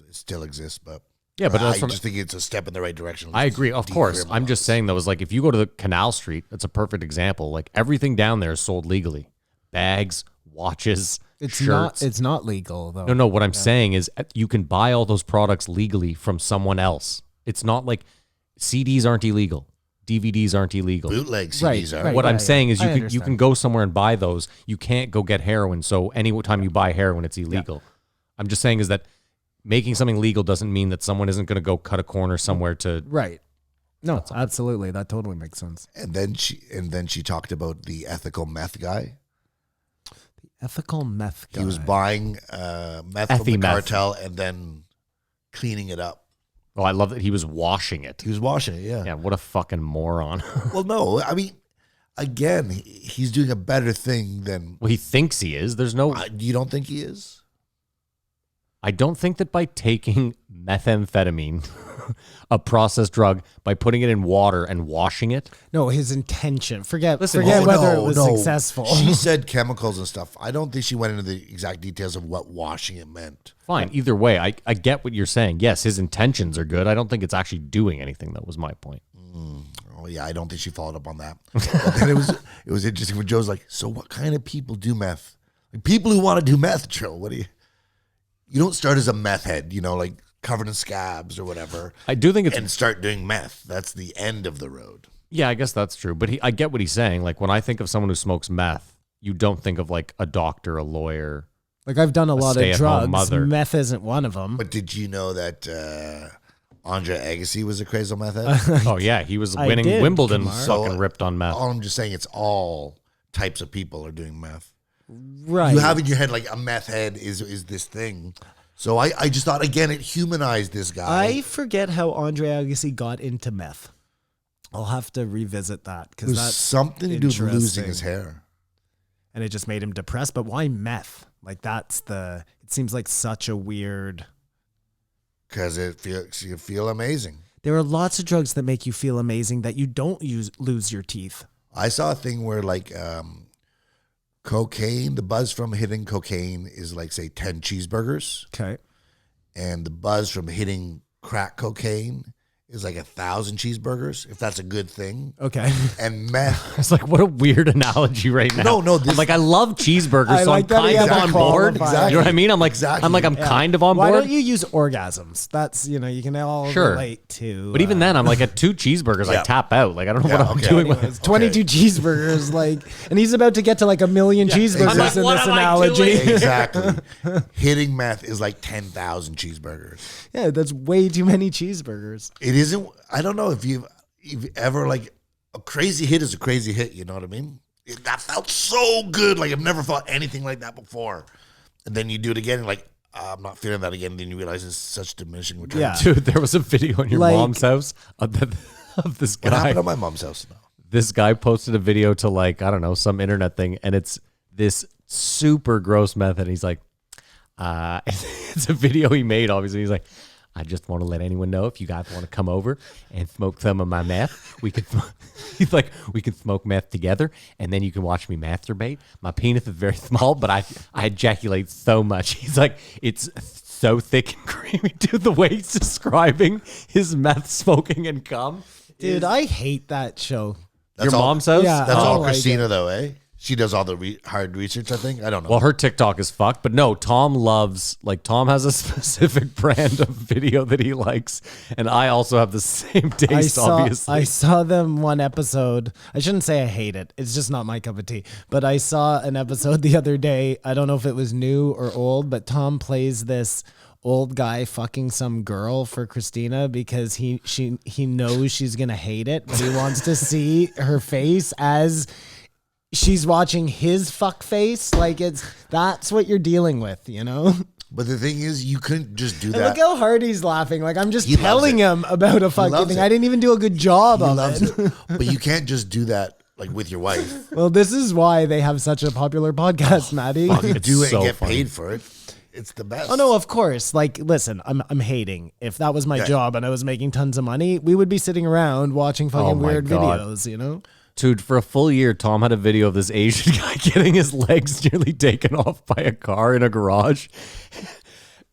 Speaker 4: it still exists, but
Speaker 6: Yeah, but
Speaker 4: I
Speaker 6: that's what
Speaker 4: just think it's a step in the right direction.
Speaker 6: I agree. Of course. I'm just saying, though, is like if you go to the Canal Street, that's a perfect example. Like everything down there is sold legally. Bags, watches, shirts.
Speaker 5: It's not legal though.
Speaker 6: No. What I'm saying is you can buy all those products legally from someone else. It's not like CDs aren't illegal. DVDs aren't illegal.
Speaker 4: Bootleg CDs are.
Speaker 5: right.
Speaker 6: What I'm saying is
Speaker 5: I
Speaker 6: you can
Speaker 5: understand.
Speaker 6: go somewhere and buy those. You can't go get heroin. So any time you buy heroin, it's illegal. I'm just saying is that making something legal doesn't mean that someone isn't going to go cut a corner somewhere to.
Speaker 5: Right. No, absolutely. That totally makes sense.
Speaker 4: And then she talked about the ethical meth guy.
Speaker 5: Ethical meth guy.
Speaker 4: He was buying meth from the
Speaker 6: Meth.
Speaker 4: cartel and then cleaning it up.
Speaker 6: Oh, I love that he was washing it.
Speaker 4: He was washing it, yeah.
Speaker 6: Yeah, what a fucking moron.
Speaker 4: Well, no, I mean, again, he's doing a better thing than.
Speaker 6: Well, he thinks he is. There's no.
Speaker 4: You don't think he is?
Speaker 6: I don't think that by taking methamphetamine, a processed drug, by putting it in water and washing it.
Speaker 5: No, his intention. Forget
Speaker 6: Listen,
Speaker 5: whether it was successful.
Speaker 4: She said chemicals and stuff. I don't think she went into the exact details of what washing it meant.
Speaker 6: Fine. Either way, I get what you're saying. Yes, his intentions are good. I don't think it's actually doing anything. That was my point.
Speaker 4: Oh yeah, I don't think she followed up on that. But then it was interesting when Joe's like, so what kind of people do meth? Like, people who want to do meth, Joe. What do you don't start as a meth head, like covered in scabs or whatever.
Speaker 6: I do think it's.
Speaker 4: And start doing meth. That's the end of the road.
Speaker 6: Yeah, I guess that's true. But I get what he's saying. Like when I think of someone who smokes meth, you don't think of like a doctor, a lawyer.
Speaker 5: Like I've done a lot of
Speaker 6: stay-at-home
Speaker 5: drugs.
Speaker 6: mother.
Speaker 5: Meth isn't one of them.
Speaker 4: But did you know that Andre Agassi was a crazy meth head?
Speaker 6: Oh yeah, he was
Speaker 5: I
Speaker 6: winning
Speaker 5: did,
Speaker 6: Wimbledon,
Speaker 5: Kamar.
Speaker 6: fucking ripped on meth.
Speaker 4: All I'm just saying, it's all types of people are doing meth.
Speaker 5: Right.
Speaker 4: You have in your head like a meth head is this thing. So I just thought, again, it humanized this guy.
Speaker 5: I forget how Andre Agassi got into meth. I'll have to revisit that
Speaker 4: It
Speaker 5: because
Speaker 4: was
Speaker 5: that's
Speaker 4: something to do with losing
Speaker 5: interesting.
Speaker 4: his hair.
Speaker 5: And it just made him depressed. But why meth? Like it seems like such a weird.
Speaker 4: Because you feel amazing.
Speaker 5: There are lots of drugs that make you feel amazing that you don't lose your teeth.
Speaker 4: I saw a thing where like cocaine, the buzz from hitting cocaine is like, say, 10 cheeseburgers.
Speaker 5: Okay.
Speaker 4: And the buzz from hitting crack cocaine is like 1,000 cheeseburgers, if that's a good thing.
Speaker 5: Okay.
Speaker 4: And meth.
Speaker 6: It's like, what a weird analogy right now.
Speaker 4: No,
Speaker 6: I'm like, I love cheeseburgers,
Speaker 5: I
Speaker 6: so
Speaker 5: like
Speaker 6: I'm
Speaker 5: that he
Speaker 6: kind of
Speaker 5: had
Speaker 6: on
Speaker 5: to
Speaker 6: board.
Speaker 5: qualify.
Speaker 6: You know what I mean? I'm like,
Speaker 4: Exactly.
Speaker 6: I'm kind of on
Speaker 5: Why
Speaker 6: board.
Speaker 5: don't you use orgasms? That's, you can all
Speaker 6: Sure.
Speaker 5: relate to.
Speaker 6: But even then, I'm like, at 2 cheeseburgers,
Speaker 4: Yeah.
Speaker 6: I tap out. Like, I don't know
Speaker 4: Yeah,
Speaker 6: what I'm
Speaker 4: okay.
Speaker 6: doing.
Speaker 5: anyways, 22 cheeseburgers, and he's about to get to like 1 million cheeseburgers
Speaker 4: I'm like,
Speaker 5: in
Speaker 6: what
Speaker 5: this
Speaker 6: am I
Speaker 5: analogy.
Speaker 6: doing?
Speaker 4: Exactly. Hitting meth is like 10,000 cheeseburgers.
Speaker 5: Yeah, that's way too many cheeseburgers.
Speaker 4: It isn't. I don't know if you've ever, like, a crazy hit is a crazy hit. You know what I mean? That felt so good. Like, I've never felt anything like that before. And then you do it again, and like, I'm not feeling that again. Then you realize it's such diminishing returns.
Speaker 5: Yeah.
Speaker 6: Dude, there was a video in your
Speaker 5: Like-
Speaker 6: mom's house of this
Speaker 4: What
Speaker 6: guy.
Speaker 4: happened at my mom's house now?
Speaker 6: This guy posted a video to, like, I don't know, some internet thing, and it's this super gross method. He's like, it's a video he made, obviously. He's like, I just want to let anyone know, if you guys want to come over and smoke some of my meth, we can. He's like, we can smoke meth together, and then you can watch me masturbate. My penis is very small, but I ejaculate so much. He's like, it's so thick and creamy. Dude, the way he's describing his meth smoking and cum.
Speaker 5: Dude, I hate that show.
Speaker 4: That's
Speaker 6: Your
Speaker 4: all-
Speaker 6: mom's house?
Speaker 5: Yeah.
Speaker 4: That's
Speaker 5: I
Speaker 4: all
Speaker 5: don't like
Speaker 4: Christina, though, eh? She does all the hard research, I think. I don't know.
Speaker 6: Well, her TikTok is fucked, but no, Tom Tom has a specific brand of video that he likes, and I also have the same taste, obviously.
Speaker 5: I saw them one episode. I shouldn't say I hate it. It's just not my cup of tea. But I saw an episode the other day. I don't know if it was new or old, but Tom plays this old guy fucking some girl for Christina because he knows she's gonna hate it, but he wants to see her face as she's watching his fuck face. Like, that's what you're dealing with,
Speaker 4: But the thing is, you couldn't just do
Speaker 5: And
Speaker 4: that.
Speaker 5: look how hard he's laughing. Like, I'm just
Speaker 4: He loves
Speaker 5: telling
Speaker 4: it.
Speaker 5: him about a fucking
Speaker 4: loves
Speaker 5: thing.
Speaker 4: it.
Speaker 5: I didn't even do a good job
Speaker 4: He
Speaker 5: of
Speaker 4: loves
Speaker 5: it.
Speaker 4: it. But you can't just do that, like, with your wife.
Speaker 5: Well, this is why they have such a popular podcast, Maddie.
Speaker 4: You
Speaker 6: It's
Speaker 4: do it
Speaker 6: so
Speaker 4: and get
Speaker 6: funny.
Speaker 4: paid for it. It's the best.
Speaker 5: Oh no, of course. Like, listen, I'm hating. If that was my
Speaker 4: Yeah.
Speaker 5: job and I was making tons of money, we would be sitting around watching fucking
Speaker 6: my
Speaker 5: weird
Speaker 6: God.
Speaker 5: videos,
Speaker 6: Dude, for a full year, Tom had a video of this Asian guy getting his legs nearly taken off by a car in a garage.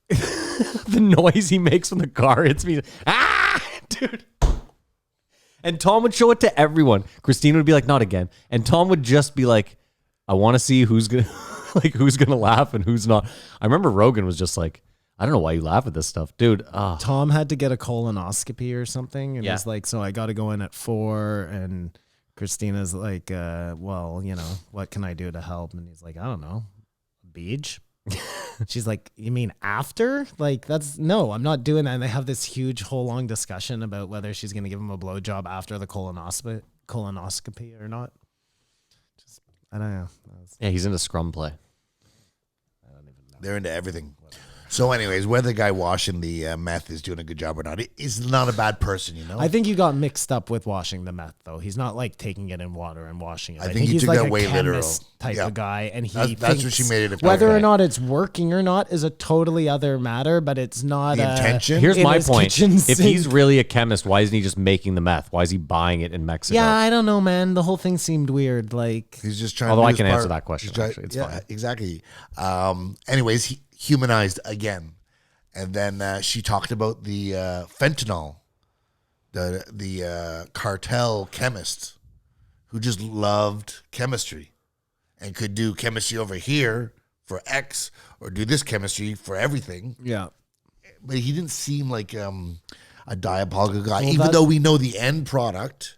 Speaker 6: The noise he makes when the car hits me, dude. And Tom would show it to everyone. Christina would be like, not again. And Tom would just be like, I want to see who's gonna who's gonna laugh and who's not. I remember Rogan was just like, I don't know why you laugh at this stuff, dude.
Speaker 5: Tom had to get a colonoscopy or something, and
Speaker 6: Yeah.
Speaker 5: he's like, so I got to go in at 4, and Christina's like, well, what can I do to help? And he's like, I don't know, beach. She's like, you mean after? Like, no, I'm not doing that. And they have this huge whole long discussion about whether she's going to give him a blowjob after the colonoscopy or not. I don't know.
Speaker 6: Yeah, he's into scrum play.
Speaker 4: They're into everything. So, anyways, whether the guy washing the meth is doing a good job or not, he's not a bad person,
Speaker 5: I think you got mixed up with washing the meth, though. He's not like taking it in water and washing it.
Speaker 4: I think you
Speaker 5: he's
Speaker 4: took
Speaker 5: like
Speaker 4: that
Speaker 5: a
Speaker 4: way literal.
Speaker 5: chemist type
Speaker 4: Yeah.
Speaker 5: of guy, and
Speaker 4: That's what
Speaker 5: thinks
Speaker 4: she made it appear.
Speaker 5: whether or
Speaker 6: Okay.
Speaker 5: not it's working or not is a totally other matter. But it's not
Speaker 4: The intention?
Speaker 6: Here's
Speaker 5: in
Speaker 6: my
Speaker 5: his
Speaker 6: point.
Speaker 5: kitchen
Speaker 6: If he's
Speaker 5: sink.
Speaker 6: really a chemist, why isn't he just making the meth? Why is he buying it in Mexico?
Speaker 5: Yeah, I don't know, man. The whole thing seemed weird. Like,
Speaker 4: He's just trying
Speaker 6: Although
Speaker 4: to do
Speaker 6: I
Speaker 4: his
Speaker 6: can
Speaker 4: part.
Speaker 6: answer that question,
Speaker 4: He's
Speaker 6: actually. It's fine.
Speaker 4: Exactly. Anyways, he humanized again. And then she talked about the fentanyl, the cartel chemist who just loved chemistry and could do chemistry over here for X or do this chemistry for everything.
Speaker 5: yeah.
Speaker 4: But he didn't seem like a diabolical guy,
Speaker 5: Well,
Speaker 4: even
Speaker 5: that-
Speaker 4: though we know the end product.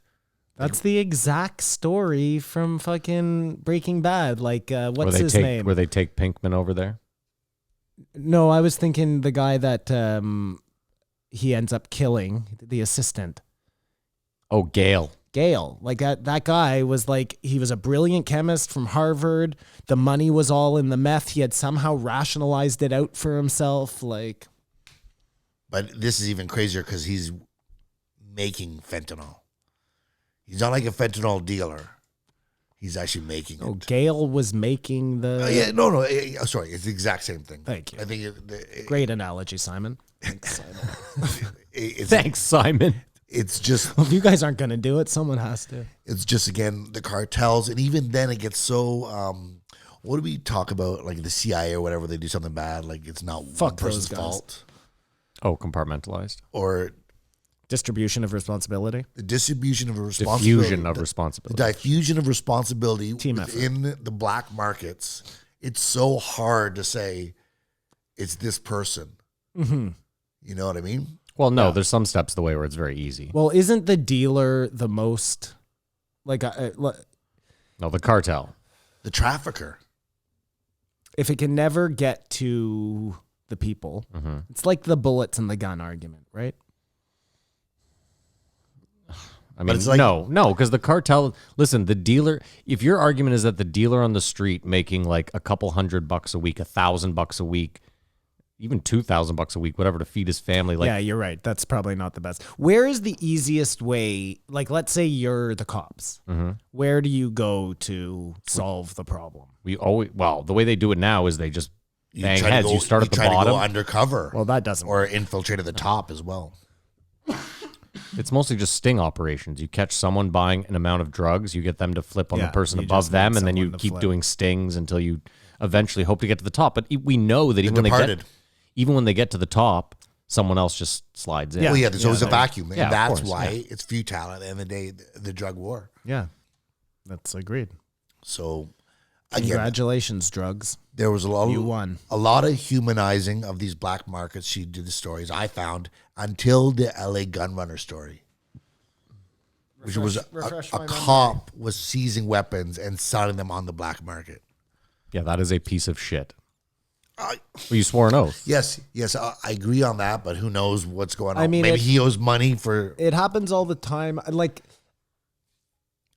Speaker 5: That's the exact story from fucking Breaking Bad. Like, what's his name?
Speaker 6: Where they take Pinkman over there?
Speaker 5: No, I was thinking the guy that he ends up killing, the assistant.
Speaker 6: Oh, Gale.
Speaker 5: Gale. Like that guy was like, he was a brilliant chemist from Harvard. The money was all in the meth. He had somehow rationalized it out for himself. Like,
Speaker 4: But this is even crazier because he's making fentanyl. He's not like a fentanyl dealer. He's actually making it.
Speaker 5: Oh, Gail was making the.
Speaker 4: Yeah, no. Sorry, it's the exact same thing.
Speaker 5: Thank you.
Speaker 4: I think
Speaker 5: Great analogy, Simon. Thanks, Simon.
Speaker 6: Thanks, Simon.
Speaker 4: It's just
Speaker 5: Well, if you guys aren't going to do it, someone has to.
Speaker 4: it's just again the cartels, and even then it gets so. What do we talk about? Like the CIA or whatever, they do something bad. Like it's not one
Speaker 5: Fuck those
Speaker 4: person's
Speaker 5: guys.
Speaker 4: fault,
Speaker 6: Oh, compartmentalized.
Speaker 4: or
Speaker 5: Distribution of responsibility.
Speaker 4: the distribution of responsibility,
Speaker 6: Diffusion of
Speaker 4: the
Speaker 6: responsibility.
Speaker 4: diffusion of responsibility
Speaker 5: Team
Speaker 4: within the black markets. It's so hard to say it's this person.
Speaker 5: Mm-hmm.
Speaker 4: You know what I mean?
Speaker 6: Well, no, there's some steps the way where it's very easy.
Speaker 5: Well, isn't the dealer the most like
Speaker 6: No, the cartel.
Speaker 4: The trafficker.
Speaker 5: if it can never get to the people, it's like the bullets and the gun argument, right?
Speaker 6: I mean,
Speaker 4: it's like-
Speaker 6: no, because the cartel, listen, the dealer, if your argument is that the dealer on the street making like a couple $100 a week, $1,000 a week, even $2,000 a week, whatever, to feed his family, like,
Speaker 5: Yeah, you're right. That's probably not the best. Where is the easiest way? Like, let's say you're the cops. Where do you go to solve the problem?
Speaker 6: the way they do it now is they just
Speaker 4: You
Speaker 6: bang
Speaker 4: try to
Speaker 6: heads.
Speaker 4: go-
Speaker 6: You start at the
Speaker 4: try to
Speaker 6: bottom.
Speaker 4: go undercover.
Speaker 5: Well, that doesn't
Speaker 4: or
Speaker 5: work.
Speaker 4: infiltrate at the top as well.
Speaker 6: It's mostly just sting operations. You catch someone buying an amount of drugs, you get them to flip on the
Speaker 5: Yeah,
Speaker 6: person
Speaker 5: you
Speaker 6: above
Speaker 5: just
Speaker 6: them,
Speaker 5: need
Speaker 6: and then you
Speaker 5: someone to
Speaker 6: keep
Speaker 5: flip.
Speaker 6: doing stings until you eventually hope to get to the top. But we know that even when they get to the top, someone else just slides in.
Speaker 5: Yeah.
Speaker 4: Well, yeah, there's always a vacuum.
Speaker 6: Yeah,
Speaker 4: And
Speaker 6: of
Speaker 4: that's
Speaker 6: course,
Speaker 4: why
Speaker 6: yeah.
Speaker 4: it's futile at the end of the day, the drug war.
Speaker 5: Yeah, that's agreed.
Speaker 4: So, again,
Speaker 5: Congratulations, drugs.
Speaker 4: there was
Speaker 5: You won.
Speaker 4: a lot of humanizing of these black markets. She did the stories I found until the LA gun runner story, which was
Speaker 5: refresh
Speaker 4: a
Speaker 5: my
Speaker 4: cop was seizing weapons and selling them on the black market.
Speaker 6: Yeah, that is a piece of shit.
Speaker 4: I-
Speaker 6: Well, you swore an oath.
Speaker 4: Yes, I agree on that, but who knows what's going on?
Speaker 5: I mean,
Speaker 4: maybe
Speaker 5: it-
Speaker 4: he owes money for.
Speaker 5: It happens all the time. Like,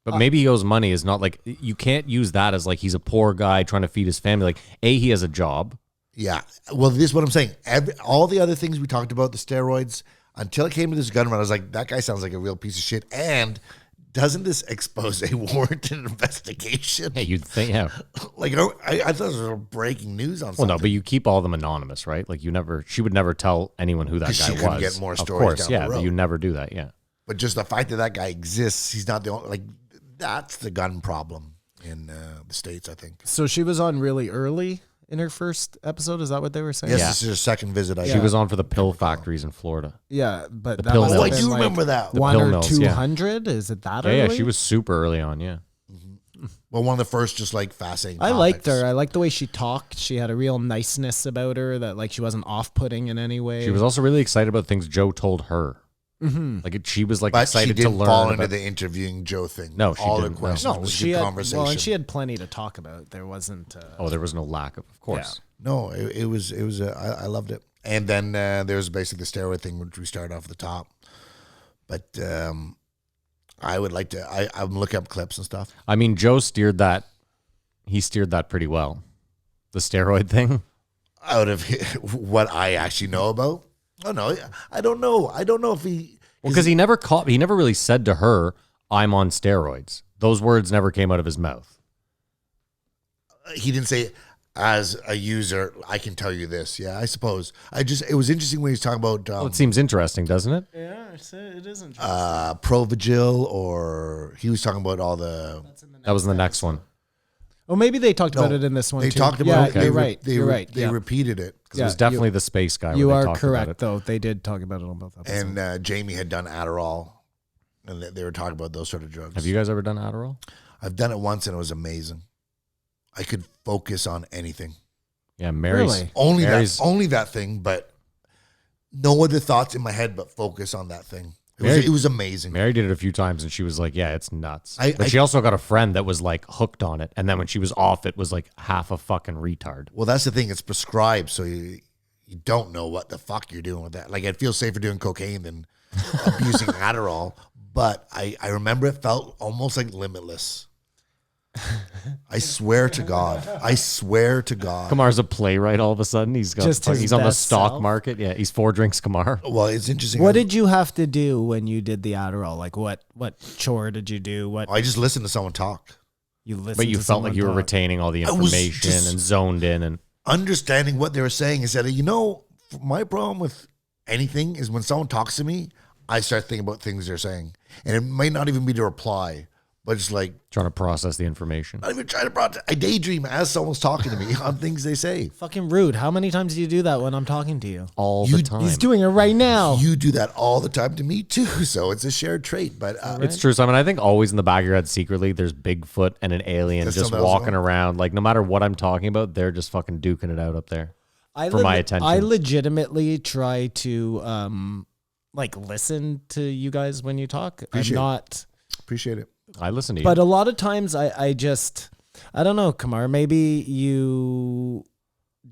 Speaker 6: But maybe he owes money is not like, you can't use that as like he's a poor guy trying to feed his family. Like, he has a job.
Speaker 4: Yeah. Well, this is what I'm saying. All the other things we talked about, the steroids, until it came to this gun run, I was like, that guy sounds like a real piece of shit. And doesn't this expose a warranted investigation?
Speaker 6: Hey, you'd think, yeah.
Speaker 4: Like, I thought it was breaking news on
Speaker 6: Well,
Speaker 4: something.
Speaker 6: no, but you keep all of them anonymous, right? Like she would never tell anyone who that
Speaker 4: 'Cause
Speaker 6: guy
Speaker 4: she
Speaker 6: was.
Speaker 4: couldn't get more
Speaker 6: of
Speaker 4: stories
Speaker 6: course,
Speaker 4: down the
Speaker 6: yeah, but
Speaker 4: road.
Speaker 6: you never do that, yeah.
Speaker 4: But just the fact that that guy exists, he's not the only, like, that's the gun problem in the States, I think.
Speaker 5: so she was on really early in her first episode. Is that what they were saying?
Speaker 4: Yes,
Speaker 6: Yeah.
Speaker 4: this is her second visit.
Speaker 6: She was on for the pill factories in Florida.
Speaker 5: Yeah, but
Speaker 6: The
Speaker 5: that
Speaker 6: pill
Speaker 5: must
Speaker 6: mills.
Speaker 5: have
Speaker 4: Oh, I
Speaker 5: been
Speaker 4: do
Speaker 5: like
Speaker 4: remember that.
Speaker 5: one
Speaker 6: pill
Speaker 5: or
Speaker 6: mills, yeah.
Speaker 5: 200. Is it that
Speaker 6: Yeah,
Speaker 5: early?
Speaker 6: yeah, she was super early on, yeah.
Speaker 4: Well, one of the first just, like, fascinating
Speaker 5: I liked
Speaker 4: topics.
Speaker 5: her. I liked the way she talked. She had a real niceness about her that, like, she wasn't off-putting in any way.
Speaker 6: She was also really excited about things Joe told her. Like, she was like
Speaker 4: But she
Speaker 6: excited to
Speaker 4: didn't
Speaker 6: learn
Speaker 4: fall into
Speaker 6: about
Speaker 4: the interviewing Joe thing.
Speaker 6: No, she
Speaker 4: all
Speaker 6: didn't,
Speaker 4: the
Speaker 6: no.
Speaker 4: questions.
Speaker 5: no,
Speaker 4: was
Speaker 5: she
Speaker 4: good
Speaker 5: had
Speaker 4: conversation.
Speaker 5: well, and she had plenty to talk about. There wasn't.
Speaker 6: Oh, there was no lack of course.
Speaker 4: No, it was. I loved it. And then there's basically the steroid thing, which we started off at the top. But I would like to. I'm looking up clips and stuff.
Speaker 6: I mean, Joe steered that. He steered that pretty well. The steroid thing.
Speaker 4: Out of what I actually know about. Oh no, I don't know. I don't know if he.
Speaker 6: Well, because he never really said to her, "I'm on steroids." Those words never came out of his mouth.
Speaker 4: He didn't say, as a user, I can tell you this. Yeah, I suppose. It was interesting when he was talking about
Speaker 6: Well, it seems interesting, doesn't it?
Speaker 5: Yeah, it isn't.
Speaker 4: Provigil, or he was talking about all the.
Speaker 6: That was in the next one.
Speaker 5: Oh, maybe they talked about
Speaker 4: No,
Speaker 5: it in this one
Speaker 4: They
Speaker 5: too.
Speaker 4: talked
Speaker 5: Yeah,
Speaker 4: about it.
Speaker 5: you're right. You're right.
Speaker 4: They
Speaker 5: yeah.
Speaker 4: repeated it.
Speaker 6: Because it was definitely the space guy.
Speaker 5: You
Speaker 6: where they
Speaker 5: are
Speaker 6: talked about
Speaker 5: correct,
Speaker 6: it.
Speaker 5: though. They did talk about it on both episodes.
Speaker 4: And Jamie had done Adderall, and they were talking about those sort of drugs.
Speaker 6: Have you guys ever done Adderall?
Speaker 4: I've done it once, and it was amazing. I could focus on anything.
Speaker 6: Yeah, Mary's.
Speaker 5: Really?
Speaker 4: Only that thing, but no other thoughts in my head but focus on that thing.
Speaker 6: Mary-
Speaker 4: It was amazing.
Speaker 6: Mary did it a few times, and she was like, "Yeah, it's nuts."
Speaker 4: I-
Speaker 6: But she also got a friend that was like hooked on it, and then when she was off, it was like half a fucking retard.
Speaker 4: Well, that's the thing. It's prescribed, so you don't know what the fuck you're doing with that. Like, I'd feel safer doing cocaine than abusing Adderall, but I remember it felt almost like limitless. I swear to God. I swear to God.
Speaker 6: Kamar's a playwright all of a sudden. He's got
Speaker 5: Just his
Speaker 6: he's on the
Speaker 5: best
Speaker 6: stock
Speaker 5: self.
Speaker 6: market. Yeah, he's 4 drinks Kamar.
Speaker 4: Well, it's interesting.
Speaker 5: What did you have to do when you did the Adderall? Like what chore did you do? What
Speaker 4: I just listened to someone talk.
Speaker 5: you listened
Speaker 6: But you
Speaker 5: to
Speaker 6: felt like
Speaker 5: someone
Speaker 6: you were
Speaker 5: talk?
Speaker 6: retaining all the
Speaker 4: I was
Speaker 6: information
Speaker 4: just-
Speaker 6: and zoned in. And
Speaker 4: Understanding what they were saying is that, my problem with anything is when someone talks to me, I start thinking about things they're saying. And it might not even be to reply, but it's like,
Speaker 6: trying to process the information.
Speaker 4: not even trying to process. I daydream as someone's talking to me on things they say.
Speaker 5: Fucking rude. How many times do you do that when I'm talking to you?
Speaker 6: All the time.
Speaker 5: He's doing it right now.
Speaker 4: You do that all the time to me too, so it's a shared trait. But
Speaker 6: It's true, Simon. I think always in the back of your head secretly, there's Bigfoot and an alien
Speaker 4: There's
Speaker 6: just
Speaker 4: something else
Speaker 6: walking
Speaker 4: going
Speaker 6: around. Like, no matter what I'm talking about, they're just fucking duking it out up there. For my attention.
Speaker 5: I legitimately try to listen to you guys when you talk.
Speaker 4: Appreciate
Speaker 5: I'm
Speaker 4: it.
Speaker 5: not,
Speaker 4: appreciate it.
Speaker 6: I listen to you.
Speaker 5: but a lot of times I don't know, Kamar. Maybe you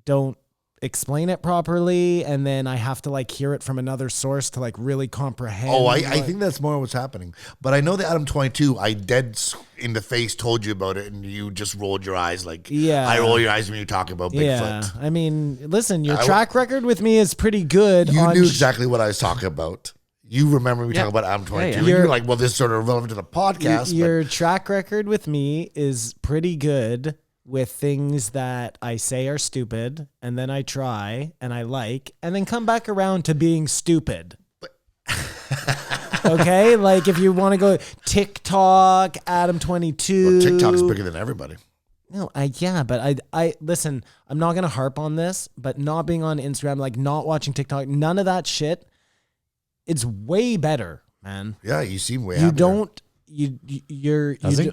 Speaker 5: don't explain it properly, and then I have to hear it from another source to really comprehend.
Speaker 4: Oh, I think that's more what's happening. But I know that Adam 22, I in the face told you about it, and you just rolled your eyes
Speaker 5: Yeah.
Speaker 4: I roll your eyes when you talk about Bigfoot.
Speaker 5: Yeah, I mean, listen, your track record with me is pretty good.
Speaker 4: You
Speaker 5: on
Speaker 4: knew exactly what I was talking about. You remember me talking about Adam 22.
Speaker 6: yeah.
Speaker 4: And you're like, well, this is sort of relevant to the podcast.
Speaker 5: Your track record with me is pretty good with things that I say are stupid, and then I try and I and then come back around to being stupid. Okay, if you want to go TikTok, Adam 22.
Speaker 4: Well, TikTok's bigger than everybody.
Speaker 5: No, but I listen. I'm not gonna harp on this, but not being on Instagram, not watching TikTok, none of that shit. It's way better, man.
Speaker 4: Yeah, you seem way
Speaker 5: You
Speaker 4: happier.
Speaker 5: don't. You're.
Speaker 6: Does he?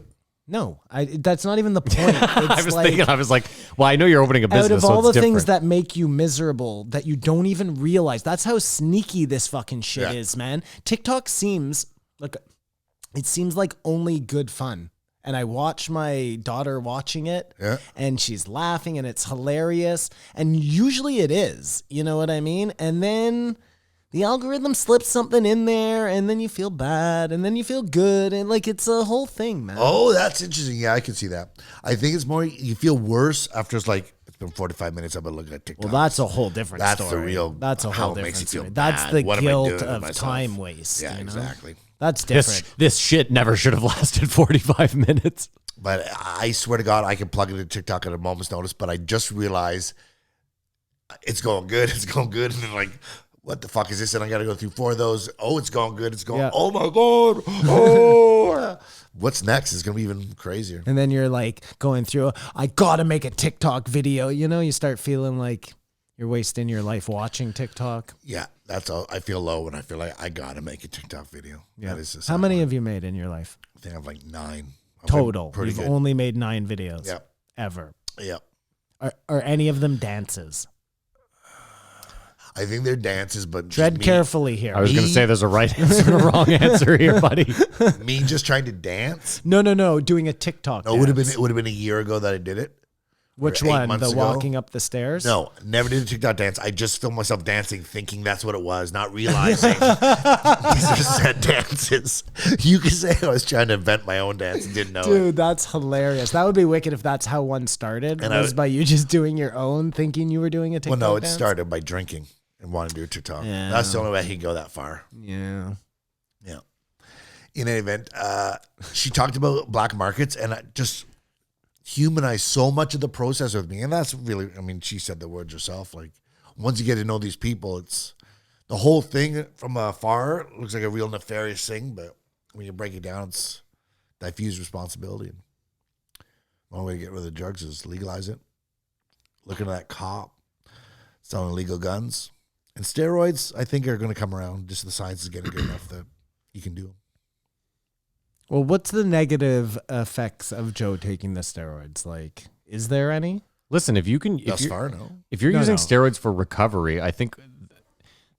Speaker 5: No, that's not even the point. It's
Speaker 6: I was like, well, I know you're opening a business.
Speaker 5: out of
Speaker 6: so
Speaker 5: all the
Speaker 6: it's
Speaker 5: things
Speaker 6: different.
Speaker 5: that make you miserable that you don't even realize. That's how sneaky this fucking shit
Speaker 4: Yeah.
Speaker 5: is, man. TikTok seems like only good fun. And I watch my daughter watching it,
Speaker 4: Yeah.
Speaker 5: and she's laughing, and it's hilarious. And usually it is, you know what I mean? And then the algorithm slips something in there, and then you feel bad, and then you feel good, and it's a whole thing, man.
Speaker 4: Oh, that's interesting. Yeah, I can see that. I think it's more, you feel worse after it's been 45 minutes. I've been looking at TikTok.
Speaker 5: Well, that's a whole different
Speaker 4: That's
Speaker 5: story.
Speaker 4: the real.
Speaker 5: That's a
Speaker 4: how
Speaker 5: whole
Speaker 4: it
Speaker 5: different
Speaker 4: makes you feel
Speaker 5: story. That's
Speaker 4: bad.
Speaker 5: the
Speaker 4: What am I
Speaker 5: guilt
Speaker 4: doing to
Speaker 5: of
Speaker 4: myself?
Speaker 5: time waste.
Speaker 4: Yeah,
Speaker 5: you know?
Speaker 4: exactly.
Speaker 5: That's different.
Speaker 6: This shit never should have lasted 45 minutes.
Speaker 4: But I swear to God, I can plug into TikTok at a moment's notice. But I just realized it's going good. It's going good. And then what the fuck is this? And I got to go through 4 of those. Oh, it's going good. It's going.
Speaker 5: Yeah.
Speaker 4: Oh my God. Oh. What's next is going to be even crazier.
Speaker 5: And then you're going through, I gotta make a TikTok video. You start feeling like you're wasting your life watching TikTok.
Speaker 4: Yeah, that's all. I feel low when I feel like I got to make a TikTok video.
Speaker 5: Yeah.
Speaker 4: That is just
Speaker 5: How many have you made in your life?
Speaker 4: I think I have 9. I've been
Speaker 5: Total.
Speaker 4: Pretty
Speaker 5: You've
Speaker 4: good.
Speaker 5: only made 9 videos.
Speaker 4: Yep.
Speaker 5: Ever.
Speaker 4: Yep.
Speaker 5: Are any of them dances?
Speaker 4: I think they're dances, but just
Speaker 5: Tread
Speaker 4: me-
Speaker 5: carefully here.
Speaker 6: I was going to say there's a right answer and a wrong answer here, buddy.
Speaker 4: Me just trying to dance.
Speaker 5: No. Doing a TikTok.
Speaker 4: No, it
Speaker 5: dance.
Speaker 4: would have been a year ago that I did it.
Speaker 5: Which
Speaker 4: or 8
Speaker 5: one?
Speaker 4: months
Speaker 5: The
Speaker 4: ago.
Speaker 5: walking up the stairs?
Speaker 4: No, never did a TikTok dance. I just filmed myself dancing, thinking that's what it was, not realizing these are set dances. You could say I was trying to invent my own dance and didn't know it.
Speaker 5: Dude, that's hilarious. That would be wicked if that's how one started.
Speaker 4: And
Speaker 5: was by you just doing your own, thinking you were doing a
Speaker 4: Well,
Speaker 5: TikTok
Speaker 4: no, it
Speaker 5: dance?
Speaker 4: started by drinking and wanting to do a TikTok.
Speaker 5: Yeah.
Speaker 4: That's the only way he could go that far.
Speaker 5: Yeah.
Speaker 4: Yeah. In any event, she talked about black markets, and I just humanized so much of the process with me. And that's really, she said the words herself. Once you get to know these people, it's the whole thing from afar looks like a real nefarious thing, but when you break it down, it's diffuse responsibility. And one way to get rid of the drugs is legalize it. Looking at that cop selling illegal guns. And steroids, I think, are going to come around. Just the science is getting good enough that you can do them.
Speaker 5: Well, what's the negative effects of Joe taking the steroids? Is there any?
Speaker 6: Listen, if you're
Speaker 5: No,
Speaker 6: using
Speaker 5: no.
Speaker 6: steroids for recovery, I think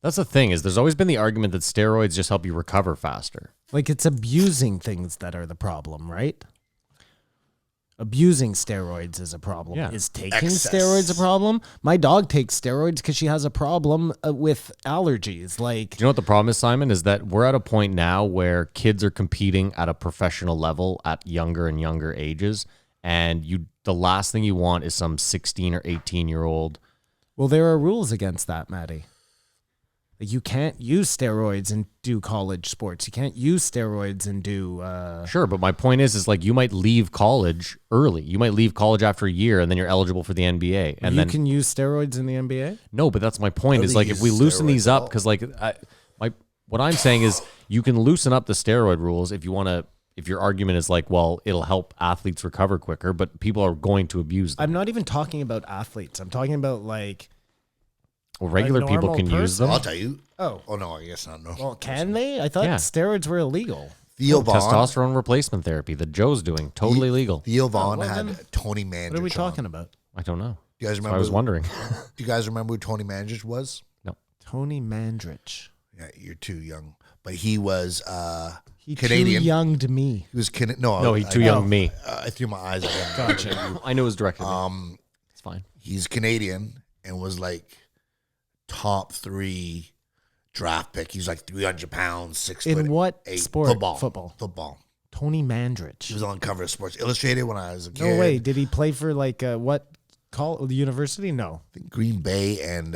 Speaker 6: that's the thing is there's always been the argument that steroids just help you recover faster.
Speaker 5: It's abusing things that are the problem, right? Abusing steroids is a problem.
Speaker 6: Yeah.
Speaker 5: Is taking
Speaker 4: Excess.
Speaker 5: steroids a problem? My dog takes steroids because she has a problem with allergies. Like,
Speaker 6: Do you know what the problem is, Simon? Is that we're at a point now where kids are competing at a professional level at younger and younger ages, and the last thing you want is some 16 or 18-year-old.
Speaker 5: well, there are rules against that, Maddie. Like, you can't use steroids and do college sports. You can't use steroids and do.
Speaker 6: Sure, but my point is like you might leave college early. You might leave college after a year, and then you're eligible for the NBA. And
Speaker 5: you
Speaker 6: then
Speaker 5: can use steroids in the NBA.
Speaker 6: no, but that's my point. Is
Speaker 4: Nobody
Speaker 6: like if we
Speaker 4: uses
Speaker 6: loosen
Speaker 4: steroids
Speaker 6: these
Speaker 4: at
Speaker 6: up,
Speaker 4: all.
Speaker 6: because like what I'm saying is you can loosen up the steroid rules if you want to. If your argument is like, well, it'll help athletes recover quicker, but people are going to abuse them.
Speaker 5: I'm not even talking about athletes. I'm talking about like.
Speaker 6: Well, regular people
Speaker 5: normal
Speaker 6: can use them.
Speaker 4: I'll tell you.
Speaker 5: Oh,
Speaker 4: No, I guess not. No.
Speaker 5: well, can they? I thought
Speaker 6: Yeah.
Speaker 5: steroids were illegal.
Speaker 4: Theo Vaughn.
Speaker 6: Testosterone replacement therapy that Joe's doing, totally legal.
Speaker 4: Theo Vaughn
Speaker 5: well,
Speaker 4: had
Speaker 5: then,
Speaker 4: Tony Mandrich.
Speaker 5: What are we
Speaker 4: on.
Speaker 5: talking about?
Speaker 6: I don't know.
Speaker 4: You guys
Speaker 6: So
Speaker 4: remember?
Speaker 6: I was wondering.
Speaker 4: Do you guys remember who Tony Mandrich was?
Speaker 5: Tony Mandrich.
Speaker 4: Yeah, you're too young, but he was
Speaker 5: He
Speaker 4: Canadian.
Speaker 5: too young to me.
Speaker 4: He was Canadian. No,
Speaker 6: No, he's too young to me.
Speaker 4: I threw my eyes at him.
Speaker 5: Gotcha.
Speaker 6: I know his director. It's fine.
Speaker 4: He's Canadian and was like top 3 draft pick. He's like 300 pounds, 6
Speaker 5: In
Speaker 4: foot.
Speaker 5: what
Speaker 4: 8.
Speaker 5: sport?
Speaker 4: Football. Football.
Speaker 5: Tony Mandrich.
Speaker 4: He was on the cover of Sports Illustrated when I was a kid.
Speaker 5: No way. Did he play for like what? The university? No.
Speaker 4: I think Green Bay and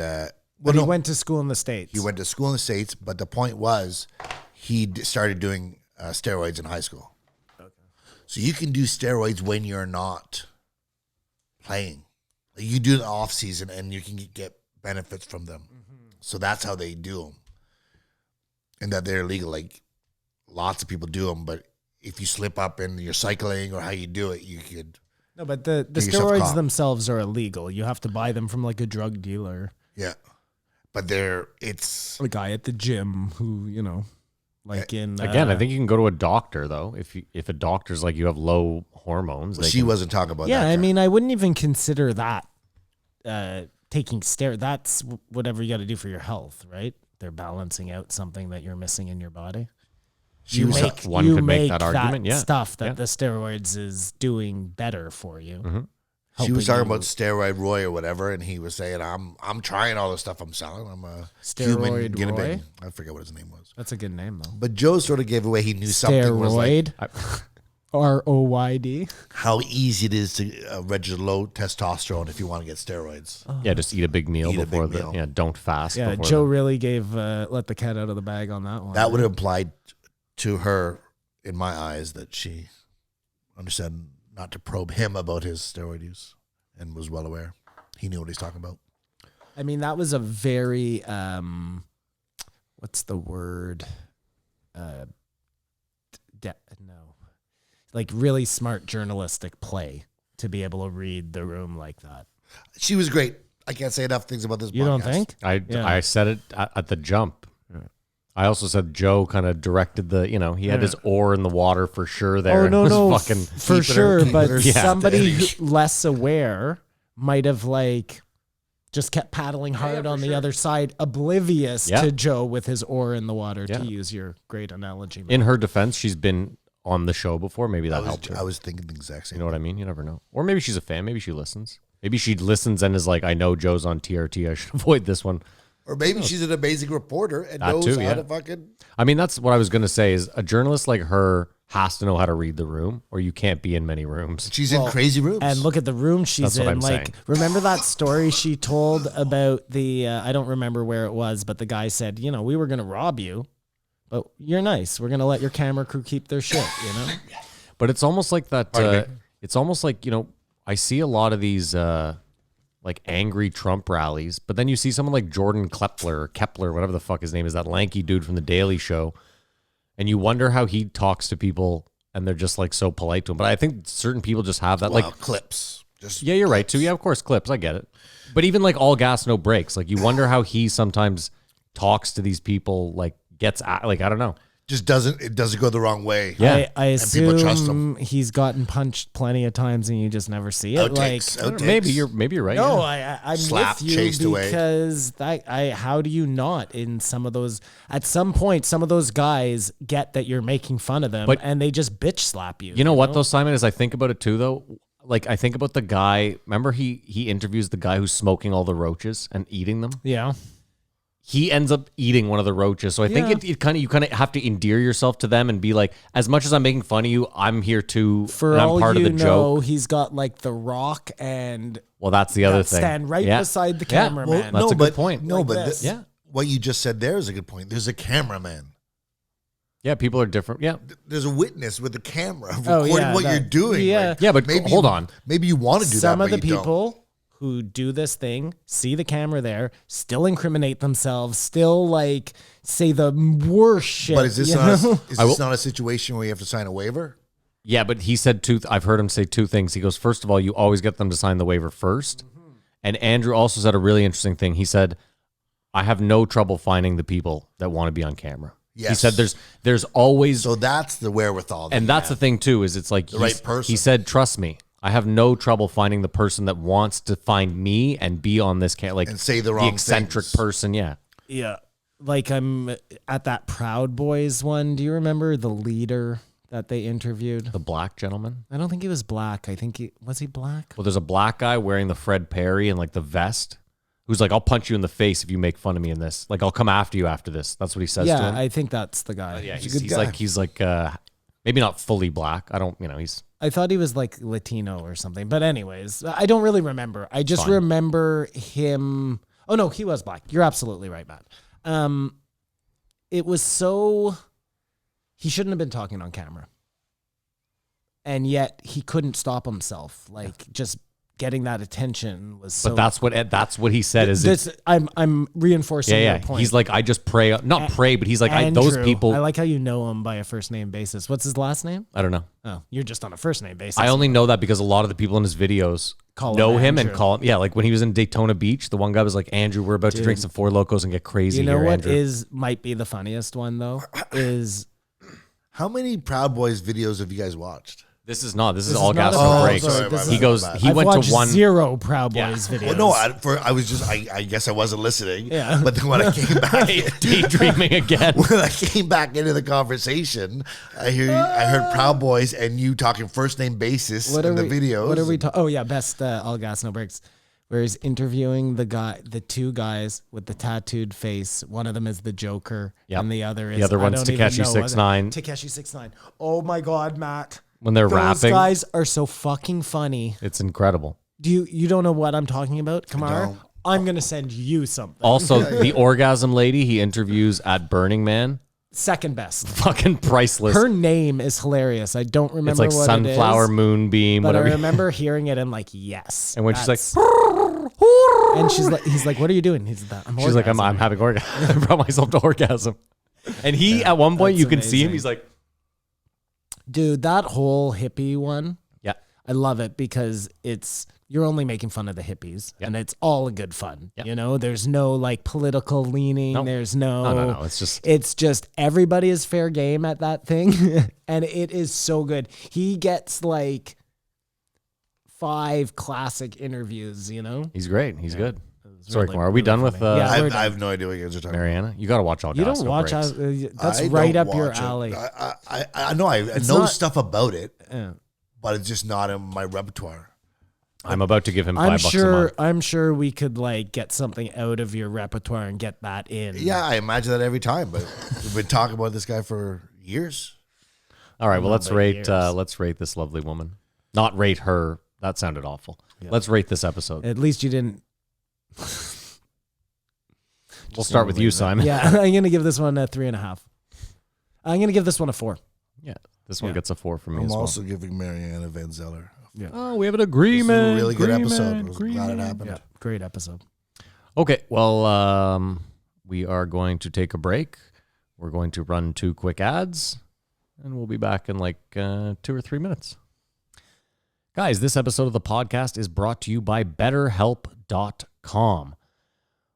Speaker 5: But he went to school in the States.
Speaker 4: He went to school in the States, but the point was he started doing steroids in high school. Okay. So you can do steroids when you're not playing. Like you do the off season and you can get benefits from them. Mm-hmm. So that's how they do them. And that they're legal. Like lots of people do them, but if you slip up in your cycling or how you do it, you could.
Speaker 5: No, but the
Speaker 4: yourself
Speaker 5: steroids
Speaker 4: caught.
Speaker 5: themselves are illegal. You have to buy them from like a drug dealer.
Speaker 4: Yeah. But it's
Speaker 5: A guy at the gym who, like in
Speaker 6: Again, I think you can go to a doctor though. If a doctor's like you have low hormones, they
Speaker 4: she
Speaker 6: can-
Speaker 4: wasn't talking about
Speaker 5: yeah,
Speaker 4: that.
Speaker 5: I
Speaker 4: guy.
Speaker 5: mean, I wouldn't even consider that taking steroids. That's whatever you got to do for your health, right? They're balancing out something that you're missing in your body.
Speaker 4: She was
Speaker 6: One could make that argument, yeah.
Speaker 5: Stuff that
Speaker 6: Yeah.
Speaker 5: the steroids is doing better for you.
Speaker 6: Mm-hmm.
Speaker 4: She was
Speaker 5: Helping
Speaker 4: talking
Speaker 5: you-
Speaker 4: about Steroid Roy or whatever, and he was saying, "I'm trying all the stuff I'm selling. I'm a
Speaker 5: Steroid
Speaker 4: human guinea
Speaker 5: Roy?
Speaker 4: pig." I forget what his name was.
Speaker 5: That's a good name though.
Speaker 4: But Joe sort of gave away he knew something was like
Speaker 5: Steroid. ROYD.
Speaker 4: how easy it is to register low testosterone if you want to get steroids.
Speaker 6: Yeah, just eat a big meal
Speaker 4: Eat a
Speaker 6: before
Speaker 4: big
Speaker 6: the
Speaker 4: meal.
Speaker 6: don't fast.
Speaker 5: Yeah,
Speaker 6: before
Speaker 5: Joe really gave let the cat out of the bag on that one.
Speaker 4: That would have implied to her, in my eyes, that she understood not to probe him about his steroid use and was well aware. He knew what he's talking about.
Speaker 5: I mean, that was a very what's the word? No, like really smart journalistic play to be able to read the room like that.
Speaker 4: She was great. I can't say enough things about this.
Speaker 5: You don't
Speaker 4: podcast.
Speaker 5: think?
Speaker 6: I I said it at the jump. I also said Joe kind of directed he had his oar in the water for sure there.
Speaker 5: Oh
Speaker 6: and
Speaker 5: no,
Speaker 6: was
Speaker 5: no,
Speaker 6: fucking
Speaker 5: for
Speaker 4: keeping her-
Speaker 5: sure.
Speaker 4: keeping
Speaker 5: But
Speaker 4: her
Speaker 5: somebody
Speaker 4: steady.
Speaker 5: less aware might have like just kept paddling hard on the other side, oblivious
Speaker 6: Yeah.
Speaker 5: to Joe with his oar in the water.
Speaker 6: Yeah.
Speaker 5: To use your great analogy,
Speaker 6: In her defense, she's been on the show before. Maybe that helped her.
Speaker 4: I was thinking the exact same.
Speaker 6: You know what I mean? You never know. Or maybe she's a fan. Maybe she listens. Maybe she listens and is like, I know Joe's on TRT. I should avoid this one.
Speaker 4: Or maybe she's an amazing reporter and
Speaker 6: That
Speaker 4: knows
Speaker 6: too,
Speaker 4: how
Speaker 6: yeah.
Speaker 4: to fucking.
Speaker 6: I mean, that's what I was going to say is a journalist like her has to know how to read the room or you can't be in many rooms.
Speaker 4: She's in crazy rooms.
Speaker 5: And look at the room she's
Speaker 6: That's what
Speaker 5: in.
Speaker 6: I'm
Speaker 5: Like,
Speaker 6: saying.
Speaker 5: remember that story she told about the? I don't remember where it was, but the guy said, we were gonna rob you, but you're nice. We're gonna let your camera crew keep their shit.
Speaker 6: But it's almost like that.
Speaker 4: Pardon me?
Speaker 6: It's almost like, I see a lot of these like angry Trump rallies, but then you see someone like Jordan Kepler, whatever the fuck his name is, that lanky dude from the Daily Show. And you wonder how he talks to people and they're just like so polite to him. But I think certain people just have that.
Speaker 4: Well,
Speaker 6: Like,
Speaker 4: clips. Just
Speaker 6: yeah, you're right too. Yeah, of course, clips. I get it. But even like all gas, no brakes. Like you wonder how he sometimes talks to these people, like I don't know.
Speaker 4: just doesn't go the wrong way.
Speaker 6: Yeah.
Speaker 5: I
Speaker 4: And people trust
Speaker 5: assume he's gotten punched plenty of times and you just never see it.
Speaker 4: Outtakes,
Speaker 5: Like,
Speaker 4: outtakes.
Speaker 6: Maybe you're right.
Speaker 5: no,
Speaker 6: yeah.
Speaker 5: I'm
Speaker 4: Slapped,
Speaker 5: with you
Speaker 4: chased away.
Speaker 5: because how do you not in some of those? At some point, some of those guys get that you're making fun of them,
Speaker 6: But-
Speaker 5: and they just bitch slap you.
Speaker 6: You know what though, Simon? As I think about it too, though, like I think about the guy. Remember, he interviews the guy who's smoking all the roaches and eating them.
Speaker 5: Yeah.
Speaker 6: He ends up eating one of the roaches. So I think you kind of have to endear yourself to them and be like, as much as I'm making fun of you, I'm here too.
Speaker 5: For
Speaker 6: and I'm
Speaker 5: all
Speaker 6: part
Speaker 5: you
Speaker 6: of the
Speaker 5: know,
Speaker 6: joke.
Speaker 5: he's got like The Rock and
Speaker 6: Well, that's the other
Speaker 5: that
Speaker 6: thing.
Speaker 5: stand right
Speaker 6: Yeah.
Speaker 5: beside the
Speaker 6: Yeah.
Speaker 5: cameraman.
Speaker 6: That's a good point.
Speaker 4: No,
Speaker 5: Like
Speaker 4: but
Speaker 5: this.
Speaker 6: Yeah.
Speaker 4: what you just said there is a good point. There's a cameraman.
Speaker 6: Yeah, people are different. Yeah.
Speaker 4: There's a witness with the camera
Speaker 5: Oh,
Speaker 4: recording
Speaker 5: yeah,
Speaker 4: what
Speaker 5: that-
Speaker 4: you're doing.
Speaker 5: yeah.
Speaker 4: Like,
Speaker 6: Yeah, but hold on.
Speaker 4: Maybe you want to do that,
Speaker 5: Some of
Speaker 4: but
Speaker 5: the
Speaker 4: you don't.
Speaker 5: people who do this thing, see the camera there, still incriminate themselves, still like say the worst shit.
Speaker 4: But is this
Speaker 5: you
Speaker 4: not
Speaker 5: know?
Speaker 4: not a situation where you have to sign a waiver?
Speaker 6: Yeah, but he said I've heard him say two things. He goes, first of all, you always get them to sign the waiver first. And Andrew also said a really interesting thing. He said, I have no trouble finding the people that want to be on camera. He
Speaker 4: Yes.
Speaker 6: said there's always,
Speaker 4: So that's the wherewithal. that
Speaker 6: and
Speaker 4: you
Speaker 6: that's the
Speaker 4: have.
Speaker 6: thing too, is it's like
Speaker 4: The right person.
Speaker 6: He said, trust me, I have no trouble finding the person that wants to find me and be on this like
Speaker 4: And say the wrong
Speaker 6: eccentric
Speaker 4: things.
Speaker 6: person. Yeah.
Speaker 5: Yeah. Like I'm at that Proud Boys one. Do you remember the leader that they interviewed?
Speaker 6: The black gentleman.
Speaker 5: I don't think he was black. I think was he black?
Speaker 6: Well, there's a black guy wearing the Fred Perry and like the vest who's like, I'll punch you in the face if you make fun of me in this. Like, I'll come after you after this. That's what he says to
Speaker 5: Yeah,
Speaker 6: him.
Speaker 5: I think that's the guy.
Speaker 6: Yeah,
Speaker 4: He's a good
Speaker 6: he's
Speaker 4: guy.
Speaker 6: like maybe not fully black. I don't, he's
Speaker 5: I thought he was like Latino or something. But anyways, I don't really remember. I just
Speaker 6: Fine.
Speaker 5: remember him. Oh no, he was black. You're absolutely right, Matt. It was so he shouldn't have been talking on camera. And yet he couldn't stop himself. Like just getting that attention was so
Speaker 6: but that's what he said is
Speaker 5: this I'm reinforcing
Speaker 6: yeah.
Speaker 5: your point.
Speaker 6: He's like, I just pray, not pray, but he's like, those
Speaker 5: Andrew,
Speaker 6: people.
Speaker 5: I like how you know him by a first name basis. What's his last name?
Speaker 6: I don't know.
Speaker 5: Oh, you're just on a first name basis.
Speaker 6: I only know that because a lot of the people in his videos
Speaker 5: Call
Speaker 6: know
Speaker 5: him
Speaker 6: him and
Speaker 5: Andrew.
Speaker 6: call him. Yeah, like when he was in Daytona Beach, the one guy was like, Andrew, we're about to drink some Four Locos and get crazy.
Speaker 5: You know
Speaker 6: here,
Speaker 5: what
Speaker 6: Andrew.
Speaker 5: might be the funniest one though is
Speaker 4: How many Proud Boys videos have you guys watched?
Speaker 6: This is all
Speaker 5: is
Speaker 6: gas
Speaker 5: not a
Speaker 6: no
Speaker 5: Proud
Speaker 6: breaks.
Speaker 5: Boys,
Speaker 4: sorry,
Speaker 5: this
Speaker 4: my
Speaker 6: He
Speaker 4: bad,
Speaker 6: goes.
Speaker 4: my bad.
Speaker 6: He
Speaker 5: I've
Speaker 6: went
Speaker 5: watched
Speaker 6: to one.
Speaker 5: 0 Proud
Speaker 6: Yeah.
Speaker 5: Boys videos.
Speaker 4: Well, no, I guess I wasn't listening.
Speaker 5: Yeah.
Speaker 4: But then when I came back,
Speaker 6: Daydreaming again.
Speaker 4: when I came back into the conversation, I heard Proud Boys and you talking first name basis in the videos.
Speaker 5: What are we talking? Oh yeah, best all gas no breaks. Where he's interviewing the two guys with the tattooed face. One of them is the Joker,
Speaker 6: Yep.
Speaker 5: and the other is
Speaker 6: The other
Speaker 5: I
Speaker 6: one's
Speaker 5: don't even
Speaker 6: Takeshi
Speaker 5: know what-
Speaker 6: 6ix9ine.
Speaker 5: Takeshi 6ix9ine. Oh my God, Matt!
Speaker 6: When they're
Speaker 5: Those
Speaker 6: rapping,
Speaker 5: guys are so fucking funny.
Speaker 6: it's incredible.
Speaker 5: Do you don't know what I'm talking about, Kamar?
Speaker 4: don't.
Speaker 5: I'm gonna send you something.
Speaker 6: Also, the orgasm lady he interviews at Burning Man,
Speaker 5: Second best.
Speaker 6: fucking priceless.
Speaker 5: Her name is hilarious. I don't remember
Speaker 6: It's like
Speaker 5: what
Speaker 6: sunflower,
Speaker 5: it is,
Speaker 6: moonbeam,
Speaker 5: but
Speaker 6: whatever.
Speaker 5: I remember hearing it and like yes.
Speaker 6: And when she's
Speaker 5: that's-
Speaker 6: like,
Speaker 5: and he's like, what are you doing? He's like,
Speaker 6: she's like, I'm having orgasm. I brought myself to orgasm. And he, at one point,
Speaker 5: that's
Speaker 6: you can see him.
Speaker 5: amazing.
Speaker 6: He's like,
Speaker 5: Dude, that whole hippie one,
Speaker 6: yeah,
Speaker 5: I love it because you're only making fun of the hippies and it's all good fun.
Speaker 6: Yeah.
Speaker 5: You know, there's no like political leaning.
Speaker 6: No.
Speaker 5: There's no,
Speaker 6: no.
Speaker 5: it's just everybody is fair game at that thing. And it is so good. He gets like 5 classic interviews, you know?
Speaker 6: he's great. He's good.
Speaker 5: It's
Speaker 6: Sorry,
Speaker 5: really,
Speaker 6: Kumar. Are we
Speaker 5: really
Speaker 6: done with
Speaker 5: funny. Yeah, we're
Speaker 4: I have no idea what you guys are talking
Speaker 6: Mariana? You got to watch all
Speaker 5: You
Speaker 6: gas.
Speaker 5: don't
Speaker 6: No
Speaker 5: watch
Speaker 6: Breaks.
Speaker 5: that's
Speaker 4: I
Speaker 5: right
Speaker 4: don't
Speaker 5: up your
Speaker 4: watch it.
Speaker 5: alley.
Speaker 4: I know I know
Speaker 5: not-
Speaker 4: stuff about it,
Speaker 5: Yeah.
Speaker 4: but it's just not in my repertoire.
Speaker 6: I'm about to give him $5
Speaker 5: I'm
Speaker 6: a month.
Speaker 5: I'm sure we could like get something out of your repertoire and get that in.
Speaker 4: Yeah, I imagine that every time, but we've been talking about this guy for years.
Speaker 6: All right, well, let's
Speaker 5: Number
Speaker 6: rate.
Speaker 5: years.
Speaker 6: Let's rate this lovely woman. Not rate her. That sounded awful. Let's rate this episode.
Speaker 5: At least you didn't.
Speaker 6: We'll start with you, Simon.
Speaker 5: Yeah, I'm gonna give this one a 3.5. I'm gonna give this one a 4.
Speaker 6: Yeah, this one
Speaker 5: Yeah.
Speaker 6: gets a 4 from me
Speaker 4: I'm
Speaker 6: as well.
Speaker 4: also giving Mariana van Zeller.
Speaker 6: Oh, we have an
Speaker 4: This
Speaker 6: agreement.
Speaker 4: is a really good
Speaker 6: agreement,
Speaker 4: episode. I was glad it
Speaker 6: agreement.
Speaker 4: happened.
Speaker 5: Yeah, great episode.
Speaker 6: Okay, well, we are going to take a break. We're going to run 2 quick ads, and we'll be back in like 2 or 3 minutes. Guys, this episode of the podcast is brought to you by BetterHelp.com.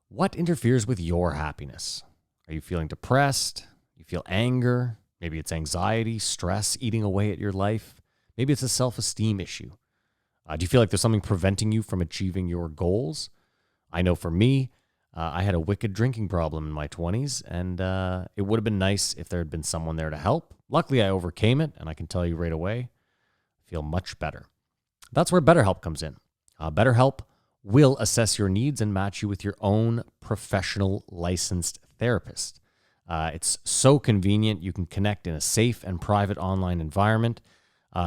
Speaker 6: What interferes with your happiness? Are you feeling depressed? You feel anger? Maybe it's anxiety, stress eating away at your life. Maybe it's a self-esteem issue. Do you feel like there's something preventing you from achieving your goals? I know for me, I had a wicked drinking problem in my 20s, and it would have been nice if there had been someone there to help. Luckily, I overcame it, and I can tell you right away, I feel much better. That's where BetterHelp comes in. BetterHelp will assess your needs and match you with your own professional licensed therapist. It's so convenient. You can connect in a safe and private online environment.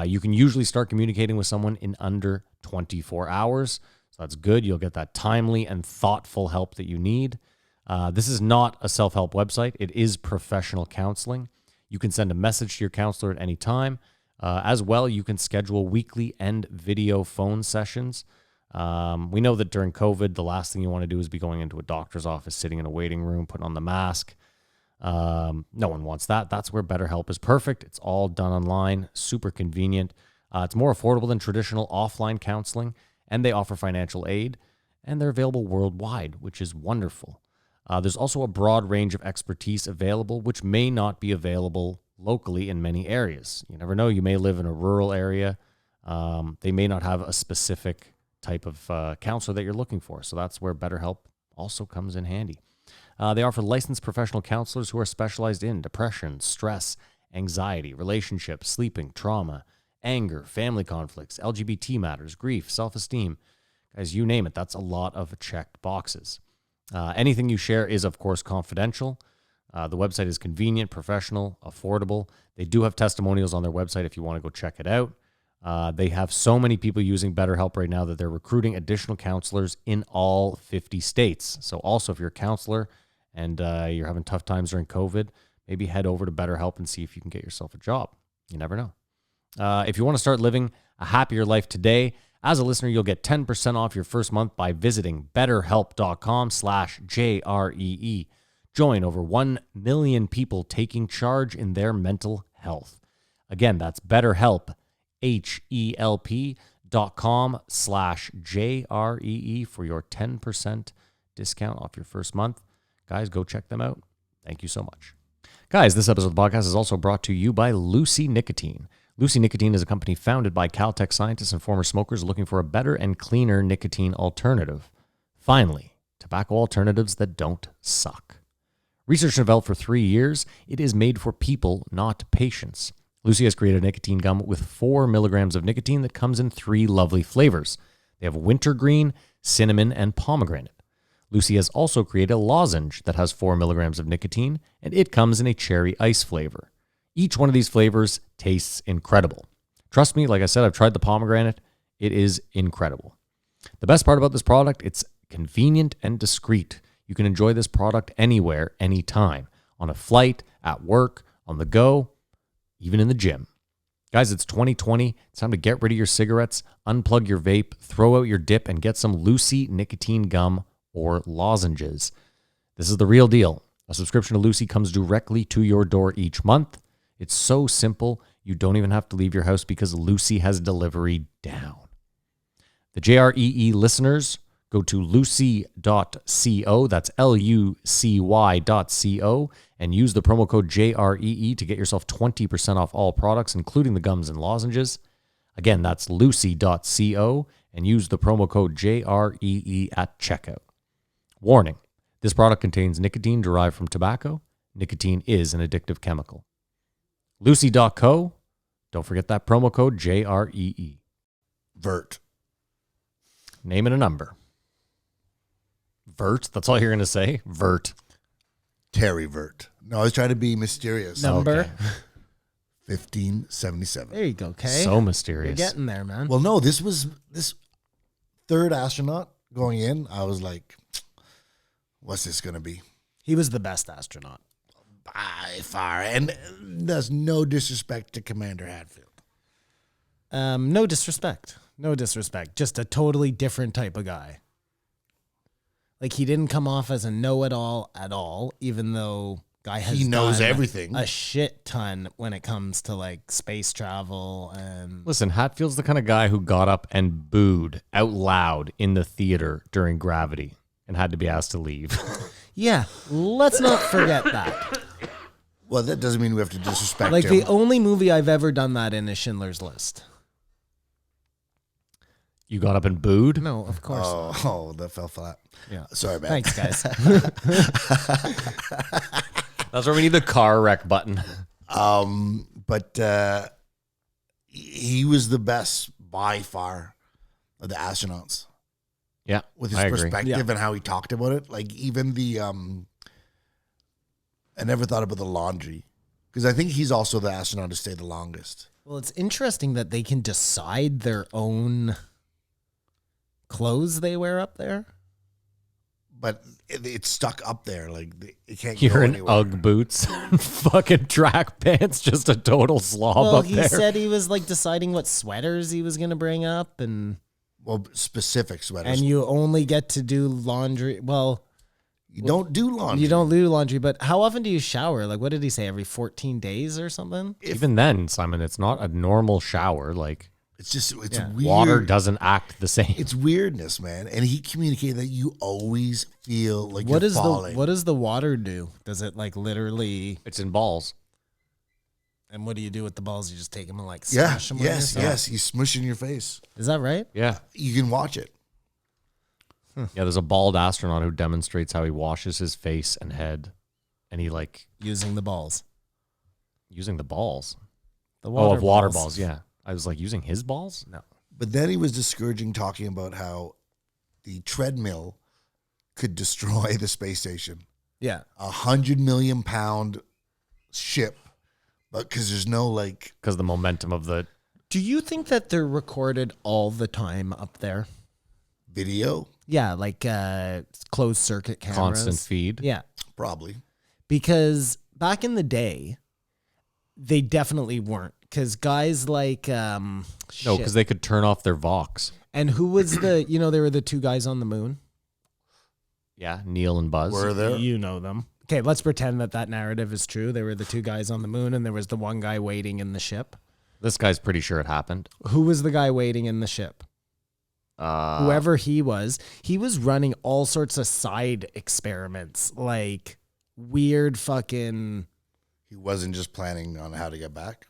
Speaker 6: You can usually start communicating with someone in under 24 hours. So that's good. You'll get that timely and thoughtful help that you need. This is not a self-help website. It is professional counseling. You can send a message to your counselor at any time. As well, you can schedule weekly and video phone sessions. We know that during COVID, the last thing you want to do is be going into a doctor's office, sitting in a waiting room, putting on the mask. No one wants that. That's where BetterHelp is perfect. It's all done online, super convenient. It's more affordable than traditional offline counseling, and they offer financial aid, and they're available worldwide, which is wonderful. There's also a broad range of expertise available, which may not be available locally in many areas. You never know. You may live in a rural area. They may not have a specific type of counselor that you're looking for. So that's where BetterHelp also comes in handy. They offer licensed professional counselors who are specialized in depression, stress, anxiety, relationships, sleeping, trauma, anger, family conflicts, LGBT matters, grief, self-esteem. Guys, you name it. That's a lot of checked boxes. Anything you share is, of course, confidential. The website is convenient, professional, affordable. They do have testimonials on their website if you want to go check it out. They have so many people using BetterHelp right now that they're recruiting additional counselors in all 50 states. So also, if you're a counselor and you're having tough times during COVID, maybe head over to BetterHelp and see if you can get yourself a job. You never know. If you want to start living a happier life today, as a listener, you'll get 10% off your first month by visiting betterhelp.com/JREE. Join over 1 million people taking charge in their mental health. Again, that's BetterHelp, HELP.com/JREE for your 10% discount off your first month. Guys, go check them out. Thank you so much. Guys, this episode of the podcast is also brought to you by Lucy Nicotine. Lucy Nicotine is a company founded by Caltech scientists and former smokers looking for a better and cleaner nicotine alternative. Finally, tobacco alternatives that don't suck. Research developed for 3 years, it is made for people, not patients. Lucy has created a nicotine gum with 4 milligrams of nicotine that comes in 3 lovely flavors. They have wintergreen, cinnamon, and pomegranate. Lucy has also created a lozenge that has 4 milligrams of nicotine, and it comes in a cherry ice flavor. Each one of these flavors tastes incredible. Trust me, like I said, I've tried the pomegranate. It is incredible. The best part about this product, it's convenient and discreet. You can enjoy this product anywhere, anytime. On a flight, at work, on the go, even in the gym. Guys, it's 2020. It's time to get rid of your cigarettes, unplug your vape, throw out your dip, and get some Lucy nicotine gum or lozenges. This is the real deal. A subscription to Lucy comes directly to your door each month. It's so simple, you don't even have to leave your house because Lucy has delivery down. The JREE listeners, go to lucy.co, that's lucy.co, and use the promo code JREE to get yourself 20% off all products, including the gums and lozenges. Again, that's lucy.co, and use the promo code JREE at checkout. Warning, this product contains nicotine derived from tobacco. Nicotine is an addictive chemical. Lucy.co, don't forget that promo code JREE.
Speaker 4: Vert.
Speaker 6: Name and a number. Vert, that's all you're going to say? Vert.
Speaker 4: Terry Vert. No, I was trying to be mysterious.
Speaker 5: Number.
Speaker 4: Okay. 1577.
Speaker 5: There you go, Kay.
Speaker 6: So
Speaker 5: You're
Speaker 6: mysterious.
Speaker 5: getting there, man.
Speaker 4: Well, no, this was this third astronaut going in. I was like, what's this going to be?
Speaker 5: He was the best astronaut.
Speaker 4: By far. And there's no disrespect to Commander Hadfield.
Speaker 5: No disrespect. No disrespect. Just a totally different type of guy. Like, he didn't come off as a know-it-all at all, even though he knows
Speaker 4: done everything.
Speaker 5: A shit ton when it comes to, like, space travel and...
Speaker 6: Listen, Hatfield's the kind of guy who got up and booed out loud in the theater during Gravity and had to be asked to leave.
Speaker 5: Yeah, let's not forget that.
Speaker 4: Well, that doesn't mean we have to disrespect
Speaker 5: Like,
Speaker 4: him.
Speaker 5: the only movie I've ever done that in is Schindler's List.
Speaker 6: You got up and booed?
Speaker 5: No, of course not.
Speaker 4: Oh, that fell flat.
Speaker 5: Yeah.
Speaker 4: Sorry, man.
Speaker 5: Thanks, guys.
Speaker 6: That's where we need the car wreck button.
Speaker 4: But he was the best by far of the astronauts.
Speaker 6: Yeah,
Speaker 4: With his
Speaker 6: I agree.
Speaker 4: perspective and how he talked about it. Like even the, I never thought about the laundry. Because I think he's also the astronaut to stay the longest.
Speaker 5: Well, it's interesting that they can decide their own clothes they wear up there.
Speaker 4: But it's stuck up there. Like it can't
Speaker 6: You're
Speaker 4: go
Speaker 6: in
Speaker 4: anywhere.
Speaker 6: Ugg boots, fucking track pants, just a total slob
Speaker 5: Well,
Speaker 6: up
Speaker 5: he
Speaker 6: there.
Speaker 5: said he was like deciding what sweaters he was going to bring up, and
Speaker 4: Specific sweaters.
Speaker 5: and you only get to do laundry. Well,
Speaker 4: You don't do laundry.
Speaker 5: you don't do laundry, but how often do you shower? Like, what did he say? Every 14 days or something?
Speaker 6: Even then, Simon, it's not a normal shower. Like
Speaker 4: It's just, it's
Speaker 5: Yeah.
Speaker 4: weird.
Speaker 6: water doesn't act the same.
Speaker 4: It's weirdness, man. And he communicated that you always feel like
Speaker 5: What
Speaker 4: you're
Speaker 5: does
Speaker 4: falling.
Speaker 5: what does the water do? Does it like literally?
Speaker 6: It's in balls.
Speaker 5: And what do you do with the balls? You just take them and like
Speaker 4: Yeah,
Speaker 5: smash them. on
Speaker 4: yes,
Speaker 5: yourself?
Speaker 4: yes. You smush in your face.
Speaker 5: Is that right?
Speaker 6: Yeah.
Speaker 4: You can watch it.
Speaker 6: Yeah, there's a bald astronaut who demonstrates how he washes his face and head, and he like
Speaker 5: Using the balls.
Speaker 6: using the balls.
Speaker 5: The
Speaker 6: Of water balls. Yeah, I was like using his balls.
Speaker 5: No.
Speaker 4: But then he was discouraging, talking about how the treadmill could destroy the space station.
Speaker 5: Yeah.
Speaker 4: 100 million pound ship, but because there's no like
Speaker 6: Because the momentum of the
Speaker 5: Do you think that they're recorded all the time up there?
Speaker 4: video,
Speaker 5: Yeah, like closed circuit cameras.
Speaker 6: constant feed.
Speaker 5: Yeah.
Speaker 4: probably.
Speaker 5: Because back in the day, they definitely weren't. Because guys like
Speaker 6: No,
Speaker 5: shit.
Speaker 6: because they could turn off their Vox.
Speaker 5: And who was the they were the two guys on the moon?
Speaker 6: Yeah, Neil and Buzz.
Speaker 4: Were there?
Speaker 5: You know them. Okay, let's pretend that narrative is true. They were the two guys on the moon and there was the one guy waiting in the ship.
Speaker 6: This guy's pretty sure it happened.
Speaker 5: Who was the guy waiting in the ship? Whoever he was running all sorts of side experiments, like weird fucking.
Speaker 4: He wasn't just planning on how to get back.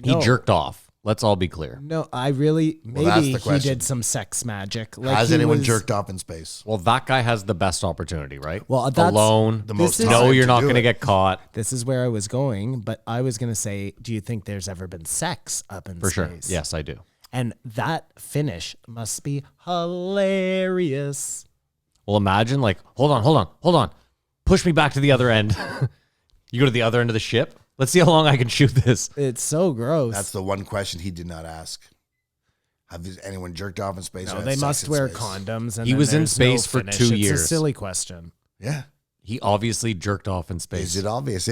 Speaker 6: He
Speaker 5: No.
Speaker 6: jerked off. Let's all be clear.
Speaker 5: No, I really
Speaker 4: Well, that's
Speaker 5: maybe
Speaker 4: the
Speaker 5: he
Speaker 4: question.
Speaker 5: did some sex magic. Like
Speaker 4: Has
Speaker 5: he
Speaker 4: anyone
Speaker 5: was-
Speaker 4: jerked off in space?
Speaker 6: Well, that guy has the best opportunity, right?
Speaker 5: Well, that's-
Speaker 6: alone.
Speaker 4: The
Speaker 5: This
Speaker 4: most
Speaker 5: is-
Speaker 6: No,
Speaker 4: time
Speaker 6: you're
Speaker 4: to
Speaker 6: not
Speaker 4: do
Speaker 6: going to
Speaker 4: it.
Speaker 6: get caught.
Speaker 5: This is where I was going, but I was going to say, do you think there's ever been sex up in
Speaker 6: For
Speaker 5: space?
Speaker 6: sure. Yes, I do.
Speaker 5: And that finish must be hilarious.
Speaker 6: Well, imagine like, hold on. Push me back to the other end. You go to the other end of the ship. Let's see how long I can shoot this.
Speaker 5: It's so gross.
Speaker 4: That's the one question he did not ask. Have anyone jerked off in space? or
Speaker 5: no,
Speaker 4: had
Speaker 5: they
Speaker 4: sex
Speaker 5: must
Speaker 4: in
Speaker 5: wear
Speaker 4: space?
Speaker 5: condoms. And
Speaker 6: He
Speaker 5: then
Speaker 6: was in
Speaker 5: there's no
Speaker 6: space for
Speaker 5: finish.
Speaker 6: 2
Speaker 5: It's a
Speaker 6: years.
Speaker 5: silly question.
Speaker 4: Yeah.
Speaker 6: He obviously jerked off in space.
Speaker 4: Is it obvious?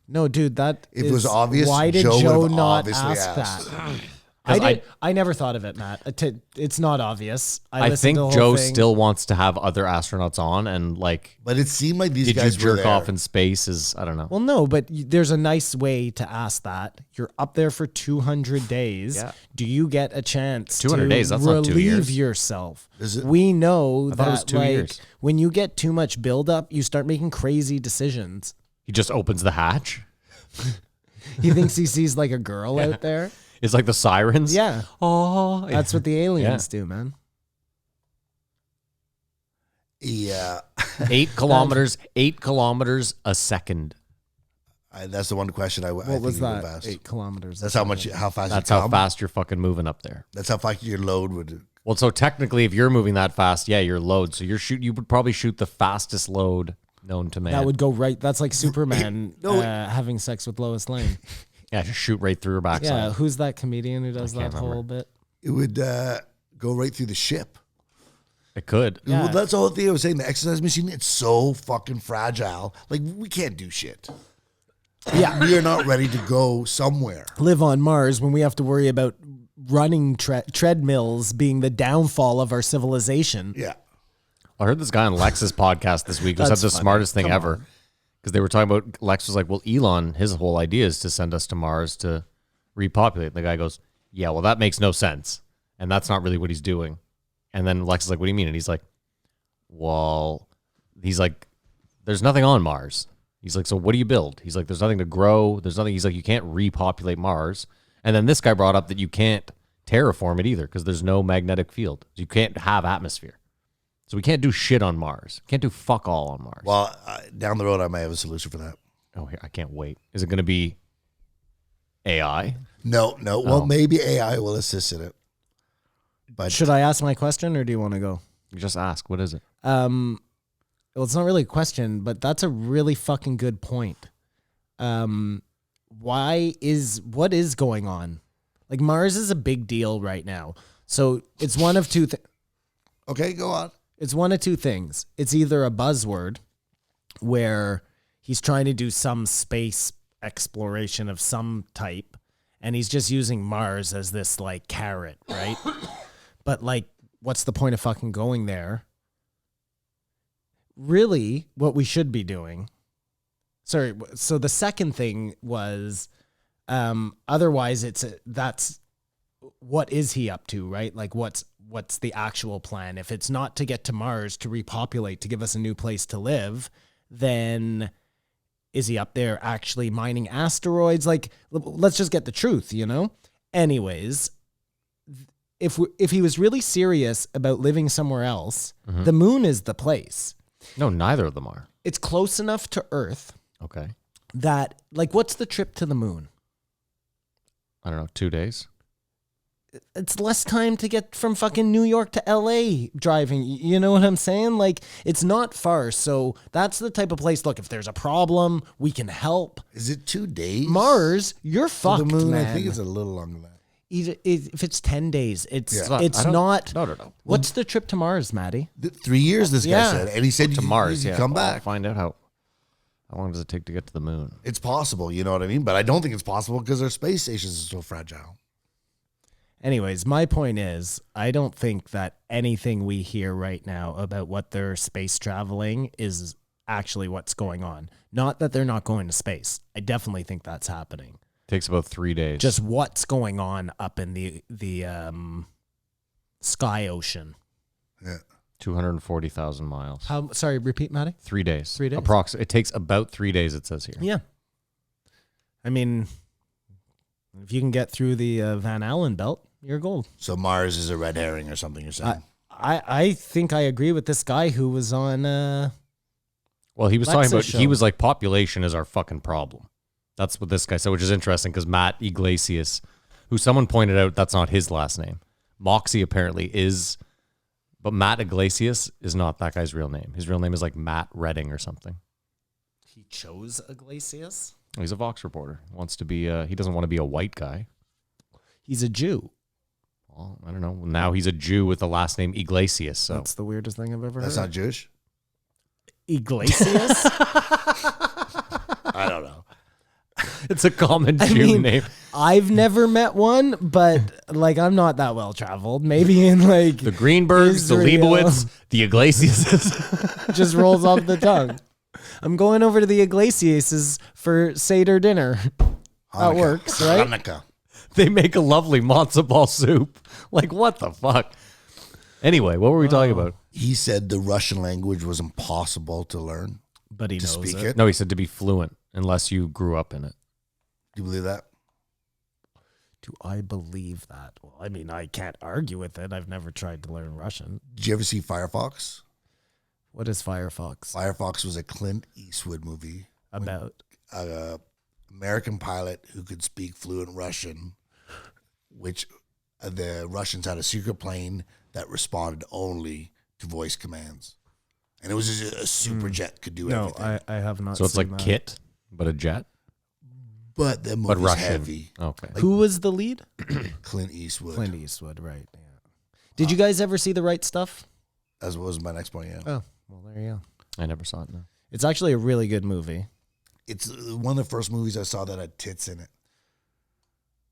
Speaker 5: No, dude, that
Speaker 4: If it
Speaker 5: is-
Speaker 4: was obvious,
Speaker 5: Why did
Speaker 4: Joe
Speaker 5: Joe,
Speaker 4: would've
Speaker 5: not
Speaker 4: obviously
Speaker 5: ask
Speaker 4: asked.
Speaker 5: that?
Speaker 6: 'Cause
Speaker 5: I never thought of it, Matt. It's not obvious.
Speaker 6: I
Speaker 5: listened
Speaker 6: think
Speaker 5: to the whole
Speaker 6: Joe
Speaker 5: thing.
Speaker 6: still wants to have other astronauts on, and like,
Speaker 4: But it seemed like these
Speaker 6: did you
Speaker 4: guys were
Speaker 6: jerk
Speaker 4: there.
Speaker 6: off in space? Is I don't know.
Speaker 5: Well, no, but there's a nice way to ask that. You're up there for 200 days.
Speaker 6: Yeah.
Speaker 5: Do you get a chance
Speaker 6: 200
Speaker 5: to
Speaker 6: days, that's not 2
Speaker 5: relieve
Speaker 6: years.
Speaker 5: yourself?
Speaker 4: Is it?
Speaker 5: We know
Speaker 6: I thought it was
Speaker 5: that
Speaker 6: 2
Speaker 5: like
Speaker 6: years.
Speaker 5: when you get too much buildup, you start making crazy decisions.
Speaker 6: He just opens the hatch.
Speaker 5: He thinks he sees like a girl out there.
Speaker 6: It's like the sirens.
Speaker 5: Yeah.
Speaker 6: Oh,
Speaker 5: That's what the aliens do, man.
Speaker 4: Yeah.
Speaker 6: 8 kilometers. 8 kilometers a second.
Speaker 4: That's the one question I
Speaker 5: What
Speaker 4: think
Speaker 5: was
Speaker 4: you would have
Speaker 5: that?
Speaker 4: asked.
Speaker 5: 8 kilometers.
Speaker 4: That's how fast
Speaker 6: That's
Speaker 4: you
Speaker 6: how
Speaker 4: come.
Speaker 6: fast you're fucking moving up there.
Speaker 4: That's how fast your load would.
Speaker 6: Well, so technically, if you're moving that fast, yeah, your load. So you would probably shoot the fastest load known to man.
Speaker 5: That would go right. That's like Superman
Speaker 4: No.
Speaker 5: having sex with Lois Lane.
Speaker 6: yeah, just shoot right through her backside.
Speaker 5: Yeah, who's that comedian who does that
Speaker 6: can't remember.
Speaker 5: whole bit?
Speaker 4: It would go right through the ship.
Speaker 6: It could.
Speaker 5: Yeah.
Speaker 4: Well, that's the whole thing I was saying. The exercise machine, it's so fucking fragile. Like, we can't do shit.
Speaker 5: Yeah.
Speaker 4: We are not ready to go somewhere.
Speaker 5: Live on Mars when we have to worry about running treadmills being the downfall of our civilization.
Speaker 4: Yeah.
Speaker 6: I heard this guy on Lex's podcast this week who said
Speaker 5: That's
Speaker 6: the
Speaker 5: funny.
Speaker 6: smartest thing
Speaker 5: Come
Speaker 6: ever.
Speaker 5: on.
Speaker 6: Because they were talking about, Lex was like, well, Elon, his whole idea is to send us to Mars to repopulate. And the guy goes, yeah, well, that makes no sense. And that's not really what he's doing. And then Lex is like, what do you mean? And he's like, well, there's nothing on Mars. He's like, so what do you build? He's like, there's nothing to grow. There's nothing. He's like, you can't repopulate Mars. And then this guy brought up that you can't terraform it either because there's no magnetic field. You can't have atmosphere. So we can't do shit on Mars. Can't do fuck all on Mars.
Speaker 4: Well, down the road, I might have a solution for that.
Speaker 6: Oh, here, I can't wait. Is it going to be AI?
Speaker 4: No. Well, maybe AI will assist in it. But
Speaker 5: Should I ask my question or do you want to go?
Speaker 6: You just ask, what is it?
Speaker 5: Well, it's not really a question, but that's a really fucking good point. What is going on? Like Mars is a big deal right now. So it's one of two things.
Speaker 4: okay, go on.
Speaker 5: It's one of two things. It's either a buzzword where he's trying to do some space exploration of some type and he's just using Mars as this like carrot, right? But like, what's the point of fucking going there? Really, what we should be doing. Sorry. So the second thing was, otherwise that's what is he up to, right? Like what's the actual plan? If it's not to get to Mars, to repopulate, to give us a new place to live, then is he up there actually mining asteroids? Like, let's just get the truth, you know? Anyways, if he was really serious about living somewhere else, the moon is the place.
Speaker 6: No, neither of them are.
Speaker 5: It's close enough to Earth
Speaker 6: Okay.
Speaker 5: that, like, what's the trip to the moon?
Speaker 6: I don't know, 2 days?
Speaker 5: It's less time to get from fucking New York to LA driving. You know what I'm saying? Like, it's not far. So that's the type of place. Look, if there's a problem, we can help.
Speaker 4: Is it 2 days?
Speaker 5: Mars, you're
Speaker 4: To
Speaker 5: fucked,
Speaker 4: the moon,
Speaker 5: man.
Speaker 4: I think it's a little longer than that.
Speaker 5: If it's 10 days, it's
Speaker 4: Yeah.
Speaker 5: it's
Speaker 6: I don't-
Speaker 5: not.
Speaker 6: No.
Speaker 5: What's the trip to Mars, Maddie?
Speaker 4: 3 years, this guy
Speaker 5: Yeah.
Speaker 4: said. And he said
Speaker 6: To
Speaker 4: you,
Speaker 6: Mars,
Speaker 4: you
Speaker 6: yeah.
Speaker 4: come
Speaker 6: Well, I'll
Speaker 4: back.
Speaker 6: find out how long does it take to get to the moon?
Speaker 4: It's possible, you know what I mean? But I don't think it's possible because our space stations are so fragile.
Speaker 5: Anyways, my point is, I don't think that anything we hear right now about what they're space traveling is actually what's going on. Not that they're not going to space. I definitely think that's happening.
Speaker 6: Takes about 3 days.
Speaker 5: Just what's going on up in the sky ocean.
Speaker 4: Yeah.
Speaker 6: 240,000 miles.
Speaker 5: How? Sorry, repeat, Maddie.
Speaker 6: 3 days.
Speaker 5: 3 days.
Speaker 6: It takes about 3 days, it says here.
Speaker 5: Yeah. I mean, if you can get through the Van Allen belt, you're gold.
Speaker 4: So Mars is a red herring or something you're saying?
Speaker 5: I think I agree with this guy who was on.
Speaker 6: Well, he was talking
Speaker 5: Lexa's
Speaker 6: about,
Speaker 5: show.
Speaker 6: he was like, population is our fucking problem. That's what this guy said, which is interesting because Matt Iglesias, who someone pointed out, that's not his last name. Moxie apparently is, but Matt Iglesias is not that guy's real name. His real name is like Matt Redding or something.
Speaker 5: He chose Iglesias.
Speaker 6: He's a Vox reporter. Wants to be, he doesn't want to be a white guy.
Speaker 5: He's a Jew.
Speaker 6: Well, I don't know. Now he's a Jew with the last name Iglesias. So
Speaker 5: That's the weirdest thing I've ever
Speaker 4: That's
Speaker 5: heard.
Speaker 4: not Jewish?
Speaker 5: Iglesias?
Speaker 4: I don't know.
Speaker 6: it's a common
Speaker 5: I
Speaker 6: Jew
Speaker 5: mean,
Speaker 6: name.
Speaker 5: I've never met one, but like I'm not that well traveled. Maybe in like
Speaker 6: The Greenbergs, the
Speaker 5: Israel.
Speaker 6: Leibowitz, the Iglesiases.
Speaker 5: just rolls off the tongue. I'm going over to the Iglesiases for Seder dinner. That
Speaker 4: Hanukkah.
Speaker 5: works, right?
Speaker 4: Hanukkah.
Speaker 6: They make a lovely matzo ball soup. Like, what the fuck? Anyway, what were we talking about?
Speaker 4: He said the Russian language was impossible to learn,
Speaker 5: But he
Speaker 4: to
Speaker 5: knows
Speaker 4: speak
Speaker 5: it.
Speaker 4: it.
Speaker 6: No, he said to be fluent unless you grew up in it.
Speaker 4: Do you believe that?
Speaker 5: Do I believe that? Well, I mean, I can't argue with it. I've never tried to learn Russian.
Speaker 4: Did you ever see Firefox?
Speaker 5: What is Firefox
Speaker 4: Firefox was a Clint Eastwood movie.
Speaker 5: about?
Speaker 4: An American pilot who could speak fluent Russian, which the Russians had a secret plane that responded only to voice commands. And it was just a super jet could do
Speaker 5: No,
Speaker 4: everything.
Speaker 5: I have not.
Speaker 6: So it's
Speaker 5: seen
Speaker 6: like
Speaker 5: that.
Speaker 6: Kit, but a jet,
Speaker 4: But the
Speaker 6: but
Speaker 4: movie's
Speaker 6: Russian.
Speaker 4: heavy.
Speaker 6: Okay.
Speaker 5: Who was the lead?
Speaker 4: Clint Eastwood.
Speaker 5: Clint Eastwood, right? Yeah. Did you guys ever see The Right Stuff?
Speaker 4: As was my next point, yeah.
Speaker 5: Oh, well, there you go.
Speaker 6: I never saw it. No.
Speaker 5: It's actually a really good movie.
Speaker 4: It's one of the first movies I saw that had tits in it.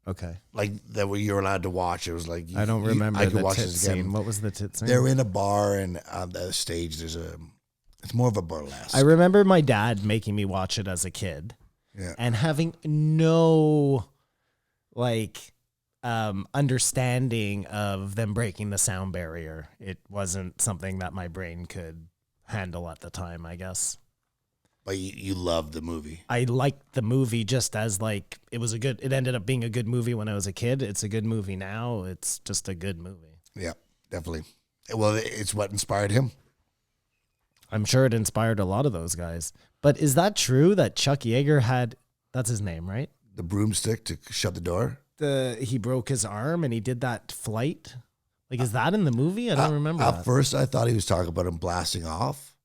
Speaker 5: Okay.
Speaker 4: Like that were you're allowed to watch. It was like
Speaker 5: I don't remember
Speaker 4: I could
Speaker 5: the
Speaker 4: watch
Speaker 5: tit
Speaker 4: this again.
Speaker 5: scene. What was the tit scene?
Speaker 4: They're in a bar and on the stage it's more of a burlesque.
Speaker 5: I remember my dad making me watch it as a kid
Speaker 4: Yeah.
Speaker 5: and having no understanding of them breaking the sound barrier. It wasn't something that my brain could handle at the time, I guess.
Speaker 4: But you loved the movie.
Speaker 5: I liked the movie just as it ended up being a good movie when I was a kid. It's a good movie now. It's just a good movie.
Speaker 4: Yeah, definitely. Well, it's what inspired him.
Speaker 5: I'm sure it inspired a lot of those guys. But is that true that Chuck Yeager had, that's his name, right?
Speaker 4: The broomstick to shut the door.
Speaker 5: He broke his arm and he did that flight Like, is that in the movie? I don't remember
Speaker 4: At
Speaker 5: that.
Speaker 4: first, I thought he was talking about him blasting off,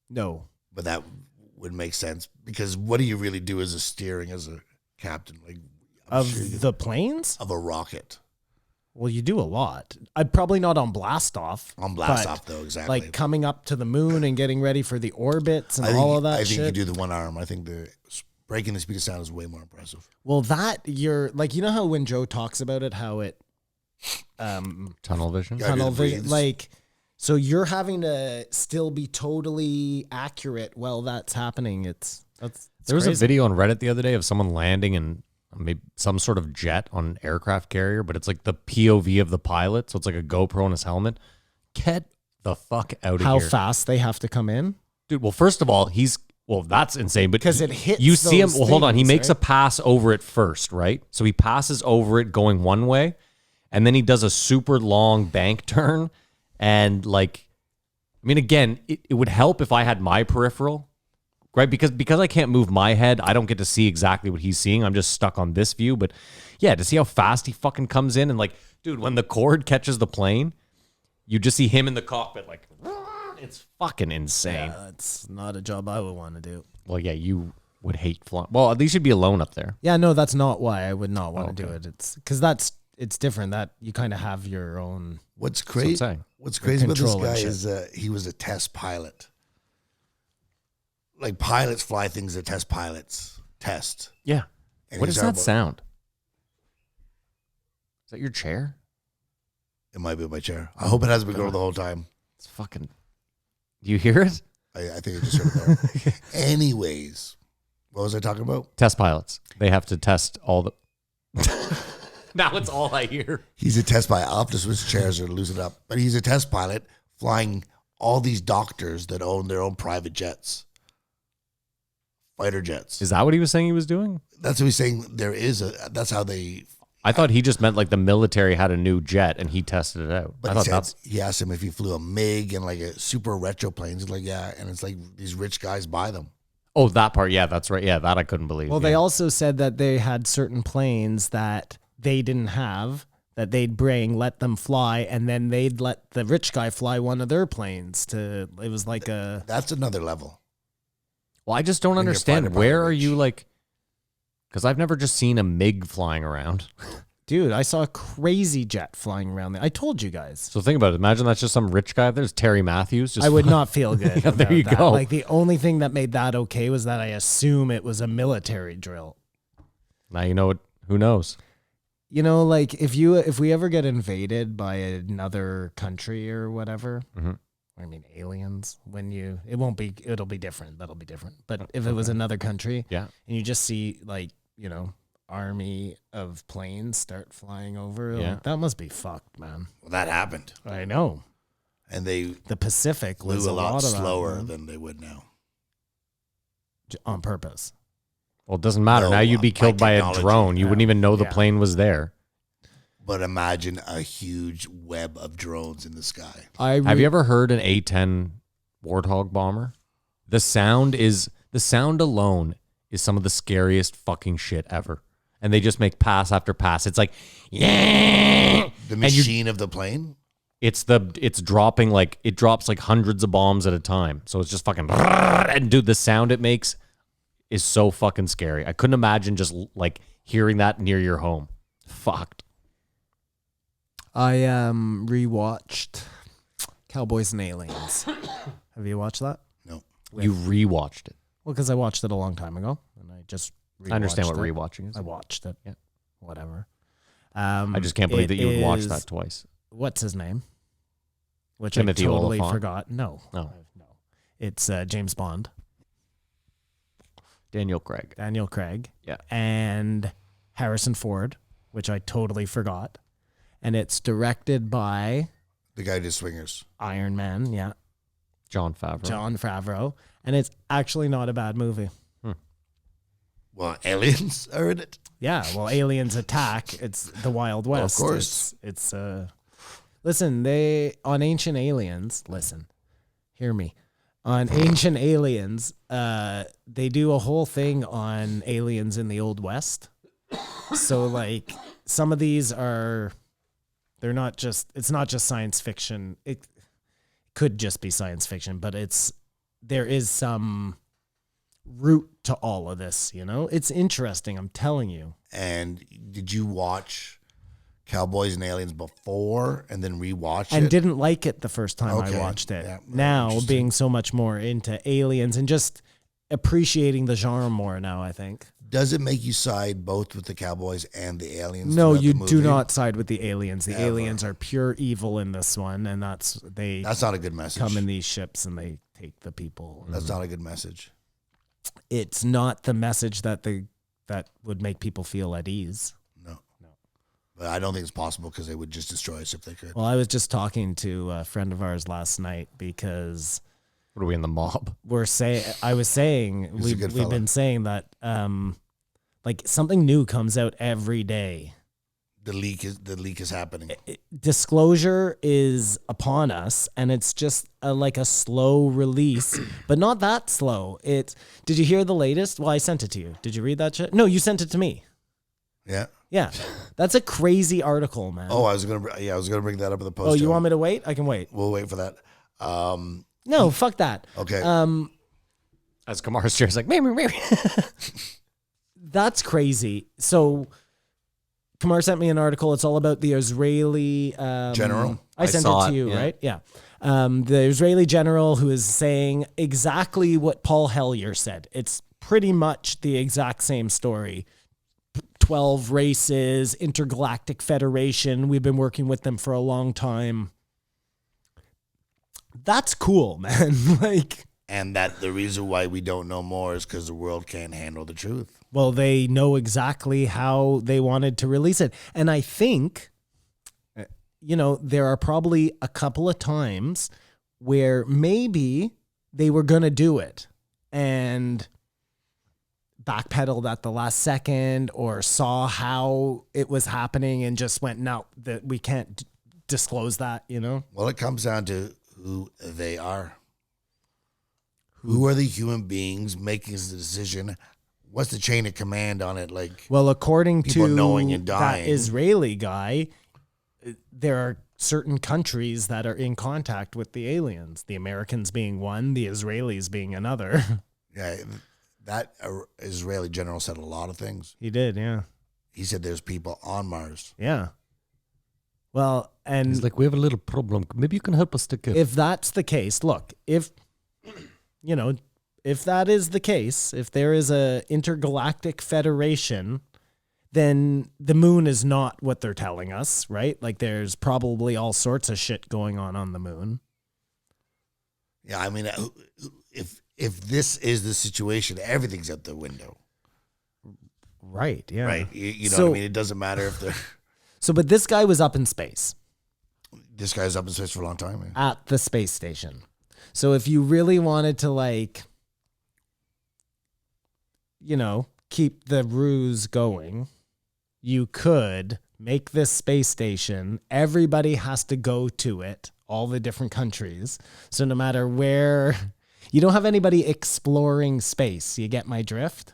Speaker 5: No.
Speaker 4: but that would make sense because what do you really do as a steering as a captain? Like
Speaker 5: Of the planes?
Speaker 4: of a rocket.
Speaker 5: Well, you do a lot. I'd probably not on blast off.
Speaker 4: On blast
Speaker 5: but,
Speaker 4: off, though, exactly.
Speaker 5: Like coming up to the moon and getting ready for the orbits and
Speaker 4: I think,
Speaker 5: all of that
Speaker 4: I think
Speaker 5: shit.
Speaker 4: you do the one arm. I think the breaking the speed of sound is way more impressive.
Speaker 5: Well, that you're like, you know how when Joe talks about it, how it
Speaker 6: Tunnel vision.
Speaker 4: Yeah.
Speaker 5: tunnel
Speaker 4: the
Speaker 5: vision,
Speaker 4: breathes.
Speaker 5: like, so you're having to still be totally accurate while that's happening. It's
Speaker 6: There was a
Speaker 5: crazy.
Speaker 6: video on Reddit the other day of someone landing in maybe some sort of jet on an aircraft carrier, but it's like the POV of the pilot, so it's like a GoPro on his helmet. Get the fuck out of
Speaker 5: How
Speaker 6: here,
Speaker 5: fast they have to come in.
Speaker 6: dude. Well, first of all, that's insane. But
Speaker 5: 'Cause it hits
Speaker 6: You see him.
Speaker 5: those
Speaker 6: Well, hold on. He
Speaker 5: things,
Speaker 6: makes
Speaker 5: right?
Speaker 6: a pass over it first, right? So he passes over it going one way, and then he does a super long bank turn, and like, I mean, again, it would help if I had my peripheral. Right, because I can't move my head, I don't get to see exactly what he's seeing. I'm just stuck on this view. But yeah, to see how fast he fucking comes in and like, dude, when the cord catches the plane, you just see him in the cockpit like, it's fucking insane.
Speaker 5: That's not a job I would want to do.
Speaker 6: Well, yeah, you would hate flying. Well, at least you'd be alone up there.
Speaker 5: Yeah, no, that's not why I would not want to do
Speaker 6: Okay.
Speaker 5: it. It's because it's different. That you kind of have your own.
Speaker 4: What's
Speaker 6: what I'm
Speaker 4: crazy?
Speaker 6: saying.
Speaker 4: What's crazy about this
Speaker 5: control and
Speaker 4: guy
Speaker 5: shit.
Speaker 4: is he was a test pilot. Like pilots fly things that test pilots test.
Speaker 6: Yeah.
Speaker 4: And
Speaker 6: What
Speaker 4: he's
Speaker 6: does that
Speaker 4: talking about-
Speaker 6: sound? Is that your chair?
Speaker 4: It might be my chair. I hope it hasn't been going the whole time.
Speaker 6: It's fucking. Do you hear it?
Speaker 4: I think I just heard it there. Anyways, what was I talking about?
Speaker 6: Test pilots. They have to test all the. Now it's all I hear.
Speaker 4: He's a test pilot. I'll have to switch chairs or lose it up. But he's a test pilot flying all these doctors that own their own private jets. Fighter jets.
Speaker 6: Is that what he was saying he was doing?
Speaker 4: That's what he's saying. That's how they.
Speaker 6: I thought he just meant like the military had a new jet and he tested it out.
Speaker 4: But
Speaker 6: I
Speaker 4: he,
Speaker 6: thought
Speaker 4: said,
Speaker 6: that's
Speaker 4: he asked him if he flew a MiG and like a super retro planes. He's like, yeah. And it's like these rich guys buy them.
Speaker 6: oh that part. Yeah, that's right. Yeah, that I couldn't believe.
Speaker 5: Well,
Speaker 6: yeah.
Speaker 5: they also said that they had certain planes that they didn't have that they'd bring, let them fly, and then they'd let the rich guy fly one of their planes to. It was like a.
Speaker 4: That's another level.
Speaker 6: Well, I just don't
Speaker 4: When you're
Speaker 6: understand.
Speaker 4: fighter
Speaker 6: Where
Speaker 4: pilot
Speaker 6: are you
Speaker 4: rich.
Speaker 6: like? Because I've never just seen a MiG flying around.
Speaker 5: Dude, I saw a crazy jet flying around there. I told you guys.
Speaker 6: So think about it. Imagine that's just some rich guy. There's Terry Matthews. Just
Speaker 5: I would not feel good.
Speaker 6: Yeah, there
Speaker 5: about
Speaker 6: you
Speaker 5: that.
Speaker 6: go.
Speaker 5: Like the only thing that made that okay was that I assume it was a military drill.
Speaker 6: Now you know what? Who knows?
Speaker 5: You know, like if we ever get invaded by another country or whatever,
Speaker 6: Mhm.
Speaker 5: I mean aliens. It'll be different. That'll be different. But if it was another country,
Speaker 6: Yeah.
Speaker 5: and you just see like army of planes start flying over,
Speaker 6: Yeah.
Speaker 5: like, that must be fucked, man.
Speaker 4: Well, that happened.
Speaker 5: I know
Speaker 4: And they
Speaker 5: the Pacific was
Speaker 4: flew a lot
Speaker 5: of that,
Speaker 4: slower
Speaker 5: man.
Speaker 4: than they would now.
Speaker 5: On purpose.
Speaker 6: Well, it doesn't matter.
Speaker 4: No,
Speaker 6: Now you'd be
Speaker 4: by
Speaker 6: killed by a
Speaker 4: technology,
Speaker 6: drone. You wouldn't even know the
Speaker 5: Yeah.
Speaker 6: plane was there.
Speaker 4: But imagine a huge web of drones in the sky.
Speaker 6: Have you ever heard an A-10 Warthog bomber? The sound alone is some of the scariest fucking shit ever. And they just make pass after pass. It's like, yeah.
Speaker 4: The
Speaker 6: And you-
Speaker 4: machine of the plane?
Speaker 6: It's dropping like it drops like hundreds of bombs at a time. So it's just fucking and dude, the sound it makes is so fucking scary. I couldn't imagine just like hearing that near your home. Fucked.
Speaker 5: I rewatched Cowboys and Aliens. Have you watched that?
Speaker 4: No.
Speaker 6: You rewatched it.
Speaker 5: Well, because I watched it a long time ago, and I just
Speaker 6: I understand what
Speaker 5: rewatched it.
Speaker 6: rewatching is.
Speaker 5: I watched it.
Speaker 6: Yeah.
Speaker 5: Whatever.
Speaker 6: I just can't believe that you would watch that twice.
Speaker 5: What's his name? Which
Speaker 6: Timothy
Speaker 5: I totally
Speaker 6: Oliphant?
Speaker 5: forgot. No.
Speaker 6: No.
Speaker 5: No. It's James Bond,
Speaker 6: Daniel Craig.
Speaker 5: Daniel Craig,
Speaker 6: Yeah.
Speaker 5: and Harrison Ford, which I totally forgot. And it's directed by
Speaker 4: The guy did Swingers.
Speaker 5: Iron Man, yeah,
Speaker 6: John Favreau.
Speaker 5: John Favreau. And it's actually not a bad movie.
Speaker 4: Well, aliens are in it.
Speaker 5: Yeah, well, aliens attack. It's the Wild West.
Speaker 4: course.
Speaker 5: It's listen, they on Ancient Aliens, listen. Hear me. On Ancient Aliens, they do a whole thing on aliens in the Old West. So like some of these are They're not just, it's not just science fiction. It could just be science fiction, but there is some root to all of this, you know? It's interesting, I'm telling you.
Speaker 4: And did you watch Cowboys and Aliens before and then rewatch it?
Speaker 5: And didn't like it the first time
Speaker 4: Okay.
Speaker 5: I watched it.
Speaker 4: Yeah,
Speaker 5: now,
Speaker 4: interesting.
Speaker 5: being so much more into aliens and just appreciating the genre more now, I think.
Speaker 4: Does it make you side both with the Cowboys and the Aliens?
Speaker 5: No,
Speaker 4: throughout
Speaker 5: you
Speaker 4: the
Speaker 5: do
Speaker 4: movie?
Speaker 5: not side with the aliens. The
Speaker 4: Never.
Speaker 5: aliens are pure evil in this one, and that's
Speaker 4: not a good message.
Speaker 5: come in these ships and they take the people.
Speaker 4: That's not a good message.
Speaker 5: It's not the message that would make people feel at ease.
Speaker 4: No. But I don't think it's possible because they would just destroy us if they could.
Speaker 5: Well, I was just talking to a friend of ours last night because
Speaker 6: What are we in the mob?
Speaker 5: I was saying
Speaker 4: He's a good
Speaker 5: we've
Speaker 4: fella.
Speaker 5: been saying that like something new comes out every day.
Speaker 4: The leak is happening.
Speaker 5: Disclosure is upon us, and it's just like a slow release, but not that slow. Did you hear the latest? Well, I sent it to you. Did you read that shit? No, you sent it to me.
Speaker 4: Yeah.
Speaker 5: Yeah, that's a crazy article, man.
Speaker 4: Oh, I was gonna bring that up in the post.
Speaker 5: Oh, you want me to wait? I can wait.
Speaker 4: We'll wait for that.
Speaker 5: No, fuck that.
Speaker 4: Okay.
Speaker 6: As Kamar's chair's like, maybe.
Speaker 5: That's crazy. So Kamar sent me an article. It's all about the Israeli
Speaker 4: General?
Speaker 5: I sent
Speaker 6: saw
Speaker 5: it to
Speaker 6: it,
Speaker 5: you,
Speaker 6: yeah.
Speaker 5: right? Yeah. The Israeli general who is saying exactly what Paul Hellyer said. It's pretty much the exact same story. 12 races, intergalactic federation. We've been working with them for a long time. That's cool, man.
Speaker 4: And that the reason why we don't know more is because the world can't handle the truth.
Speaker 5: Well, they know exactly how they wanted to release it. And I think, there are probably a couple of times where maybe they were going to do it and backpedaled at the last second or saw how it was happening and just went, no, that we can't disclose that,
Speaker 4: Well, it comes down to who they are. Who are the human beings making the decision? What's the chain of command on it?
Speaker 5: Well, according
Speaker 4: People
Speaker 5: to
Speaker 4: knowing and
Speaker 5: that
Speaker 4: dying.
Speaker 5: Israeli guy, there are certain countries that are in contact with the aliens. The Americans being one, the Israelis being another.
Speaker 4: Yeah, that Israeli general said a lot of things.
Speaker 5: He did, yeah.
Speaker 4: He said there's people on Mars.
Speaker 5: Yeah. Well, and
Speaker 6: He's like, we have a little problem. Maybe you can help us take care.
Speaker 5: if that's the case, look, if that is the case, if there is a intergalactic federation, then the moon is not what they're telling us, right? Like there's probably all sorts of shit going on the moon.
Speaker 4: Yeah, I mean, if this is the situation, everything's out the window,
Speaker 5: Right, yeah.
Speaker 4: right? You know
Speaker 5: So-
Speaker 4: what I mean? It doesn't matter if
Speaker 5: So, but this guy was up in space
Speaker 4: this guy's up in space for a long time. Man.
Speaker 5: at the space station. So if you really wanted to keep the ruse going, you could make this space station. Everybody has to go to it, all the different countries. So no matter where, you don't have anybody exploring space. You get my drift?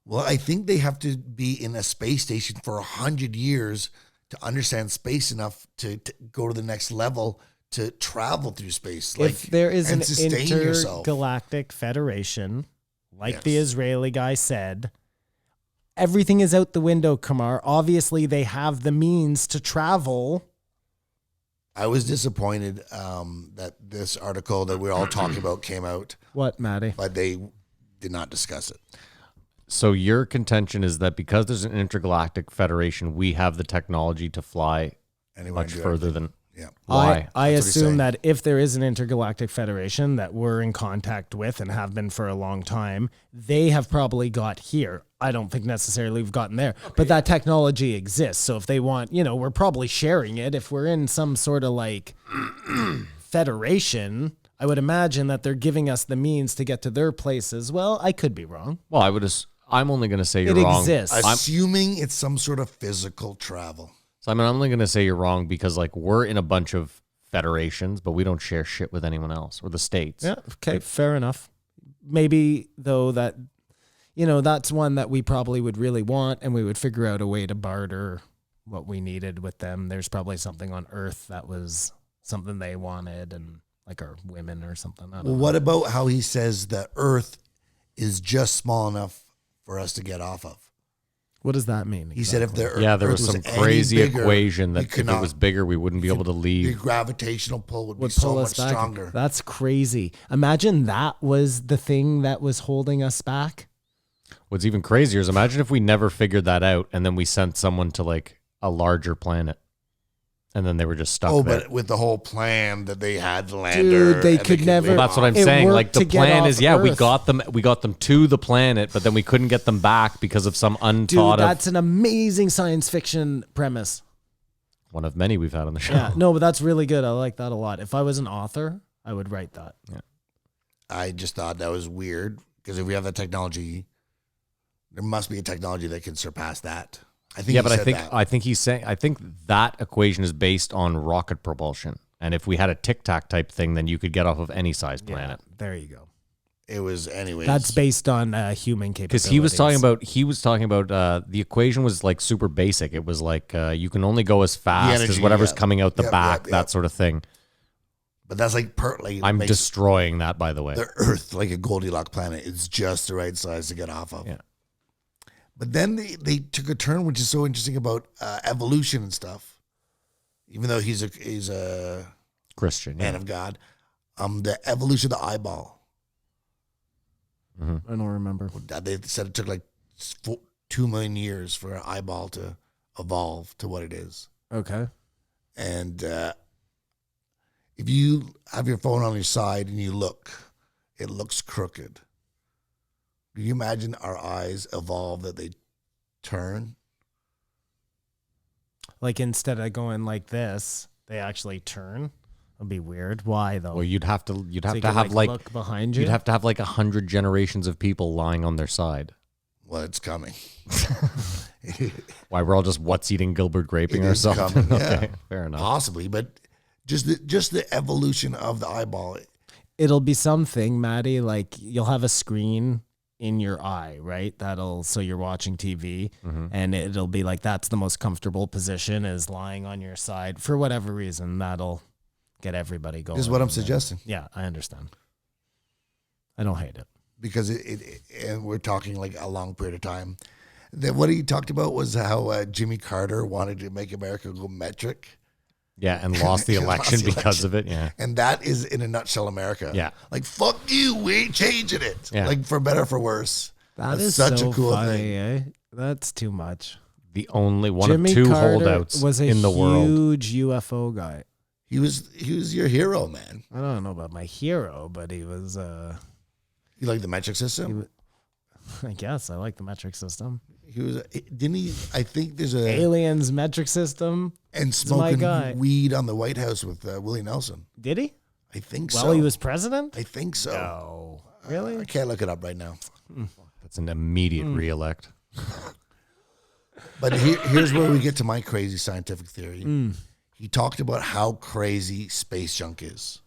Speaker 4: Well, I think they have to be in a space station for 100 years to understand space enough to go to the next level to travel through space.
Speaker 5: If there is an
Speaker 4: and sustain yourself.
Speaker 5: intergalactic federation, like the
Speaker 4: Yes.
Speaker 5: Israeli guy said, everything is out the window, Kamar. Obviously, they have the means to travel.
Speaker 4: I was disappointed that this article that we're all talking about came out,
Speaker 5: What, Maddie?
Speaker 4: but they did not discuss it.
Speaker 6: So your contention is that because there's an intergalactic federation, we have the technology to fly
Speaker 4: Anyway,
Speaker 6: much further than
Speaker 4: yeah.
Speaker 6: why?
Speaker 5: I
Speaker 4: That's what he's
Speaker 5: assume
Speaker 4: saying.
Speaker 5: that if there is an intergalactic federation that we're in contact with and have been for a long time, they have probably got here. I don't think necessarily we've gotten there, but that technology exists. So if they want, we're probably sharing it. If we're in some sort of federation, I would imagine that they're giving us the means to get to their places. Well, I could be wrong.
Speaker 6: Well, I'm only going to say you're
Speaker 5: It
Speaker 6: wrong.
Speaker 5: exists.
Speaker 4: Assuming it's some sort of physical travel.
Speaker 6: So I'm only going to say you're wrong because we're in a bunch of federations, but we don't share shit with anyone else or the states.
Speaker 5: Yeah. Okay. Fair enough. Maybe though that, that's one that we probably would really want, and we would figure out a way to barter what we needed with them. There's probably something on Earth that was something they wanted, and like our women or something. I don't
Speaker 4: Well,
Speaker 5: know.
Speaker 4: what about how he says the Earth is just small enough for us to get off of?
Speaker 5: What does that mean?
Speaker 4: He said if the Earth,
Speaker 6: Yeah, there
Speaker 4: Earth
Speaker 6: was some
Speaker 4: any
Speaker 6: crazy
Speaker 4: bigger,
Speaker 6: equation
Speaker 4: we
Speaker 6: that
Speaker 4: could
Speaker 6: if it was bigger, we wouldn't be able to
Speaker 4: the
Speaker 6: leave.
Speaker 4: gravitational pull would be
Speaker 5: would
Speaker 4: so
Speaker 5: pull
Speaker 4: much
Speaker 5: us back.
Speaker 4: stronger.
Speaker 5: That's crazy. Imagine that was the thing that was holding us back.
Speaker 6: What's even crazier is imagine if we never figured that out and then we sent someone to like a larger planet and then they were just stuck
Speaker 4: Oh,
Speaker 6: there.
Speaker 4: but with the whole plan that they had the lander,
Speaker 5: Dude, they
Speaker 4: and
Speaker 5: could never-
Speaker 6: Well, that's what I'm
Speaker 5: It
Speaker 6: saying.
Speaker 5: worked
Speaker 6: Like the
Speaker 5: to get
Speaker 6: plan
Speaker 5: off
Speaker 6: is, yeah, we
Speaker 5: Earth.
Speaker 6: got them to the planet, but then we couldn't get them back because of some
Speaker 5: Dude,
Speaker 6: unthought
Speaker 5: that's
Speaker 6: of
Speaker 5: an amazing science fiction premise.
Speaker 6: one of many we've had on the show.
Speaker 5: Yeah, no, but that's really good. I like that a lot. If I was an author, I would write that.
Speaker 4: I just thought that was weird because if we have that technology, there must be a technology that can surpass that. I think.
Speaker 6: Yeah,
Speaker 4: he
Speaker 6: but I
Speaker 4: said
Speaker 6: think
Speaker 4: that.
Speaker 6: I think he's saying I think that equation is based on rocket propulsion. And if we had a tic tac type thing, then you could get off of any size planet.
Speaker 5: There you go.
Speaker 4: It was anyways.
Speaker 5: That's based on human capabilities.
Speaker 6: Because he was talking about the equation was like super basic. It was like you can only go as fast as
Speaker 4: energy,
Speaker 6: whatever's
Speaker 4: yeah.
Speaker 6: coming out the
Speaker 4: Yep,
Speaker 6: back,
Speaker 4: yep,
Speaker 6: that
Speaker 4: yep.
Speaker 6: sort of thing.
Speaker 4: But that's like
Speaker 6: I'm
Speaker 4: makes
Speaker 6: destroying that, by the way.
Speaker 4: the Earth like a Goldilocks planet. It's just the right size to get off of.
Speaker 6: Yeah.
Speaker 4: But then they took a turn, which is so interesting about evolution and stuff. Even though he's a
Speaker 6: Christian,
Speaker 4: man
Speaker 6: yeah.
Speaker 4: of God, the evolution of the eyeball.
Speaker 5: I don't remember.
Speaker 4: They said it took like 2 million years for an eyeball to evolve to what it is.
Speaker 5: Okay.
Speaker 4: And if you have your phone on your side and you look, it looks crooked. Can you imagine our eyes evolve that they turn?
Speaker 5: Like instead of going like this, they actually turn. It'd be weird. Why though?
Speaker 6: Well, you'd have to
Speaker 5: So you
Speaker 6: have
Speaker 5: can,
Speaker 6: like
Speaker 5: look behind you.
Speaker 6: you'd have to have like 100 generations of people lying on their side.
Speaker 4: Well, it's coming.
Speaker 6: Why we're all just what's eating Gilbert graping
Speaker 4: It
Speaker 6: or
Speaker 4: is
Speaker 6: something?
Speaker 4: coming, yeah.
Speaker 6: Okay, fair enough.
Speaker 4: Possibly, but just the evolution of the eyeball.
Speaker 5: It'll be something, Maddie. Like you'll have a screen in your eye, right? So you're watching TV, and it'll be like that's the most comfortable position is lying on your side for whatever reason. That'll get everybody going.
Speaker 4: This is what I'm
Speaker 5: And then-
Speaker 4: suggesting.
Speaker 5: Yeah, I understand. I don't hate it.
Speaker 4: Because and we're talking like a long period of time. That what he talked about was how Jimmy Carter wanted to make America go metric.
Speaker 6: Yeah, and lost the
Speaker 4: Lost
Speaker 6: election
Speaker 4: the
Speaker 6: because
Speaker 4: election.
Speaker 6: of it. Yeah.
Speaker 4: And that is, in a nutshell, America.
Speaker 6: Yeah.
Speaker 4: Like, fuck you, we ain't changing it.
Speaker 6: Yeah.
Speaker 4: Like, for better or for worse.
Speaker 5: That
Speaker 4: That's
Speaker 5: is
Speaker 4: such
Speaker 5: so
Speaker 4: a cool
Speaker 5: funny,
Speaker 4: thing.
Speaker 5: eh? That's too much.
Speaker 6: The only one
Speaker 5: Jimmy
Speaker 6: of two
Speaker 5: Carter
Speaker 6: holdouts
Speaker 5: was a
Speaker 6: in the world.
Speaker 5: huge UFO guy.
Speaker 4: He was your hero, man.
Speaker 5: I don't know about my hero, but he was.
Speaker 4: You like the metric system?
Speaker 5: I guess I like the metric system.
Speaker 4: He was, didn't he? I think there's a,
Speaker 5: Aliens metric system.
Speaker 4: and
Speaker 5: my
Speaker 4: smoking
Speaker 5: guy.
Speaker 4: weed on the White House with Willie Nelson.
Speaker 5: Did he?
Speaker 4: I think
Speaker 5: While
Speaker 4: so.
Speaker 5: he was president?
Speaker 4: I think so.
Speaker 5: No. Really?
Speaker 4: I can't look it up right now.
Speaker 6: That's an immediate reelect.
Speaker 4: But here's where we get to my crazy scientific theory. He talked about how crazy space junk is.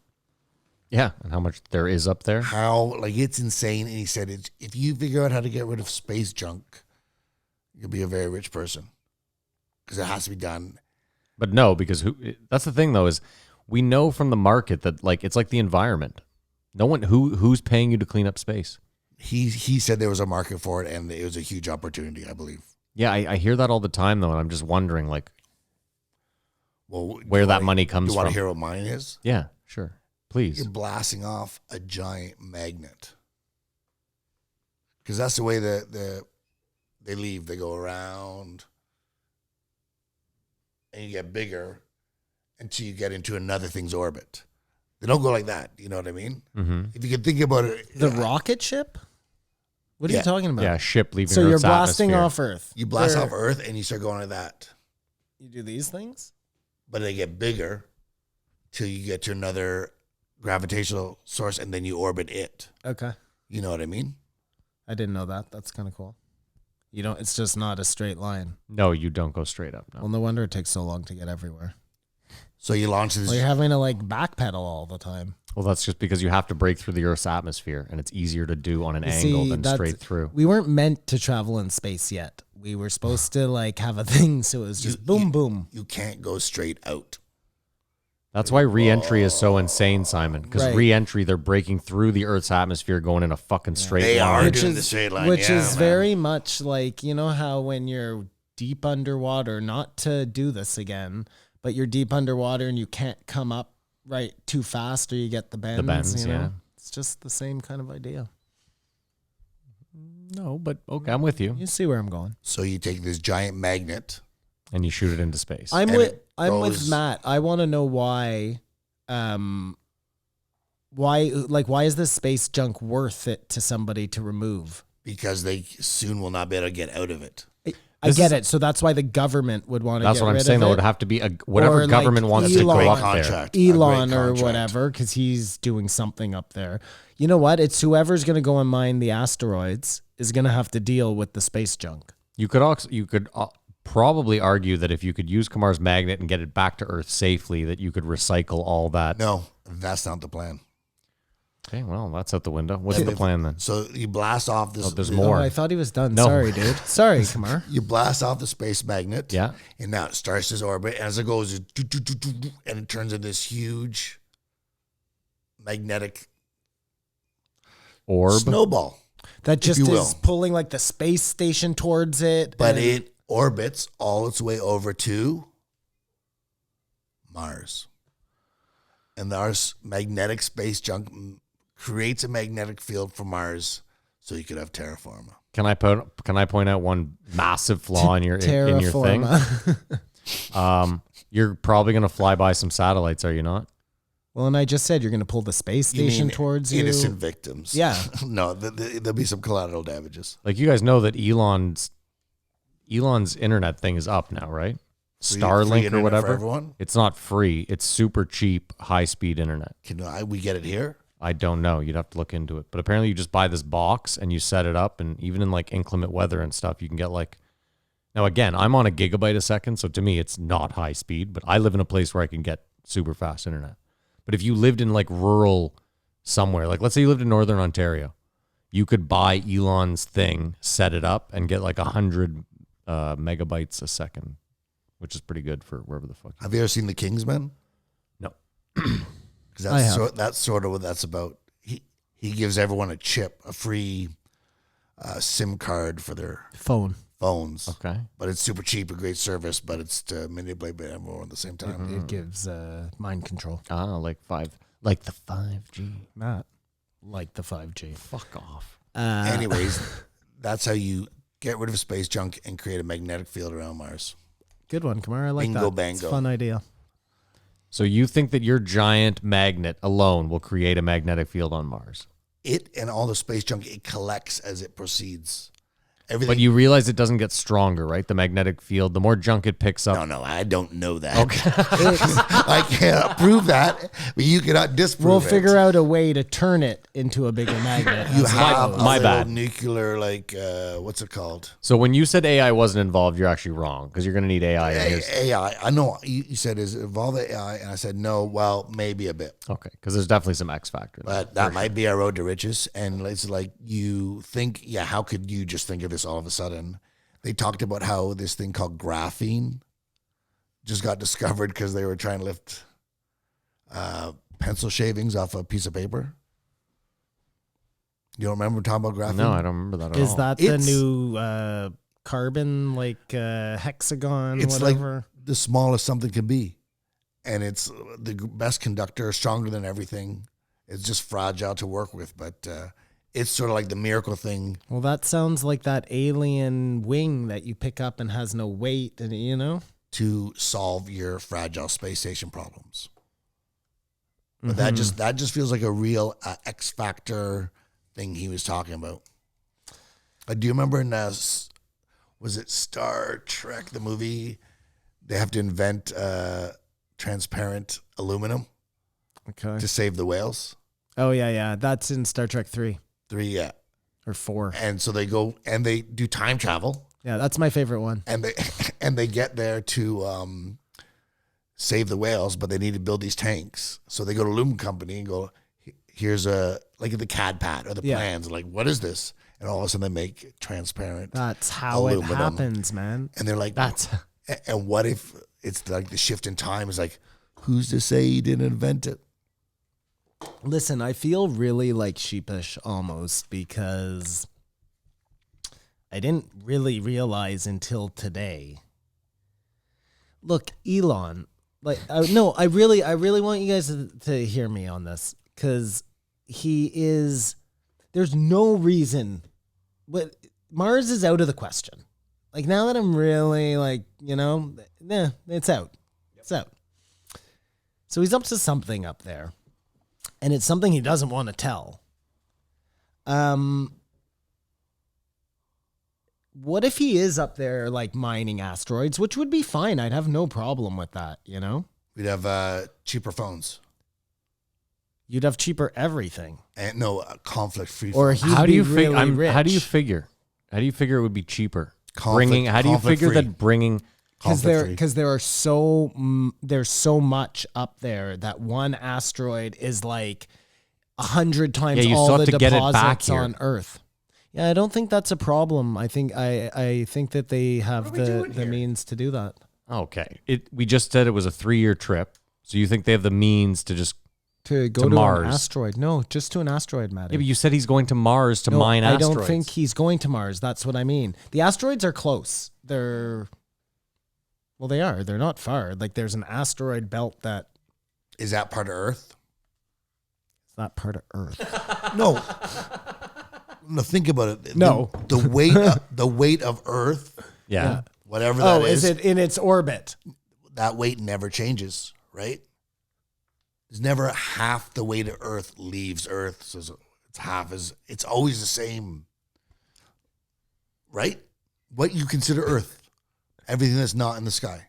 Speaker 6: Yeah, and how much there is up there.
Speaker 4: How, like, it's insane. And he said, if you figure out how to get rid of space junk, you'll be a very rich person. Because it has to be done.
Speaker 6: But no, because that's the thing though, is we know from the market that like it's like the environment. No one who's paying you to clean up space.
Speaker 4: He said there was a market for it, and it was a huge opportunity, I believe.
Speaker 6: Yeah, I hear that all the time though, and I'm just wondering like
Speaker 4: Well,
Speaker 6: where that money comes
Speaker 4: you want
Speaker 6: from.
Speaker 4: to hear what mine is?
Speaker 6: Yeah, sure. Please.
Speaker 4: You're blasting off a giant magnet. Because that's the way they leave. They go around, and you get bigger until you get into another thing's orbit. They don't go like that. You know what I mean?
Speaker 6: Mm-hmm.
Speaker 4: If you can think about it,
Speaker 5: The rocket ship? What are
Speaker 4: Yeah.
Speaker 5: you talking about?
Speaker 6: Yeah, ship leaving
Speaker 5: So you're
Speaker 6: Earth's
Speaker 5: blasting
Speaker 6: atmosphere.
Speaker 5: off Earth.
Speaker 4: you blast
Speaker 5: Or-
Speaker 4: off Earth and you start going like that.
Speaker 5: You do these things?
Speaker 4: But they get bigger till you get to another gravitational source, and then you orbit it.
Speaker 5: Okay.
Speaker 4: You know what I mean?
Speaker 5: I didn't know that. That's kind of cool. You don't. It's just not a straight line.
Speaker 6: No, you don't go straight up. No.
Speaker 5: Well, no wonder it takes so long to get everywhere.
Speaker 4: So you launch this.
Speaker 5: Well, you're having to like backpedal all the time.
Speaker 6: Well, that's just because you have to break through the Earth's atmosphere, and it's easier to do on an angle than straight through.
Speaker 5: We weren't meant to travel in space yet. We were supposed to like have a thing, so it was just boom.
Speaker 4: You can't go straight out.
Speaker 6: That's why re-entry is so insane, Simon. Because
Speaker 5: Right.
Speaker 6: re-entry, they're breaking through the Earth's atmosphere, going in a fucking straight
Speaker 4: They
Speaker 6: line.
Speaker 4: are doing the straight line,
Speaker 5: Which
Speaker 4: yeah,
Speaker 5: is
Speaker 4: man.
Speaker 5: very much like, you know how when you're deep underwater, not to do this again, but you're deep underwater and you can't come up right too fast or you get the bends.
Speaker 6: bends,
Speaker 5: you know?
Speaker 6: yeah.
Speaker 5: It's just the same kind of idea.
Speaker 6: No, but okay, I'm with you.
Speaker 5: You see where I'm going.
Speaker 4: So you take this giant magnet.
Speaker 6: And you shoot it into space.
Speaker 5: I'm
Speaker 4: And
Speaker 5: with
Speaker 4: it
Speaker 5: I'm with
Speaker 4: goes-
Speaker 5: Matt. I want to know why why is this space junk worth it to somebody to remove?
Speaker 4: Because they soon will not be able to get out of it.
Speaker 5: I get it. So that's why the government would want to
Speaker 6: That's
Speaker 5: get
Speaker 6: what I'm
Speaker 5: rid
Speaker 6: saying.
Speaker 5: of
Speaker 6: There
Speaker 5: it.
Speaker 6: would have to be whatever
Speaker 5: Or like
Speaker 6: government wants to
Speaker 5: Elon.
Speaker 6: go
Speaker 4: Great
Speaker 6: up there.
Speaker 4: contract. A great
Speaker 5: Elon or
Speaker 4: contract.
Speaker 5: whatever, because he's doing something up there. You know what? It's whoever's going to go and mine the asteroids is going to have to deal with the space junk.
Speaker 6: You could probably argue that if you could use Kamar's magnet and get it back to Earth safely, that you could recycle all that.
Speaker 4: No, that's not the plan.
Speaker 6: Okay, well, that's out the window. What's the plan then?
Speaker 4: So you blast off this.
Speaker 6: There's
Speaker 4: the-
Speaker 6: more.
Speaker 5: Oh, I thought he was done.
Speaker 6: No.
Speaker 5: Sorry, dude. Sorry, Kamar.
Speaker 4: You blast off the space magnet.
Speaker 6: Yeah.
Speaker 4: And now it starts this orbit. And as it goes, and it turns into this huge magnetic
Speaker 6: Orb.
Speaker 4: snowball.
Speaker 5: That just
Speaker 4: you
Speaker 5: is
Speaker 4: will.
Speaker 5: pulling like the space station towards it.
Speaker 4: But
Speaker 5: and-
Speaker 4: it orbits all its way over to Mars. And our magnetic space junk creates a magnetic field for Mars so you could have terraform.
Speaker 6: Can I point out one massive flaw in your thing?
Speaker 5: Terraforma.
Speaker 6: You're probably going to fly by some satellites, are you not?
Speaker 5: Well, and I just said you're going to pull the space
Speaker 4: You
Speaker 5: station
Speaker 4: mean
Speaker 5: towards you.
Speaker 4: innocent victims.
Speaker 5: Yeah.
Speaker 4: No, there'll be some collateral damages.
Speaker 6: Like you guys know that Elon's internet thing is up now, right?
Speaker 4: Free
Speaker 6: Starlink
Speaker 4: internet
Speaker 6: or
Speaker 4: for
Speaker 6: whatever.
Speaker 4: everyone?
Speaker 6: It's not free. It's super cheap, high speed internet.
Speaker 4: Can we get it here?
Speaker 6: I don't know. You'd have to look into it. But apparently you just buy this box and you set it up, and even in like inclement weather and stuff, you can get like, now again, I'm on a gigabyte a second, so to me it's not high speed, but I live in a place where I can get super fast internet. But if you lived in like rural somewhere, like let's say you lived in Northern Ontario, you could buy Elon's thing, set it up, and get like 100 megabytes a second, which is pretty good for wherever the fuck.
Speaker 4: Have you ever seen The Kingsman?
Speaker 6: No.
Speaker 4: Because
Speaker 5: I have.
Speaker 4: that's sort of what that's about. He gives everyone a chip, a free SIM card for their
Speaker 5: phone.
Speaker 4: phones.
Speaker 6: Okay.
Speaker 4: But it's super cheap, a great service, but it's to manipulate everyone at the same time.
Speaker 5: It gives mind control.
Speaker 6: Ah, like the 5G.
Speaker 5: Matt, like the 5G.
Speaker 6: Fuck off.
Speaker 4: Anyways, that's how you get rid of space junk and create a magnetic field around Mars.
Speaker 5: Good one, Kamar. I like
Speaker 4: Bingo,
Speaker 5: that. It's a
Speaker 4: bango.
Speaker 5: fun idea.
Speaker 6: So you think that your giant magnet alone will create a magnetic field on Mars?
Speaker 4: It and all the space junk, it collects as it proceeds. Everything.
Speaker 6: But you realize it doesn't get stronger, right? The magnetic field, the more junk it picks up.
Speaker 4: No, I don't know that.
Speaker 6: Okay.
Speaker 4: I can't prove that, but you cannot disprove
Speaker 5: We'll
Speaker 4: it.
Speaker 5: figure out a way to turn it into a bigger magnet.
Speaker 4: You
Speaker 5: as
Speaker 4: have
Speaker 5: well.
Speaker 4: a
Speaker 6: My
Speaker 4: little
Speaker 6: bad.
Speaker 4: nuclear, like, what's it called?
Speaker 6: So when you said AI wasn't involved, you're actually wrong because you're going to need AI. in yours.
Speaker 4: AI. I know you said, is it involved AI? And I said, no, well, maybe a bit.
Speaker 6: Okay, because there's definitely some X factor there.
Speaker 4: But that might be our road to riches. And it's like you think, yeah, how could you just think of this all of a sudden? They talked about how this thing called graphene just got discovered because they were trying to lift pencil shavings off a piece of paper. You don't remember talking about graphene?
Speaker 6: No, I don't remember that at all.
Speaker 5: Is that the
Speaker 4: It's-
Speaker 5: new carbon, like hexagon,
Speaker 4: It's
Speaker 5: whatever?
Speaker 4: like the smallest something can be. And it's the best conductor, stronger than everything. It's just fragile to work with, but it's sort of like the miracle thing.
Speaker 5: Well, that sounds like that alien wing that you pick up and has no weight, and you know.
Speaker 4: To solve your fragile space station problems. But that just feels like a real X Factor thing he was talking about. Do you remember in was it Star Trek, the movie? They have to invent transparent aluminum
Speaker 5: Okay.
Speaker 4: to save the whales.
Speaker 5: Oh yeah. That's in Star Trek 3
Speaker 4: 3,
Speaker 5: or 4.
Speaker 4: and so they go and they do time travel.
Speaker 5: Yeah, that's my favorite one.
Speaker 4: And they get there to save the whales, but they need to build these tanks. So they go to aluminum company and go, here's a like the CAD pad or the
Speaker 5: Yeah.
Speaker 4: plans. Like, what is this? And all of a sudden they make transparent.
Speaker 5: That's how
Speaker 4: aluminum.
Speaker 5: it happens, man.
Speaker 4: And they're like,
Speaker 6: That's
Speaker 4: and what if it's like the shift in time is like, who's to say he didn't invent it?
Speaker 5: Listen, I feel really like sheepish almost because I didn't really realize until today. Look, Elon, like, I really want you guys to hear me on this because there's no reason, but Mars is out of the question. Like, now that I'm really like, it's out. It's out. So he's up to something up there. And it's something he doesn't want to tell. What if he is up there like mining asteroids, which would be fine. I'd have no problem with that,
Speaker 4: We'd have cheaper phones.
Speaker 5: You'd have cheaper everything.
Speaker 4: And no conflict free.
Speaker 5: Or he'd be really rich.
Speaker 6: How do you figure? How do you figure it would be cheaper?
Speaker 4: Conflict-
Speaker 6: How do you figure
Speaker 4: conflict-free.
Speaker 6: that bringing?
Speaker 5: Because there's so much up there that one asteroid is like 100 times
Speaker 6: Yeah, you still
Speaker 5: all
Speaker 6: have
Speaker 5: the
Speaker 6: to get it back
Speaker 5: deposits
Speaker 6: here.
Speaker 5: on Earth. Yeah, I don't think that's a problem. I think that they have the means to do that.
Speaker 6: Okay, we just said it was a 3-year trip, so you think they have the means to just
Speaker 5: To go
Speaker 6: To
Speaker 5: to
Speaker 6: Mars.
Speaker 5: an asteroid. No, just to an asteroid, Matty.
Speaker 6: Yeah, but you said he's going to Mars to
Speaker 5: No,
Speaker 6: mine
Speaker 5: I
Speaker 6: asteroids.
Speaker 5: don't think he's going to Mars. That's what I mean. The asteroids are close. They are. They're not far. Like, there's an asteroid belt that
Speaker 4: Is that part of Earth?
Speaker 5: is not part of Earth.
Speaker 4: No. No, think about it.
Speaker 5: No.
Speaker 4: The weight of Earth,
Speaker 6: Yeah.
Speaker 4: whatever that
Speaker 5: is it in its orbit?
Speaker 4: that weight never changes, right? There's never half the weight of Earth leaves Earth, so it's always the same, right? What you consider Earth, everything that's not in the sky,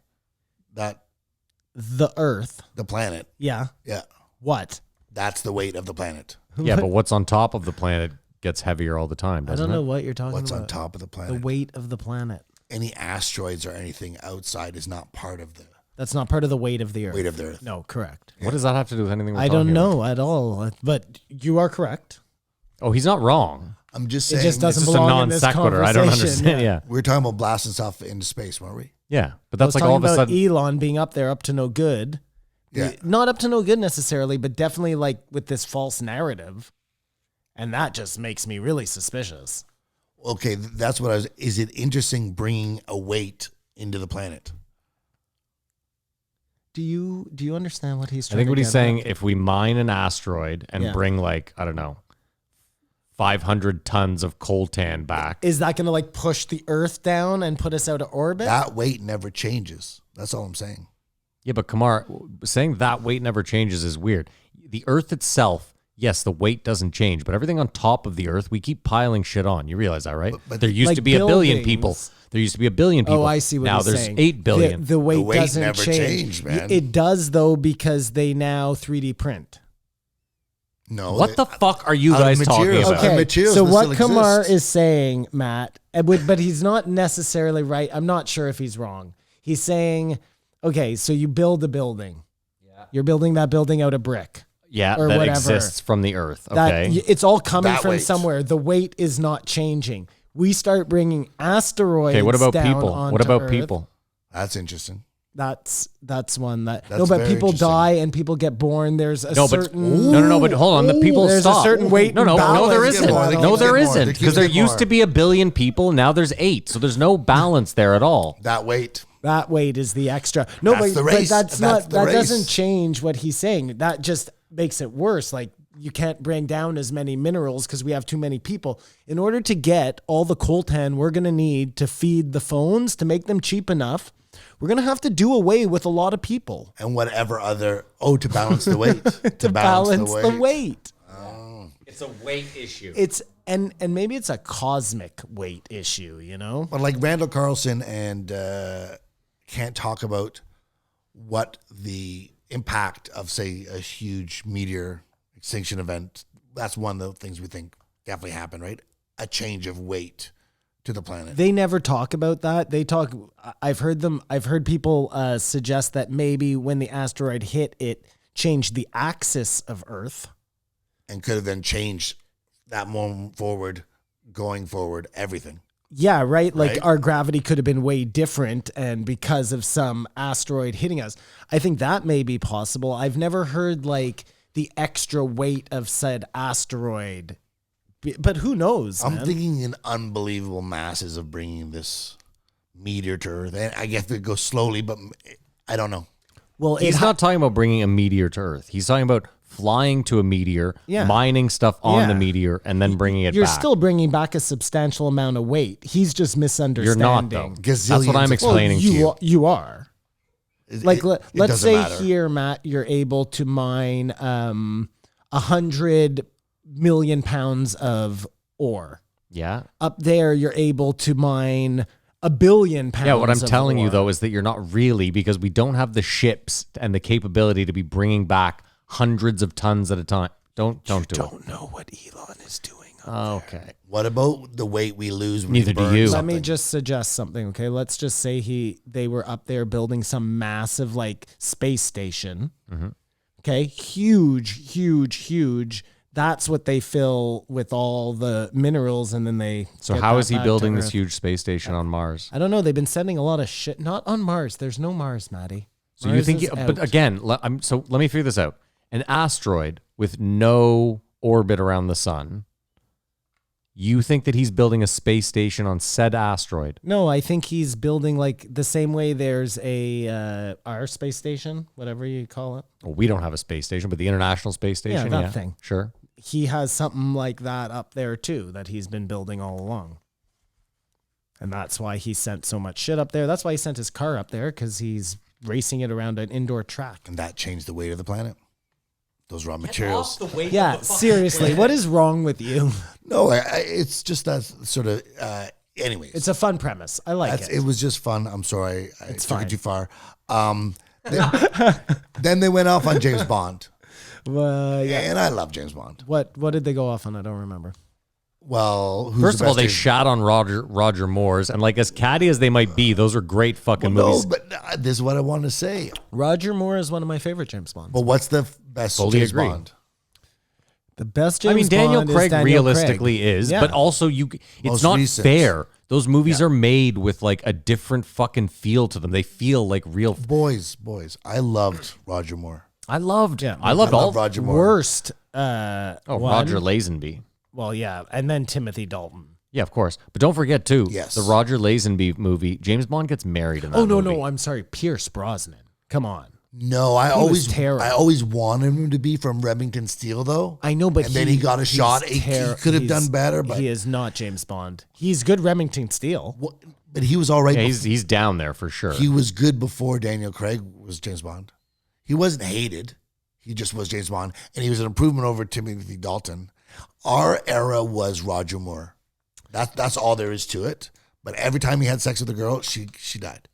Speaker 5: The Earth.
Speaker 4: the planet,
Speaker 5: Yeah.
Speaker 4: yeah,
Speaker 5: What?
Speaker 4: that's the weight of the planet.
Speaker 6: Yeah, but what's on top of the planet gets heavier all the time,
Speaker 5: I
Speaker 6: doesn't
Speaker 5: don't know
Speaker 6: it?
Speaker 5: what you're talking
Speaker 4: What's
Speaker 5: about.
Speaker 4: on top of the
Speaker 5: The
Speaker 4: planet?
Speaker 5: weight of the planet.
Speaker 4: Any asteroids or anything outside is not part of the
Speaker 5: That's not part of the weight of the Earth.
Speaker 4: weight of the Earth.
Speaker 5: No, correct.
Speaker 6: What does that have to do with anything we're
Speaker 5: I
Speaker 6: talking
Speaker 5: don't
Speaker 6: about?
Speaker 5: know at all, but you are correct.
Speaker 6: Oh, he's not wrong.
Speaker 4: I'm just
Speaker 5: It
Speaker 4: saying.
Speaker 5: just doesn't
Speaker 6: It's just a
Speaker 5: belong
Speaker 6: non
Speaker 5: in this
Speaker 6: sequitur. I don't
Speaker 5: conversation,
Speaker 6: understand. Yeah.
Speaker 4: We were talking about blasting stuff into space, weren't we?
Speaker 6: Yeah. But
Speaker 5: I
Speaker 6: that's
Speaker 5: was
Speaker 6: like
Speaker 5: talking
Speaker 6: all of a
Speaker 5: about
Speaker 6: sudden.
Speaker 5: Elon being up there up to no good.
Speaker 4: Yeah.
Speaker 5: Not up to no good necessarily, but definitely like with this false narrative. And that just makes me really suspicious.
Speaker 4: Okay, that's what I was. Is it interesting bringing a weight into the planet?
Speaker 5: Do you understand what he's
Speaker 6: I
Speaker 5: trying
Speaker 6: think
Speaker 5: to
Speaker 6: what he's
Speaker 5: get
Speaker 6: saying,
Speaker 5: at?
Speaker 6: if we mine an asteroid and
Speaker 5: Yeah.
Speaker 6: bring like, I don't know, 500 tons of coltan back.
Speaker 5: Is that going to like push the Earth down and put us out of orbit?
Speaker 4: That weight never changes. That's all I'm saying.
Speaker 6: Yeah, but Kamar, saying that weight never changes is weird. The Earth itself, yes, the weight doesn't change, but everything on top of the Earth, we keep piling shit on. You realize that, right?
Speaker 4: But
Speaker 6: there used
Speaker 5: like
Speaker 6: to be a billion
Speaker 5: buildings.
Speaker 6: people. There used to be a billion people.
Speaker 5: Oh, I see what
Speaker 6: now
Speaker 5: he's
Speaker 6: there's
Speaker 5: saying.
Speaker 6: 8 billion.
Speaker 5: The weight,
Speaker 4: weight
Speaker 5: doesn't
Speaker 4: never
Speaker 5: change.
Speaker 4: changed, man.
Speaker 5: It does though because they now 3D print.
Speaker 4: No.
Speaker 6: What the fuck are you
Speaker 4: Out of
Speaker 6: guys talking
Speaker 4: materials.
Speaker 6: about?
Speaker 4: Okay.
Speaker 5: Okay,
Speaker 4: materials
Speaker 5: so
Speaker 4: that
Speaker 5: what
Speaker 4: still
Speaker 5: Kamar
Speaker 4: exist.
Speaker 5: is saying, Matt, but he's not necessarily right. I'm not sure if he's wrong. He's saying, okay, so you build a building. Yeah. You're building that building out of brick.
Speaker 6: Yeah,
Speaker 5: or
Speaker 6: that
Speaker 5: whatever.
Speaker 6: exists from the Earth.
Speaker 5: That
Speaker 6: Okay.
Speaker 5: it's all coming
Speaker 4: That
Speaker 5: from
Speaker 4: weight.
Speaker 5: somewhere. The weight is not changing. We start bringing asteroids.
Speaker 6: Okay, what about
Speaker 5: down
Speaker 6: people? What
Speaker 5: onto
Speaker 6: about
Speaker 5: Earth.
Speaker 6: people?
Speaker 4: That's interesting.
Speaker 5: That's one that
Speaker 4: That's
Speaker 5: no, but
Speaker 4: very
Speaker 5: people
Speaker 4: interesting.
Speaker 5: die and people get born. There's a
Speaker 6: No, but
Speaker 5: certain
Speaker 6: no, but hold on. The people
Speaker 5: there's
Speaker 6: stop.
Speaker 5: a certain weight.
Speaker 6: No,
Speaker 5: and
Speaker 6: no, there
Speaker 5: balance
Speaker 6: isn't.
Speaker 5: going
Speaker 4: They
Speaker 5: on.
Speaker 6: No,
Speaker 4: keep
Speaker 6: there
Speaker 4: getting more. They
Speaker 6: isn't.
Speaker 4: keep
Speaker 6: Because there
Speaker 4: getting
Speaker 6: used
Speaker 4: more.
Speaker 6: to be a billion people. Now there's 8. So there's no balance there at all.
Speaker 4: That weight.
Speaker 5: That weight is the extra. No,
Speaker 4: That's
Speaker 5: but,
Speaker 4: the
Speaker 5: but
Speaker 4: race.
Speaker 5: that's
Speaker 4: That's
Speaker 5: not.
Speaker 4: the
Speaker 5: That
Speaker 4: race.
Speaker 5: doesn't change what he's saying. That just makes it worse. Like you can't bring down as many minerals because we have too many people. In order to get all the coltan we're going to need to feed the phones to make them cheap enough, we're going to have to do away with a lot of people
Speaker 4: And whatever other, to balance the weight.
Speaker 5: to balance the weight.
Speaker 6: It's a weight issue.
Speaker 5: It's and maybe it's a cosmic weight issue, you know?
Speaker 4: But like Randall Carlson and can't talk about what the impact of, say, a huge meteor extinction event, that's one of the things we think definitely happened, right? A change of weight to the planet.
Speaker 5: They never talk about that. They talk. I've heard people suggest that maybe when the asteroid hit, it changed the axis of Earth.
Speaker 4: and could have then changed that moment forward, going forward, everything.
Speaker 5: Yeah, right? Like
Speaker 4: Right?
Speaker 5: our gravity could have been way different, and because of some asteroid hitting us, I think that may be possible. I've never heard like the extra weight of said asteroid, but who knows?
Speaker 4: I'm
Speaker 5: man?
Speaker 4: thinking in unbelievable masses of bringing this meteor to Earth. And I guess it goes slowly, but I don't know.
Speaker 5: Well,
Speaker 6: He's not talking about bringing a meteor to Earth. He's talking about flying to a meteor,
Speaker 5: Yeah.
Speaker 6: mining stuff on the
Speaker 5: Yeah.
Speaker 6: meteor, and then bringing it
Speaker 5: You're
Speaker 6: back.
Speaker 5: still bringing back a substantial amount of weight. He's just
Speaker 6: You're
Speaker 5: misunderstanding.
Speaker 6: not, though. That's what
Speaker 4: Gazillions
Speaker 6: I'm
Speaker 4: of-
Speaker 6: explaining to you.
Speaker 5: You are.
Speaker 4: It-
Speaker 5: Like,
Speaker 4: it-
Speaker 5: let's
Speaker 4: it doesn't
Speaker 5: say
Speaker 4: matter.
Speaker 5: here, Matt, you're able to mine 100 million pounds of ore.
Speaker 6: Yeah.
Speaker 5: Up there, you're able to mine 1 billion pounds.
Speaker 6: Yeah, what I'm
Speaker 5: of
Speaker 6: telling you,
Speaker 5: ore.
Speaker 6: though, is that you're not really, because we don't have the ships and the capability to be bringing back hundreds of tons at a time. Don't do it.
Speaker 5: Don't know what Elon is doing.
Speaker 6: Okay.
Speaker 4: What about the weight we lose when
Speaker 6: Neither
Speaker 4: we
Speaker 6: do
Speaker 4: burn
Speaker 6: you.
Speaker 5: Let
Speaker 4: something?
Speaker 5: me just suggest something, okay? Let's just say they were up there building some massive like space station.
Speaker 6: Mm-hmm.
Speaker 5: Okay, huge. That's what they fill with all the minerals, and then they.
Speaker 6: So
Speaker 5: get
Speaker 6: how
Speaker 5: that
Speaker 6: is he
Speaker 5: back to
Speaker 6: building this
Speaker 5: Earth.
Speaker 6: huge space station on Mars?
Speaker 5: I don't know. They've been sending a lot of shit. Not on Mars. There's no Mars, Maddie.
Speaker 6: So you
Speaker 5: Mars
Speaker 6: think,
Speaker 5: is
Speaker 6: but
Speaker 5: out.
Speaker 6: again, let me figure this out. An asteroid with no orbit around the sun. You think that he's building a space station on said asteroid?
Speaker 5: No, I think he's building like the same way there's a our space station, whatever you call it.
Speaker 6: Well, we don't have a space station, but the International Space Station,
Speaker 5: that thing.
Speaker 6: Sure.
Speaker 5: He has something like that up there too that he's been building all along. And that's why he sent so much shit up there. That's why he sent his car up there, because he's racing it around an indoor track.
Speaker 4: And that changed the weight of the planet. Those raw materials.
Speaker 5: Yeah, seriously, what is wrong with you?
Speaker 4: No, it's just that sort of. Anyways,
Speaker 5: It's a fun premise. I like it.
Speaker 4: it was just fun. I'm sorry, I took
Speaker 5: fine.
Speaker 4: it too far. Then they went off on James Bond,
Speaker 5: Yeah.
Speaker 4: and I love James Bond.
Speaker 5: What did they go off on? I don't remember.
Speaker 4: Well, who's
Speaker 6: First
Speaker 4: the
Speaker 6: of all,
Speaker 4: best
Speaker 6: they
Speaker 4: James-
Speaker 6: shat on Roger Moore's, and like as catty as they might be, those are great fucking movies.
Speaker 4: No, but this is what I want to say.
Speaker 5: Roger Moore is one of my favorite James Bonds.
Speaker 4: But what's the best
Speaker 6: Fully
Speaker 4: James
Speaker 6: agree.
Speaker 4: Bond?
Speaker 5: The best James
Speaker 6: I mean, Daniel
Speaker 5: Bond is
Speaker 6: Craig
Speaker 5: Daniel
Speaker 6: realistically
Speaker 5: Craig.
Speaker 6: is,
Speaker 5: Yeah.
Speaker 6: but also it's
Speaker 4: Most
Speaker 6: not
Speaker 4: recent.
Speaker 6: fair. Those movies are made with like a different fucking feel to them. They feel like real.
Speaker 4: Boys, I loved Roger Moore.
Speaker 6: I loved
Speaker 5: Yeah.
Speaker 6: I loved
Speaker 4: I
Speaker 6: all.
Speaker 4: love Roger Moore.
Speaker 5: Worst.
Speaker 6: Oh,
Speaker 5: one.
Speaker 6: Roger Lazenby.
Speaker 5: Well, yeah, and then Timothy Dalton.
Speaker 6: Yeah, of course. But don't forget too.
Speaker 4: Yes.
Speaker 6: The Roger Lazenby movie. James Bond gets married in that.
Speaker 5: Oh no,
Speaker 6: movie.
Speaker 5: no, I'm sorry, Pierce Brosnan. Come on.
Speaker 4: No, I
Speaker 5: was
Speaker 4: always
Speaker 5: terrible.
Speaker 4: I always wanted him to be from Remington Steel, though.
Speaker 5: I know, but
Speaker 4: and then he got a
Speaker 5: he's
Speaker 4: shot. He could have done
Speaker 5: he's-
Speaker 4: better, but
Speaker 5: he is not James Bond. He's good Remington Steel.
Speaker 4: but he was all right.
Speaker 6: Yeah, he's down there for sure.
Speaker 4: He was good before Daniel Craig was James Bond. He wasn't hated. He just was James Bond, and he was an improvement over Timothy Dalton. Our era was Roger Moore. That's all there is to it. But every time he had sex with a girl, she died.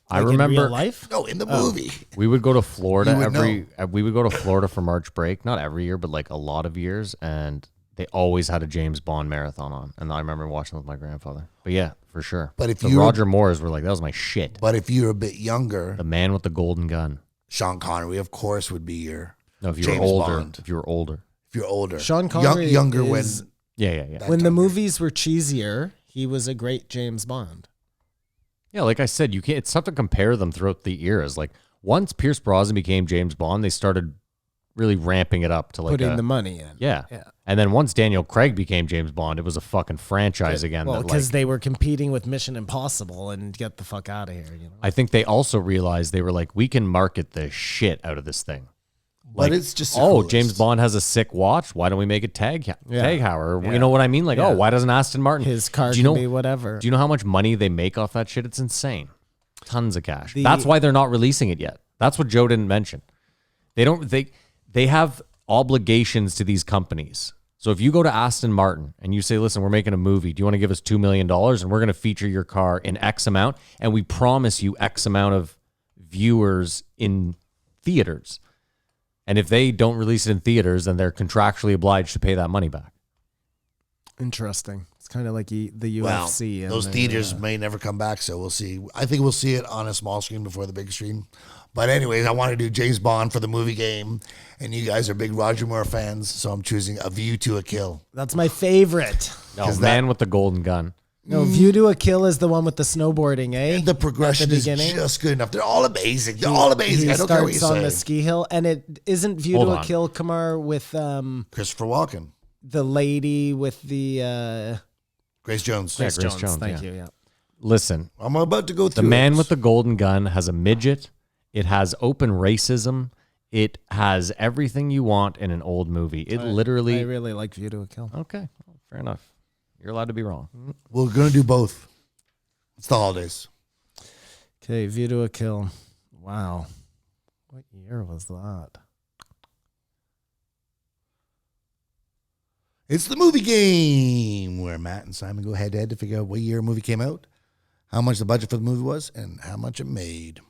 Speaker 6: I
Speaker 5: Like in
Speaker 6: remember
Speaker 5: real life.
Speaker 4: No, in the movie.
Speaker 6: we would go to Florida
Speaker 4: You would
Speaker 6: we would go to Florida for March break, not every year, but like a lot of years, and they always had a James Bond marathon on. And I remember watching with my grandfather. But yeah, for sure.
Speaker 4: But if
Speaker 6: the
Speaker 4: you were-
Speaker 6: Roger Moores were like, that was my shit.
Speaker 4: But if you're a bit younger,
Speaker 6: The man with the golden gun.
Speaker 4: Sean Connery, of course, would be your.
Speaker 6: No, if you were
Speaker 4: James
Speaker 6: older.
Speaker 4: Bond.
Speaker 6: If you were older.
Speaker 4: If you're older,
Speaker 5: Sean Connery
Speaker 4: younger
Speaker 5: is-
Speaker 4: when
Speaker 6: Yeah.
Speaker 5: When the
Speaker 4: time
Speaker 5: movies were cheesier, he was a great James Bond.
Speaker 6: Yeah, like I said, you can't. It's tough to compare them throughout the eras. Like once Pierce Brosnan became James Bond, they started really ramping it up to like
Speaker 5: Putting the money in.
Speaker 6: yeah.
Speaker 5: Yeah.
Speaker 6: And then once Daniel Craig became James Bond, it was a fucking franchise again.
Speaker 5: Well,
Speaker 6: that,
Speaker 5: because
Speaker 6: like,
Speaker 5: they were competing with Mission Impossible and get the fuck out of here. You know.
Speaker 6: I think they also realized they were like, we can market the shit out of this thing.
Speaker 4: But it's just the
Speaker 6: oh,
Speaker 4: coolest.
Speaker 6: James Bond has a sick watch. Why don't we make it Tag Heuer?
Speaker 5: Yeah.
Speaker 6: You know what I mean? Like,
Speaker 5: Yeah.
Speaker 6: oh, why doesn't Aston Martin?
Speaker 5: His car
Speaker 6: do you
Speaker 5: can
Speaker 6: know,
Speaker 5: be whatever.
Speaker 6: Do you know how much money they make off that shit? It's insane. Tons of cash.
Speaker 5: The-
Speaker 6: That's why they're not releasing it yet. That's what Joe didn't mention. They have obligations to these companies. So if you go to Aston Martin and you say, listen, we're making a movie. Do you want to give us $2 million? And we're going to feature your car in X amount. And we promise you X amount of viewers in theaters. And if they don't release it in theaters, then they're contractually obliged to pay that money back.
Speaker 5: Interesting. It's kind of like the
Speaker 4: Well,
Speaker 5: UFC. And
Speaker 4: those
Speaker 5: the,
Speaker 4: theaters may never come back, so we'll see. I think we'll see it on a small screen before the big screen. But anyways, I want to do James Bond for the movie game, and you guys are big Roger Moore fans, so I'm choosing A View to a Kill.
Speaker 5: That's my favorite.
Speaker 6: No, Man with the Golden Gun.
Speaker 5: No, View to a Kill is the one with the snowboarding, eh?
Speaker 4: The progression is
Speaker 5: beginning?
Speaker 4: just good enough. They're all amazing. They're all amazing.
Speaker 5: He
Speaker 4: I don't care what you
Speaker 5: starts on
Speaker 4: say.
Speaker 5: the ski hill, and it isn't View
Speaker 6: Hold
Speaker 5: to
Speaker 6: on.
Speaker 5: a Kill, Kamar, with
Speaker 4: Christopher Walken,
Speaker 5: the lady with the
Speaker 4: Grace Jones.
Speaker 6: Grace Jones,
Speaker 5: Thank
Speaker 6: yeah.
Speaker 5: you. Yeah.
Speaker 6: Listen,
Speaker 4: I'm about to go
Speaker 6: The
Speaker 4: through
Speaker 6: Man
Speaker 4: it.
Speaker 6: with the Golden Gun has a midget. It has open racism. It has everything you want in an old movie. It
Speaker 5: I
Speaker 6: literally.
Speaker 5: really like View to a Kill.
Speaker 6: Okay, fair enough. You're allowed to be wrong.
Speaker 4: We're going to do both. It's the holidays.
Speaker 5: Okay, View to a Kill. Wow. What year was that?
Speaker 4: It's the movie game where Matt and Simon go head to head to figure out what year a movie came out, how much the budget for the movie was, and how much it made.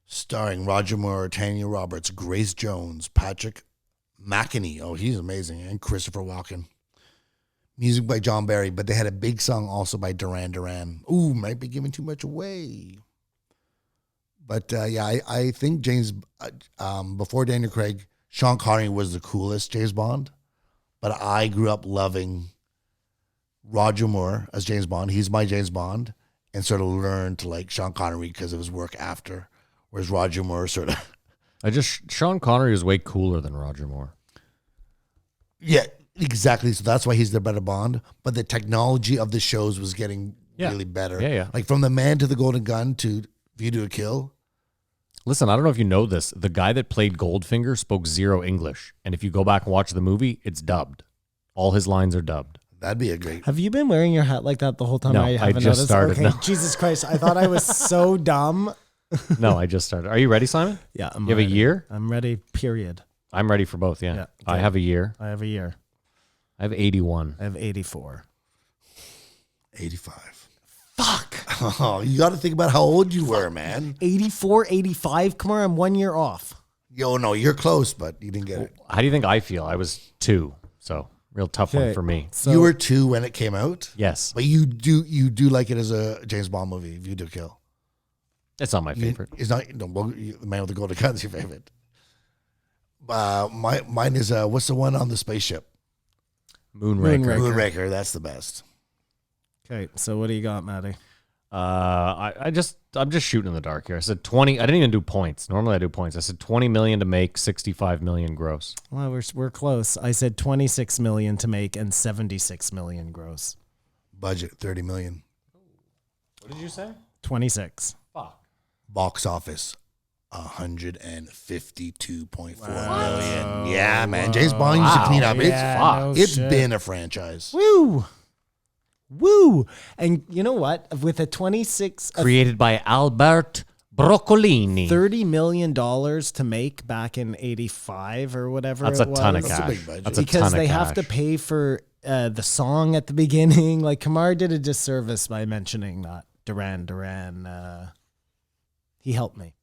Speaker 4: Starring Roger Moore, Tanya Roberts, Grace Jones, Patrick McEnany. Oh, he's amazing. And Christopher Walken. Music by John Barry, but they had a big song also by Duran Duran. Ooh, might be giving too much away. But yeah, I think James, before Daniel Craig, Sean Connery was the coolest James Bond. But I grew up loving Roger Moore as James Bond. He's my James Bond. And sort of learned to like Sean Connery because of his work after. Whereas Roger Moore sort of...
Speaker 6: Sean Connery is way cooler than Roger Moore.
Speaker 4: Yeah, exactly. So that's why he's the better Bond. But the technology of the shows was getting
Speaker 6: Yeah.
Speaker 4: really better.
Speaker 6: Yeah.
Speaker 4: Like from The Man to the Golden Gun to View to a Kill.
Speaker 6: Listen, I don't know if you know this. The guy that played Goldfinger spoke zero English. And if you go back and watch the movie, it's dubbed. All his lines are dubbed.
Speaker 4: That'd be a great...
Speaker 5: Have you been wearing your hat like that the whole time?
Speaker 6: No,
Speaker 5: I haven't
Speaker 6: just
Speaker 5: noticed?
Speaker 6: started,
Speaker 5: Okay,
Speaker 6: no.
Speaker 5: Jesus Christ. I thought I was so dumb.
Speaker 6: No, I just started. Are you ready, Simon?
Speaker 5: Yeah, I'm
Speaker 6: You have
Speaker 5: ready.
Speaker 6: a year?
Speaker 5: I'm ready, period.
Speaker 6: I'm ready for both, yeah.
Speaker 5: Yeah,
Speaker 6: I
Speaker 5: okay.
Speaker 6: have a year.
Speaker 5: I have a year.
Speaker 6: I have 81.
Speaker 5: I have 84.
Speaker 4: 85.
Speaker 5: Fuck.
Speaker 4: Oh, you got to think about how old you were, man.
Speaker 5: 84, 85? Come on, I'm 1 year off.
Speaker 4: Yo, no, you're close, but you didn't get it.
Speaker 6: How do you think I feel? I was 2, so real tough one
Speaker 5: Okay.
Speaker 6: for me.
Speaker 5: So,
Speaker 4: You were 2 when it came out,
Speaker 6: Yes,
Speaker 4: but you do like it as a James Bond movie, View to a Kill.
Speaker 6: it's not my favorite.
Speaker 4: It's not, no, well, The Man with the Golden Gun is your favorite. Mine is, what's the one on the spaceship?
Speaker 6: Moonraker.
Speaker 4: Moonraker, that's the best.
Speaker 5: okay, so what do you got, Maddie?
Speaker 6: I'm just shooting in the dark here. I said 20. I didn't even do points. Normally I do points. I said 20 million to make, 65 million gross.
Speaker 5: Well, we're close. I said 26 million to make and 76 million gross.
Speaker 4: Budget, 30 million.
Speaker 6: What did you say?
Speaker 5: 26.
Speaker 6: Fuck.
Speaker 4: Box office, 152.4 million. Yeah, man. James Bond used to clean up.
Speaker 5: Yeah,
Speaker 4: It's
Speaker 5: no shit.
Speaker 4: been a franchise.
Speaker 5: Woo! Woo! And you know what? With a 26,
Speaker 6: Created by Albert Broccolini.
Speaker 5: $30 million to make back in 85 or whatever
Speaker 6: That's
Speaker 5: it
Speaker 6: a
Speaker 5: was.
Speaker 6: ton of
Speaker 4: That's a
Speaker 6: cash.
Speaker 4: big budget.
Speaker 6: That's a
Speaker 5: Because
Speaker 6: ton
Speaker 5: they
Speaker 6: of
Speaker 5: have to
Speaker 6: cash.
Speaker 5: pay for the song at the beginning. Like Kamar did a disservice by mentioning that. Duran. He helped me.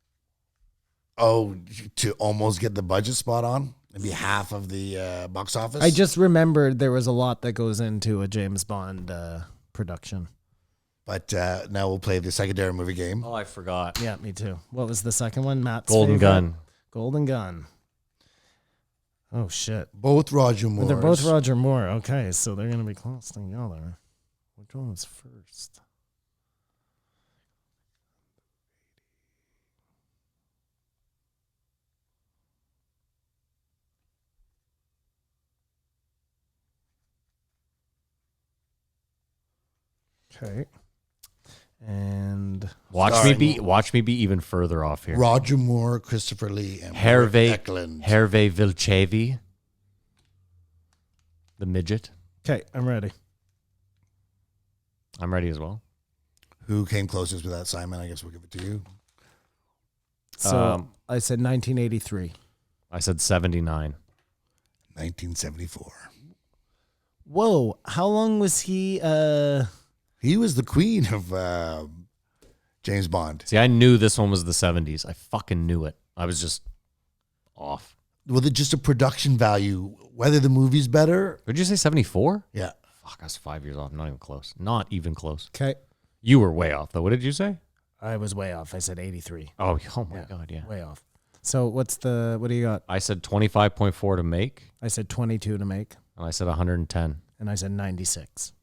Speaker 4: Oh, to almost get the budget spot on? Maybe half of the box office?
Speaker 5: I just remembered there was a lot that goes into a James Bond production.
Speaker 4: But now we'll play the secondary movie game.
Speaker 6: Oh, I forgot.
Speaker 5: Yeah, me too. What was the second one? Matt's
Speaker 6: Golden
Speaker 5: favorite?
Speaker 6: Gun.
Speaker 5: Golden Gun. Oh, shit.
Speaker 4: Both Roger
Speaker 5: Well,
Speaker 4: Moore.
Speaker 5: they're both Roger Moore. Okay, so they're going to be close together. Which one was first? Okay. And
Speaker 6: Watch
Speaker 4: Starring-
Speaker 6: me be even further off here.
Speaker 4: Roger Moore, Christopher Lee, and
Speaker 6: Hervé
Speaker 4: Eklund.
Speaker 6: Vilchevi. The midget.
Speaker 5: okay, I'm ready.
Speaker 6: I'm ready as well.
Speaker 4: Who came closest with that, Simon? I guess we'll give it to you.
Speaker 5: So I said 1983.
Speaker 6: I said 79.
Speaker 4: 1974.
Speaker 5: Whoa, how long was he?
Speaker 4: He was the queen of James Bond.
Speaker 6: See, I knew this one was the 70s. I fucking knew it. I was just off.
Speaker 4: Well, just a production value, whether the movie's better.
Speaker 6: Did you say 74?
Speaker 4: Yeah.
Speaker 6: Fuck, I was 5 years off. Not even close. Not even close.
Speaker 5: Okay.
Speaker 6: You were way off, though. What did you say?
Speaker 5: I was way off. I said 83.
Speaker 6: Oh my God, yeah.
Speaker 5: Way off. So what do you got?
Speaker 6: I said 25.4 to make,
Speaker 5: I said 22 to make,
Speaker 6: and I said 110.
Speaker 5: and I said 96.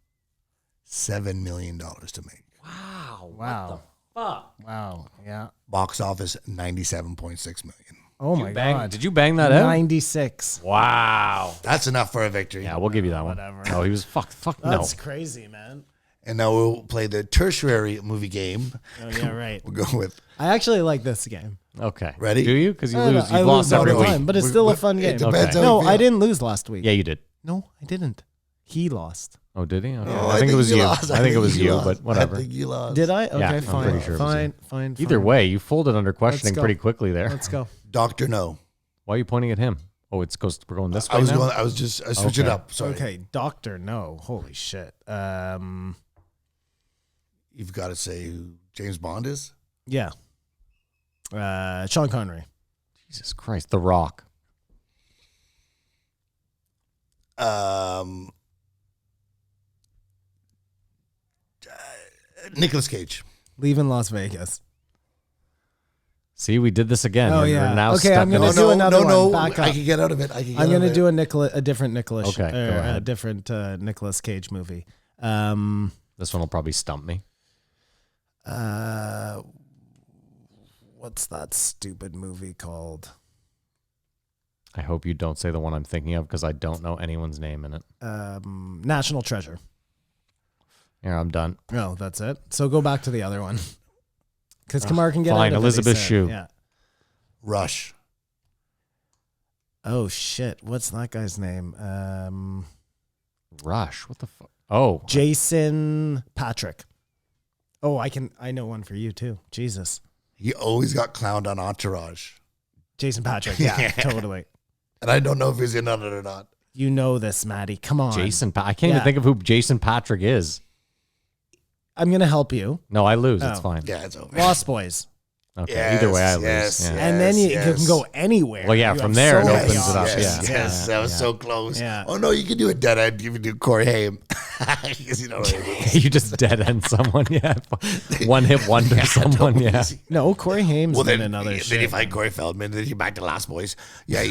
Speaker 4: $7 million to make.
Speaker 5: Wow.
Speaker 6: Fuck.
Speaker 5: Wow. Yeah.
Speaker 4: Box office, 97.6 million.
Speaker 5: Oh my God.
Speaker 6: Did you bang that out?
Speaker 5: 96.
Speaker 6: Wow.
Speaker 4: That's enough for a victory.
Speaker 6: Yeah, we'll give you that one.
Speaker 5: Whatever.
Speaker 6: No, he was fuck. No.
Speaker 5: That's crazy, man.
Speaker 4: And now we'll play the tertiary movie game.
Speaker 5: Oh, yeah, right.
Speaker 4: We'll go with
Speaker 5: I actually like this game.
Speaker 6: Okay.
Speaker 4: Ready?
Speaker 6: Do you? Because you
Speaker 5: I
Speaker 6: lose.
Speaker 5: know, I
Speaker 6: You've
Speaker 5: lose
Speaker 6: lost
Speaker 5: all
Speaker 6: every
Speaker 5: the
Speaker 6: week.
Speaker 5: time, but it's still a fun game.
Speaker 4: It depends how
Speaker 5: No,
Speaker 4: you
Speaker 5: I
Speaker 4: feel.
Speaker 5: didn't lose last week.
Speaker 6: Yeah, you did.
Speaker 5: No, I didn't. He lost.
Speaker 6: Oh, did he? Okay.
Speaker 4: Oh,
Speaker 6: I think it was you.
Speaker 4: lost.
Speaker 6: I think it was
Speaker 4: you
Speaker 6: you,
Speaker 4: lost.
Speaker 6: but whatever.
Speaker 4: I think you lost.
Speaker 5: Did I? Okay,
Speaker 6: I'm
Speaker 5: fine.
Speaker 6: pretty sure it was
Speaker 5: Fine, fine.
Speaker 6: Either way, you folded under questioning
Speaker 5: go.
Speaker 6: pretty quickly there.
Speaker 5: Let's go.
Speaker 4: Dr. No.
Speaker 6: Why are you pointing at him? Oh, it's goes. We're going this way
Speaker 4: I was
Speaker 6: now?
Speaker 4: going. I switched it
Speaker 6: Okay.
Speaker 4: up. Sorry.
Speaker 5: Okay, Doctor No. Holy shit.
Speaker 4: You've got to say who James Bond is.
Speaker 5: Yeah. Sean Connery.
Speaker 6: Jesus Christ, The Rock.
Speaker 4: Nicolas Cage.
Speaker 5: Leaving Las Vegas.
Speaker 6: See, we did this again.
Speaker 5: Oh,
Speaker 6: We're
Speaker 5: yeah.
Speaker 6: now
Speaker 5: Okay,
Speaker 6: stuck
Speaker 5: I'm
Speaker 6: in
Speaker 5: gonna
Speaker 6: this-
Speaker 5: do another one.
Speaker 4: No,
Speaker 5: Back
Speaker 4: I
Speaker 5: up.
Speaker 4: can get out of it.
Speaker 5: I'm going to do a different Nicolas.
Speaker 6: Okay, go ahead.
Speaker 5: A different Nicolas Cage movie.
Speaker 6: This one will probably stump me.
Speaker 5: What's that stupid movie called?
Speaker 6: I hope you don't say the one I'm thinking of because I don't know anyone's name in it.
Speaker 5: National Treasure.
Speaker 6: Yeah, I'm done.
Speaker 5: No, that's it. So go back to the other one. Because Kamar can get
Speaker 6: fine,
Speaker 5: out of it, he
Speaker 6: Elizabeth
Speaker 5: said.
Speaker 6: Shue.
Speaker 5: Yeah.
Speaker 4: Rush.
Speaker 5: Oh shit! What's that guy's name?
Speaker 6: Rush. What the fuck? Oh,
Speaker 5: Jason Patrick. Oh, I know one for you too. Jesus.
Speaker 4: He always got clowned on Entourage.
Speaker 5: Jason Patrick. Yeah, totally.
Speaker 4: And I don't know if he's in on it or not.
Speaker 5: You know this, Maddie. Come on.
Speaker 6: Jason. I can't
Speaker 5: Yeah.
Speaker 6: even think of who Jason Patrick is.
Speaker 5: I'm going to help you.
Speaker 6: No, I lose. It's
Speaker 5: Oh.
Speaker 6: fine.
Speaker 4: Yeah, it's over.
Speaker 5: Lost Boys.
Speaker 6: Okay.
Speaker 4: Yes,
Speaker 6: Either way, I lose.
Speaker 4: yes,
Speaker 6: Yeah.
Speaker 4: yes.
Speaker 5: And then you
Speaker 4: yes.
Speaker 5: can go anywhere.
Speaker 6: Well, yeah,
Speaker 5: You
Speaker 6: from
Speaker 5: have
Speaker 6: there it
Speaker 5: so many
Speaker 6: opens it up.
Speaker 5: options.
Speaker 4: Yes,
Speaker 6: Yeah.
Speaker 4: yes, that was so close.
Speaker 5: Yeah.
Speaker 4: Oh no, you can do a dead end. You can do Corey Haim. Because you know what I mean.
Speaker 6: You just dead end someone. Yeah. One hit wonder someone.
Speaker 4: totally
Speaker 6: Yeah.
Speaker 4: easy.
Speaker 5: No, Corey Haim's
Speaker 4: Well,
Speaker 5: been
Speaker 4: then,
Speaker 5: another
Speaker 4: then
Speaker 5: shit.
Speaker 4: you find Corey Feldman. Then you back to Last Boys. Yeah,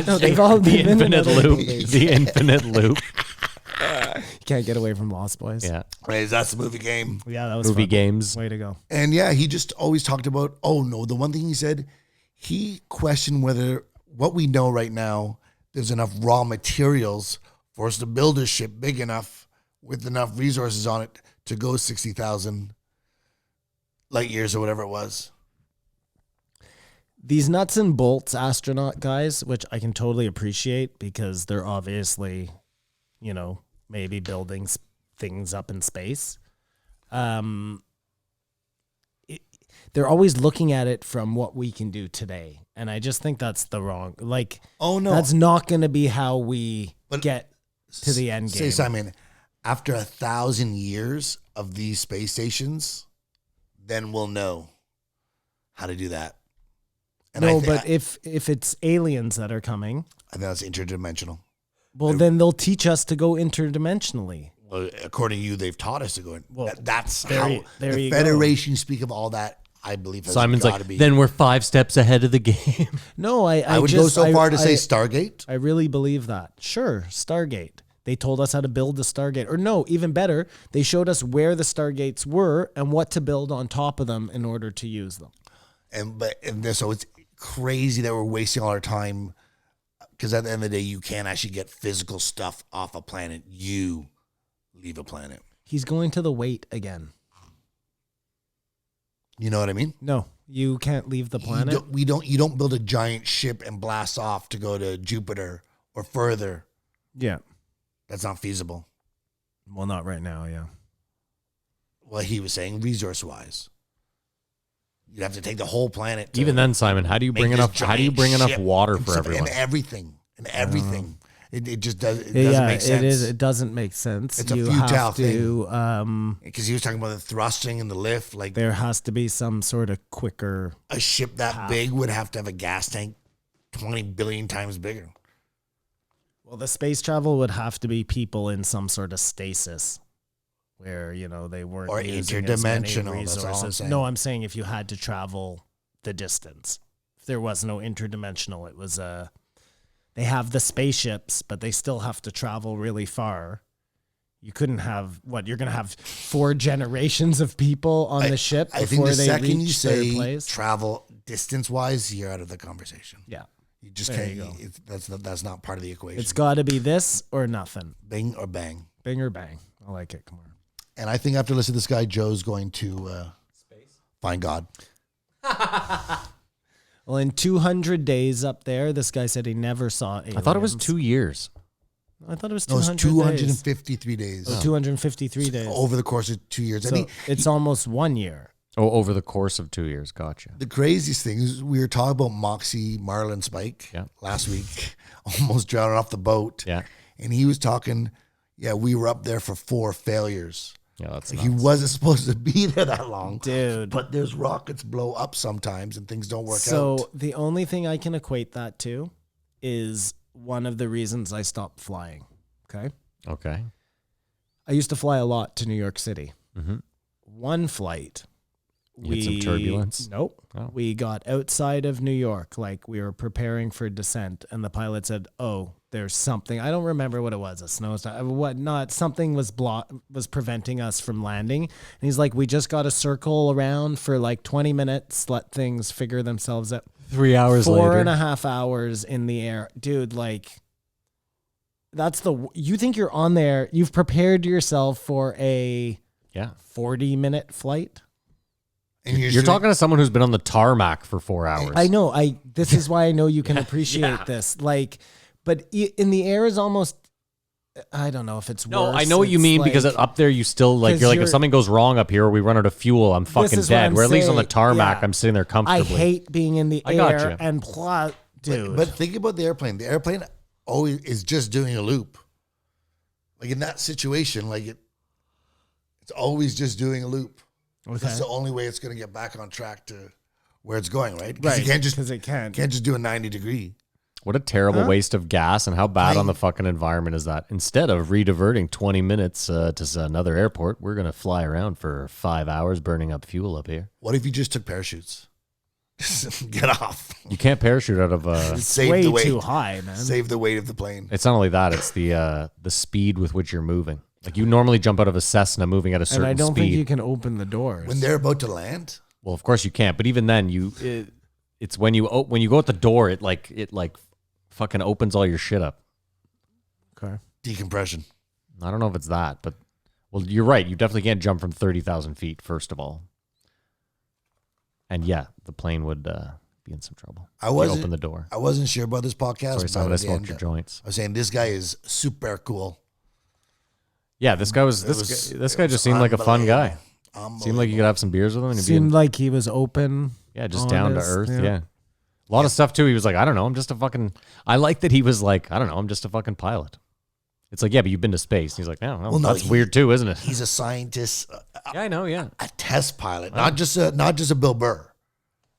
Speaker 5: No, they've all
Speaker 6: The
Speaker 5: been in
Speaker 6: infinite
Speaker 5: another
Speaker 6: loop.
Speaker 5: movies.
Speaker 6: The infinite loop.
Speaker 5: You can't get away from Lost Boys.
Speaker 6: Yeah.
Speaker 4: Right, that's the movie game.
Speaker 5: Yeah, that was
Speaker 6: Movie
Speaker 5: fun.
Speaker 6: games.
Speaker 5: Way to go.
Speaker 4: And yeah, he just always talked about. Oh no, the one thing he said, he questioned whether what we know right now, there's enough raw materials for us to build a ship big enough with enough resources on it to go 60,000 light years or whatever it was.
Speaker 5: These nuts and bolts astronaut guys, which I can totally appreciate because they're obviously, maybe building things up in space. They're always looking at it from what we can do today. And I just think that's the wrong,
Speaker 4: Oh no,
Speaker 5: that's not going to be how we
Speaker 4: But
Speaker 5: get to the end game.
Speaker 4: Say, Simon, after 1,000 years of these space stations, then we'll know how to do that. And
Speaker 5: No,
Speaker 4: I thi-
Speaker 5: but if it's aliens that are coming,
Speaker 4: I think that's interdimensional.
Speaker 5: well, then they'll teach us to go interdimensionally.
Speaker 4: Well, according to you, they've taught us to go in.
Speaker 5: Well,
Speaker 4: That's
Speaker 5: there
Speaker 4: how
Speaker 5: you- there
Speaker 4: the
Speaker 5: you go.
Speaker 4: Federation speak of all that. I believe has
Speaker 6: Simon's
Speaker 4: gotta
Speaker 6: like,
Speaker 4: be.
Speaker 6: then we're 5 steps ahead of the game.
Speaker 5: No,
Speaker 4: I would go so far to say Stargate.
Speaker 5: I really believe that. Sure, Stargate. They told us how to build the Stargate. Or no, even better, they showed us where the Stargates were and what to build on top of them in order to use them.
Speaker 4: So it's crazy that we're wasting all our time because at the end of the day, you can't actually get physical stuff off a planet. You leave a planet.
Speaker 5: He's going to the weight again.
Speaker 4: You know what I mean?
Speaker 5: No, you can't leave the planet.
Speaker 4: You don't build a giant ship and blast off to go to Jupiter or further.
Speaker 5: Yeah.
Speaker 4: That's not feasible.
Speaker 5: Well, not right now, yeah.
Speaker 4: Well, he was saying resource-wise, you'd have to take the whole planet. To
Speaker 6: Even then, Simon, how do you
Speaker 4: make
Speaker 6: bring
Speaker 4: this
Speaker 6: enough? How do you
Speaker 4: giant
Speaker 6: bring enough
Speaker 4: ship
Speaker 6: water
Speaker 4: and
Speaker 6: for
Speaker 4: stuff
Speaker 6: everyone?
Speaker 4: And everything. It just does. It doesn't
Speaker 5: Yeah,
Speaker 4: make sense.
Speaker 5: it is. It doesn't make sense.
Speaker 4: It's a
Speaker 5: you
Speaker 4: futile
Speaker 5: have to,
Speaker 4: Because he was talking about the thrusting and the lift. Like
Speaker 5: there has to be some sort of quicker.
Speaker 4: a ship that big would have to have a gas tank 20 billion times bigger.
Speaker 5: Well, the space travel would have to be people in some sort of stasis where, they weren't
Speaker 4: Or
Speaker 5: using as many
Speaker 4: interdimensional, that's all I'm
Speaker 5: resources.
Speaker 4: saying.
Speaker 5: No, I'm saying if you had to travel the distance. If there was no interdimensional, it was they have the spaceships, but they still have to travel really far. You couldn't have you're going to have 4 generations of people on the ship
Speaker 4: I think
Speaker 5: before
Speaker 4: the
Speaker 5: they
Speaker 4: second you
Speaker 5: reach their
Speaker 4: say
Speaker 5: place.
Speaker 4: travel distance-wise, you're out of the conversation.
Speaker 5: Yeah.
Speaker 4: You just
Speaker 5: There
Speaker 4: can't.
Speaker 5: you go.
Speaker 4: That's not part of the equation.
Speaker 5: It's got to be this or nothing.
Speaker 4: Bing or bang.
Speaker 5: Bing or bang. I like it. Come on.
Speaker 4: And I think after listening to this guy, Joe's going to find God.
Speaker 5: Well, in 200 days up there, this guy said he never saw aliens.
Speaker 6: I thought it was 2 years.
Speaker 5: I thought it was
Speaker 4: No,
Speaker 5: 200
Speaker 4: it's
Speaker 5: days.
Speaker 4: 253 days.
Speaker 5: Oh, 253 days.
Speaker 4: Over the course of 2 years.
Speaker 5: So it's almost 1 year.
Speaker 6: Oh, over the course of 2 years. Gotcha.
Speaker 4: The craziest thing is we were talking about Moxie Marlin Spike last week, almost drowning off the boat.
Speaker 6: Yeah.
Speaker 4: And he was talking, we were up there for 4 failures.
Speaker 6: Yeah, that's
Speaker 4: He
Speaker 6: nuts.
Speaker 4: wasn't supposed to be there that long.
Speaker 5: Dude.
Speaker 4: But there's rockets blow up sometimes and things don't work out.
Speaker 5: So the only thing I can equate that to is one of the reasons I stopped flying. Okay.
Speaker 6: Okay.
Speaker 5: I used to fly a lot to New York City.
Speaker 6: Mm-hmm.
Speaker 5: One flight.
Speaker 6: You had some turbulence?
Speaker 5: Nope.
Speaker 6: Oh.
Speaker 5: We got outside of New York, like we were preparing for descent, and the pilot said, "Oh, there's something." I don't remember what it was. A snowstorm, whatnot. Something was preventing us from landing. And he's like, "We just got to circle around for like 20 minutes, let things figure themselves out."
Speaker 6: 3 hours later.
Speaker 5: 4.5 hours in the air, dude. Like, you think you're on there? You've prepared yourself for a 40-minute flight.
Speaker 4: And
Speaker 6: You're talking to someone who's been on the tarmac for 4 hours.
Speaker 5: I know. This is why I know you can appreciate this. Like, but in the air is almost. I don't know if it's
Speaker 6: No,
Speaker 5: worse.
Speaker 6: I know what you
Speaker 5: It's
Speaker 6: mean
Speaker 5: like,
Speaker 6: because up there you still like
Speaker 5: 'cause
Speaker 6: you're like
Speaker 5: you're-
Speaker 6: if something goes wrong up here or we run out of fuel, I'm fucking
Speaker 5: is what
Speaker 6: dead.
Speaker 5: I'm
Speaker 6: Where at least on the
Speaker 5: saying.
Speaker 6: tarmac,
Speaker 5: Yeah.
Speaker 6: I'm sitting there
Speaker 5: I
Speaker 6: comfortably.
Speaker 5: hate being in the
Speaker 6: I got
Speaker 5: air
Speaker 6: you.
Speaker 5: and plot, dude.
Speaker 4: But think about the airplane. The airplane always is just doing a loop. Like in that situation, like it's always just doing a loop.
Speaker 5: okay.
Speaker 4: That's the only way it's going to get back on track to where it's going, right?
Speaker 5: Right,
Speaker 4: You can't just
Speaker 5: 'cause it can't.
Speaker 4: just do a 90-degree.
Speaker 6: What a terrible waste of gas, and how bad on the fucking environment is that? Instead of re-diverting 20 minutes to another airport, we're going to fly around for 5 hours burning up fuel up here.
Speaker 4: What if you just took parachutes? Get off.
Speaker 6: You can't parachute out of
Speaker 5: It's
Speaker 4: Save
Speaker 5: way
Speaker 4: the weight.
Speaker 5: too high, man.
Speaker 4: Save the weight of the plane.
Speaker 6: it's not only that, it's the speed with which you're moving. Like you normally jump out of a Cessna moving at a certain
Speaker 5: and I don't
Speaker 6: speed.
Speaker 5: think you can open the doors.
Speaker 4: When they're about to land,
Speaker 6: Well, of course you can't, but even then it's when you go at the door, it fucking opens all your shit up.
Speaker 5: okay.
Speaker 4: decompression.
Speaker 6: I don't know if it's that, but well, you're right. You definitely can't jump from 30,000 feet, first of all. And yeah, the plane would be in some trouble.
Speaker 4: I
Speaker 6: You
Speaker 4: wasn't
Speaker 6: open the door.
Speaker 4: I wasn't sure about this podcast.
Speaker 6: Sorry, Simon, I smoked your joints.
Speaker 4: I was saying this guy is super cool.
Speaker 6: Yeah, this guy was this guy just seemed like a fun guy. Seemed like you could have some beers with him. And he'd be
Speaker 5: Seemed like he was open.
Speaker 6: yeah, just down to
Speaker 5: honest,
Speaker 6: earth.
Speaker 5: yeah.
Speaker 6: Yeah. A lot of stuff too. He was like, I don't know. I'm just a fucking. I like that he was like, I don't know. I'm just a fucking pilot. It's like, yeah, but you've been to space. And he's like, no,
Speaker 4: Well, no,
Speaker 6: that's weird too, isn't it?
Speaker 4: He's a scientist,
Speaker 6: Yeah, I know. Yeah.
Speaker 4: a test pilot, not just a Bill Burr.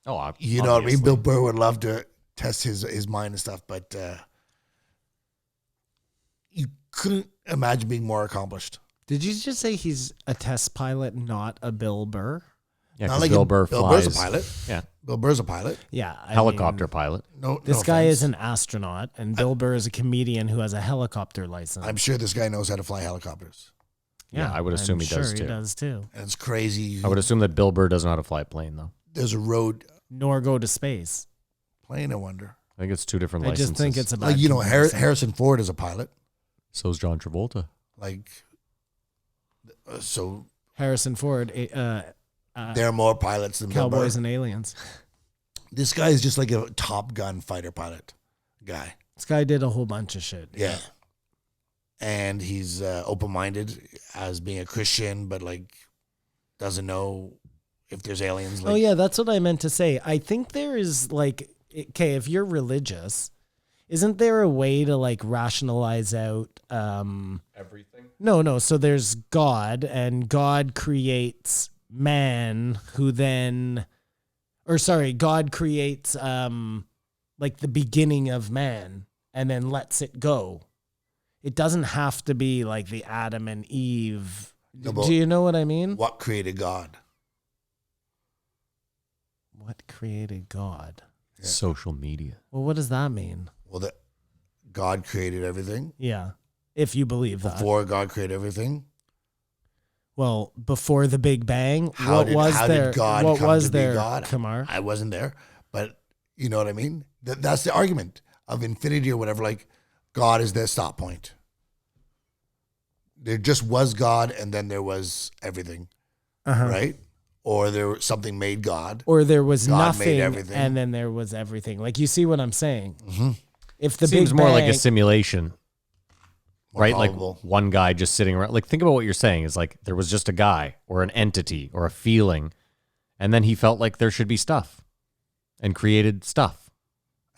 Speaker 6: Oh,
Speaker 4: You know what I mean? Bill Burr would love to test his mind and stuff, but you couldn't imagine being more accomplished.
Speaker 5: Did you just say he's a test pilot, not a Bill Burr?
Speaker 6: Yeah,
Speaker 4: Not
Speaker 6: 'cause
Speaker 4: like
Speaker 6: Bill Burr
Speaker 4: Bill
Speaker 6: flies.
Speaker 4: Burr's a pilot.
Speaker 6: Yeah,
Speaker 4: Bill Burr's a pilot.
Speaker 5: Yeah. I
Speaker 6: helicopter
Speaker 5: mean,
Speaker 6: pilot.
Speaker 4: No,
Speaker 5: this
Speaker 4: no
Speaker 5: guy
Speaker 4: offense.
Speaker 5: is an astronaut, and Bill Burr is a comedian who has a helicopter license.
Speaker 4: I'm sure this guy knows how to fly helicopters,
Speaker 6: Yeah, I would assume
Speaker 5: I'm
Speaker 6: he does
Speaker 5: sure
Speaker 6: too.
Speaker 5: He does too.
Speaker 4: and it's crazy.
Speaker 6: I would assume that Bill Burr doesn't know how to fly a plane, though.
Speaker 4: There's a road
Speaker 5: Nor go to space.
Speaker 4: plane. I wonder.
Speaker 6: I think it's two different
Speaker 5: I
Speaker 6: licenses.
Speaker 5: just think it's about
Speaker 4: Like Harrison Ford is a pilot.
Speaker 6: So's John Travolta.
Speaker 4: Like, so
Speaker 5: Harrison Ford,
Speaker 4: there are more pilots than Bill Burr.
Speaker 5: Cowboys and Aliens.
Speaker 4: This guy is just like a Top Gun fighter pilot guy.
Speaker 5: This guy did a whole bunch of shit.
Speaker 4: Yeah. And he's open-minded as being a Christian, but like doesn't know if there's aliens. Like,
Speaker 5: Oh yeah, that's what I meant to say. I think there is like, okay, if you're religious, isn't there a way to like rationalize out
Speaker 6: Everything?
Speaker 5: No. So there's God, and God creates man, who then, or sorry, God creates like the beginning of man and then lets it go. It doesn't have to be like the Adam and Eve.
Speaker 4: No, but
Speaker 5: Do you know what I mean?
Speaker 4: what created God?
Speaker 5: What created God?
Speaker 6: Social media.
Speaker 5: Well, what does that mean?
Speaker 4: Well, that God created everything.
Speaker 5: Yeah. If you believe that.
Speaker 4: Before God created everything.
Speaker 5: Well, before the Big Bang,
Speaker 4: How did God
Speaker 5: what
Speaker 4: come
Speaker 5: was
Speaker 4: to be
Speaker 5: there,
Speaker 4: God?
Speaker 5: Kamar?
Speaker 4: I wasn't there, but you know what I mean? That's the argument of infinity or whatever. Like, God is the stop point. There just was God, and then there was everything, right? Or something made God.
Speaker 5: Or there was
Speaker 4: God
Speaker 5: nothing,
Speaker 4: made everything.
Speaker 5: and then there was everything. Like, you see what I'm saying?
Speaker 4: Mm-hmm.
Speaker 5: If the
Speaker 6: Seems
Speaker 5: Big
Speaker 6: more
Speaker 5: Bang,
Speaker 6: like a simulation,
Speaker 4: More
Speaker 6: right?
Speaker 4: probable.
Speaker 6: Like one guy just sitting around. Like, think about what you're saying is like there was just a guy or an entity or a feeling, and then he felt like there should be stuff and created stuff.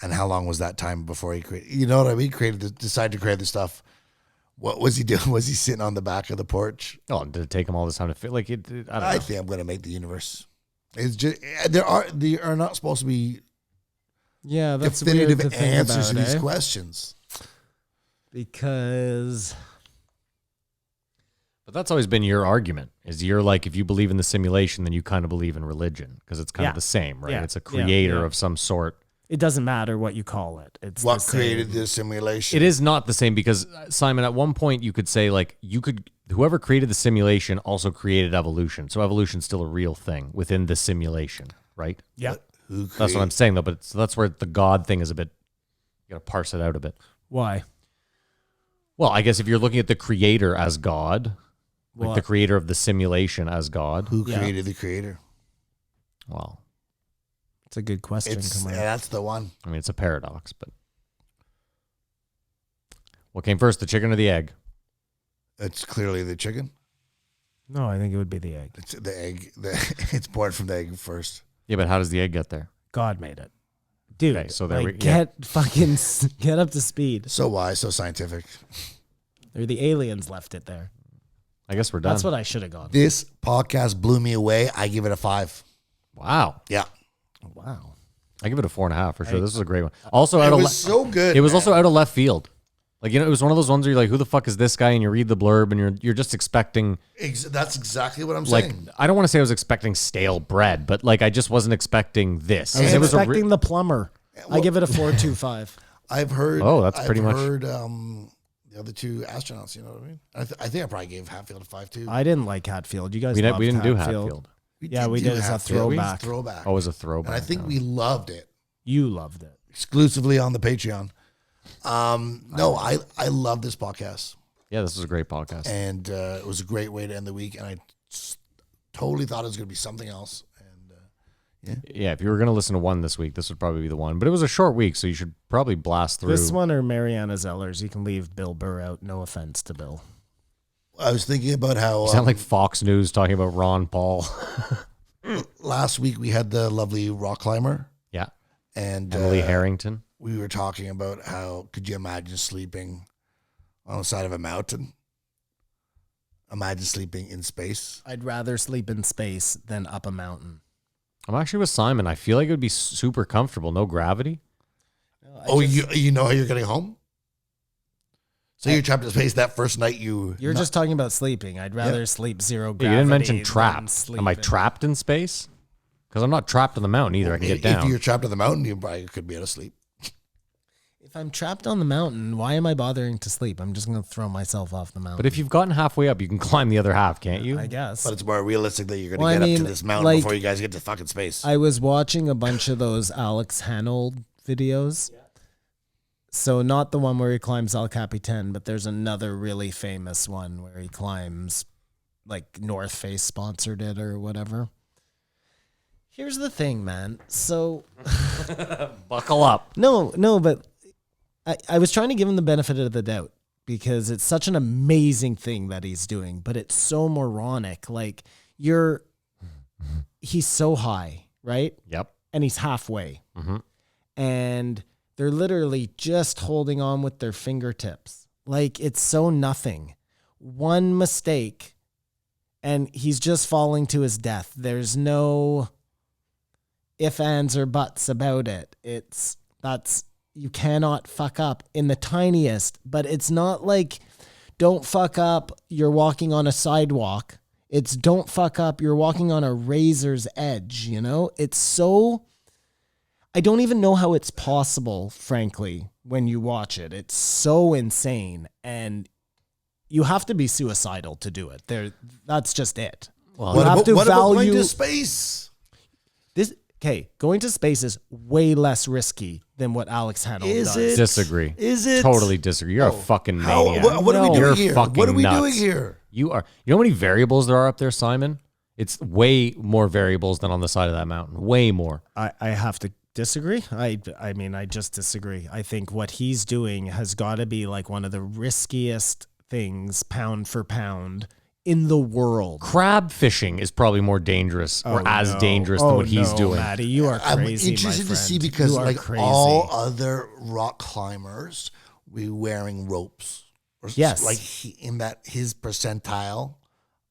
Speaker 4: And how long was that time before he created? You know what I mean? Decided to create the stuff. What was he doing? Was he sitting on the back of the porch?
Speaker 6: Oh, did it take him all this time to feel like it? I don't know.
Speaker 4: I think I'm going to make the universe. It's just they are not supposed to be
Speaker 5: yeah, that's weird to
Speaker 4: definitive
Speaker 5: think
Speaker 4: answers
Speaker 5: about,
Speaker 4: to these
Speaker 5: eh?
Speaker 4: questions.
Speaker 5: Because
Speaker 6: But that's always been your argument. Is you're like if you believe in the simulation, then you kind of believe in religion because it's kind
Speaker 5: Yeah.
Speaker 6: of the same, right?
Speaker 5: Yeah.
Speaker 6: It's a
Speaker 5: Yeah.
Speaker 6: creator
Speaker 5: Yeah.
Speaker 6: of some sort.
Speaker 5: it doesn't matter what you call it. It's
Speaker 4: What
Speaker 5: the same.
Speaker 4: created this simulation?
Speaker 6: It is not the same because Simon, at one point you could say like whoever created the simulation also created evolution. So evolution's still a real thing within the simulation, right?
Speaker 5: Yeah.
Speaker 4: Who
Speaker 6: That's what I'm
Speaker 4: created-
Speaker 6: saying though. But that's where the God thing is a bit. You got to parse it out a bit.
Speaker 5: Why?
Speaker 6: Well, I guess if you're looking at the creator as God, like
Speaker 5: Well,
Speaker 6: the creator of the simulation as God,
Speaker 4: Who
Speaker 5: Yeah.
Speaker 4: created the creator?
Speaker 6: well,
Speaker 5: it's a good question, Kamar.
Speaker 4: That's the one.
Speaker 6: I mean, it's a paradox, but what came first, the chicken or the egg?
Speaker 4: It's clearly the chicken.
Speaker 5: No, I think it would be the egg.
Speaker 4: It's the egg. It's born from the egg first.
Speaker 6: Yeah, but how does the egg get there?
Speaker 5: God made it. Dude,
Speaker 6: Okay, so there
Speaker 5: like,
Speaker 6: we- yeah.
Speaker 5: get up to speed.
Speaker 4: So wise, so scientific.
Speaker 5: Or the aliens left it there.
Speaker 6: I guess we're done.
Speaker 5: That's what I should have gone.
Speaker 4: This podcast blew me away. I give it a 5.
Speaker 6: Wow.
Speaker 4: Yeah,
Speaker 5: Wow.
Speaker 6: I give it a 4.5 for sure. This was a great one. Also,
Speaker 4: it
Speaker 6: out of
Speaker 4: was so good.
Speaker 6: it was
Speaker 4: man.
Speaker 6: also out of left field. Like, you know, it was one of those ones where you're like, who the fuck is this guy? And you read the blurb and you're just expecting,
Speaker 4: That's exactly what I'm
Speaker 6: like,
Speaker 4: saying.
Speaker 6: I don't want to say I was expecting stale bread, but like, I just wasn't expecting this.
Speaker 5: I was
Speaker 6: It was a
Speaker 5: expecting the plumber. I give it a 4.25.
Speaker 4: I've heard.
Speaker 6: Oh, that's pretty much-
Speaker 4: I've heard the other two astronauts. You know what I mean? I think I probably gave Hatfield a 5 too.
Speaker 5: I didn't like Hatfield. You guys
Speaker 6: we
Speaker 5: loved
Speaker 6: didn't do
Speaker 5: Hatfield.
Speaker 6: Hatfield.
Speaker 5: Yeah, we did as a
Speaker 4: Hatfield.
Speaker 5: throwback.
Speaker 4: Throwback.
Speaker 6: Oh, it was a throwback.
Speaker 4: And I think
Speaker 6: no.
Speaker 4: we loved it
Speaker 5: You loved it.
Speaker 4: exclusively on the Patreon. No, I love this podcast,
Speaker 6: Yeah, this was a great podcast.
Speaker 4: and it was a great way to end the week. And I totally thought it was going to be something else. And
Speaker 6: Yeah, if you were going to listen to one this week, this would probably be the one. But it was a short week, so you should probably blast through.
Speaker 5: This one or Mariana Zeller's. You can leave Bill Burr out. No offense to Bill.
Speaker 4: I was thinking about how
Speaker 6: You sound like Fox News talking about Ron Paul.
Speaker 4: last week we had the lovely rock climber,
Speaker 6: Yeah.
Speaker 4: and
Speaker 6: Emily Harrington.
Speaker 4: we were talking about how could you imagine sleeping on the side of a mountain? Imagine sleeping in space.
Speaker 5: I'd rather sleep in space than up a mountain.
Speaker 6: I'm actually with Simon. I feel like it would be super comfortable. No gravity.
Speaker 4: You know how you're getting home? So you're trapped in space that first night
Speaker 5: You're just talking about sleeping. I'd rather sleep zero
Speaker 6: Yeah,
Speaker 5: gravity.
Speaker 6: you didn't mention
Speaker 5: than
Speaker 6: trapped.
Speaker 5: sleep
Speaker 6: Am I
Speaker 5: in-
Speaker 6: trapped in space? Because I'm not trapped on the mountain either. I can get
Speaker 4: If
Speaker 6: down.
Speaker 4: you're trapped on the mountain, you probably could be able to sleep.
Speaker 5: If I'm trapped on the mountain, why am I bothering to sleep? I'm just going to throw myself off the mountain.
Speaker 6: But if you've gotten halfway up, you can climb the other half, can't you?
Speaker 5: I guess.
Speaker 4: But it's more realistic that you're going to
Speaker 5: Well, I
Speaker 4: get up
Speaker 5: mean,
Speaker 4: to this mountain
Speaker 5: like-
Speaker 4: before you guys get to fucking space.
Speaker 5: I was watching a bunch of those Alex Hanold videos. So not the one where he climbs El Capitan, but there's another really famous one where he climbs, like North Face sponsored it or whatever. Here's the thing, man. So
Speaker 6: Buckle up.
Speaker 5: no, but I was trying to give him the benefit of the doubt because it's such an amazing thing that he's doing, but it's so moronic. Like he's so high, right?
Speaker 6: Yep.
Speaker 5: And he's halfway.
Speaker 6: Mm-hmm.
Speaker 5: And they're literally just holding on with their fingertips. Like it's so nothing. One mistake and he's just falling to his death. There's no ifs, ands, or buts about it. It's You cannot fuck up in the tiniest, but it's not like don't fuck up, you're walking on a sidewalk. It's don't fuck up, you're walking on a razor's edge, you know? It's so, I don't even know how it's possible, frankly, when you watch it. It's so insane, and you have to be suicidal to do it. That's just it.
Speaker 4: Well,
Speaker 5: you have to
Speaker 4: what about
Speaker 5: value
Speaker 4: going to space?
Speaker 5: Going to space is way less risky than what Alex Honnold does.
Speaker 6: Disagree.
Speaker 4: Is it?
Speaker 6: Totally disagree. You're a fucking maniac.
Speaker 4: What are we
Speaker 6: You're
Speaker 4: doing here?
Speaker 6: fucking
Speaker 4: What are we
Speaker 6: nuts.
Speaker 4: doing here?
Speaker 6: You know how many variables there are up there, Simon? It's way more variables than on the side of that mountain. Way more.
Speaker 5: I have to disagree. I mean, I just disagree. I think what he's doing has got to be like one of the riskiest things, pound for pound, in the world.
Speaker 6: Crab fishing is probably more dangerous or as dangerous than what he's doing.
Speaker 5: Maddie, you are crazy.
Speaker 4: I'm interested to see because like
Speaker 5: crazy.
Speaker 4: all other rock climbers, we wearing ropes.
Speaker 5: Yes.
Speaker 4: Like in that his percentile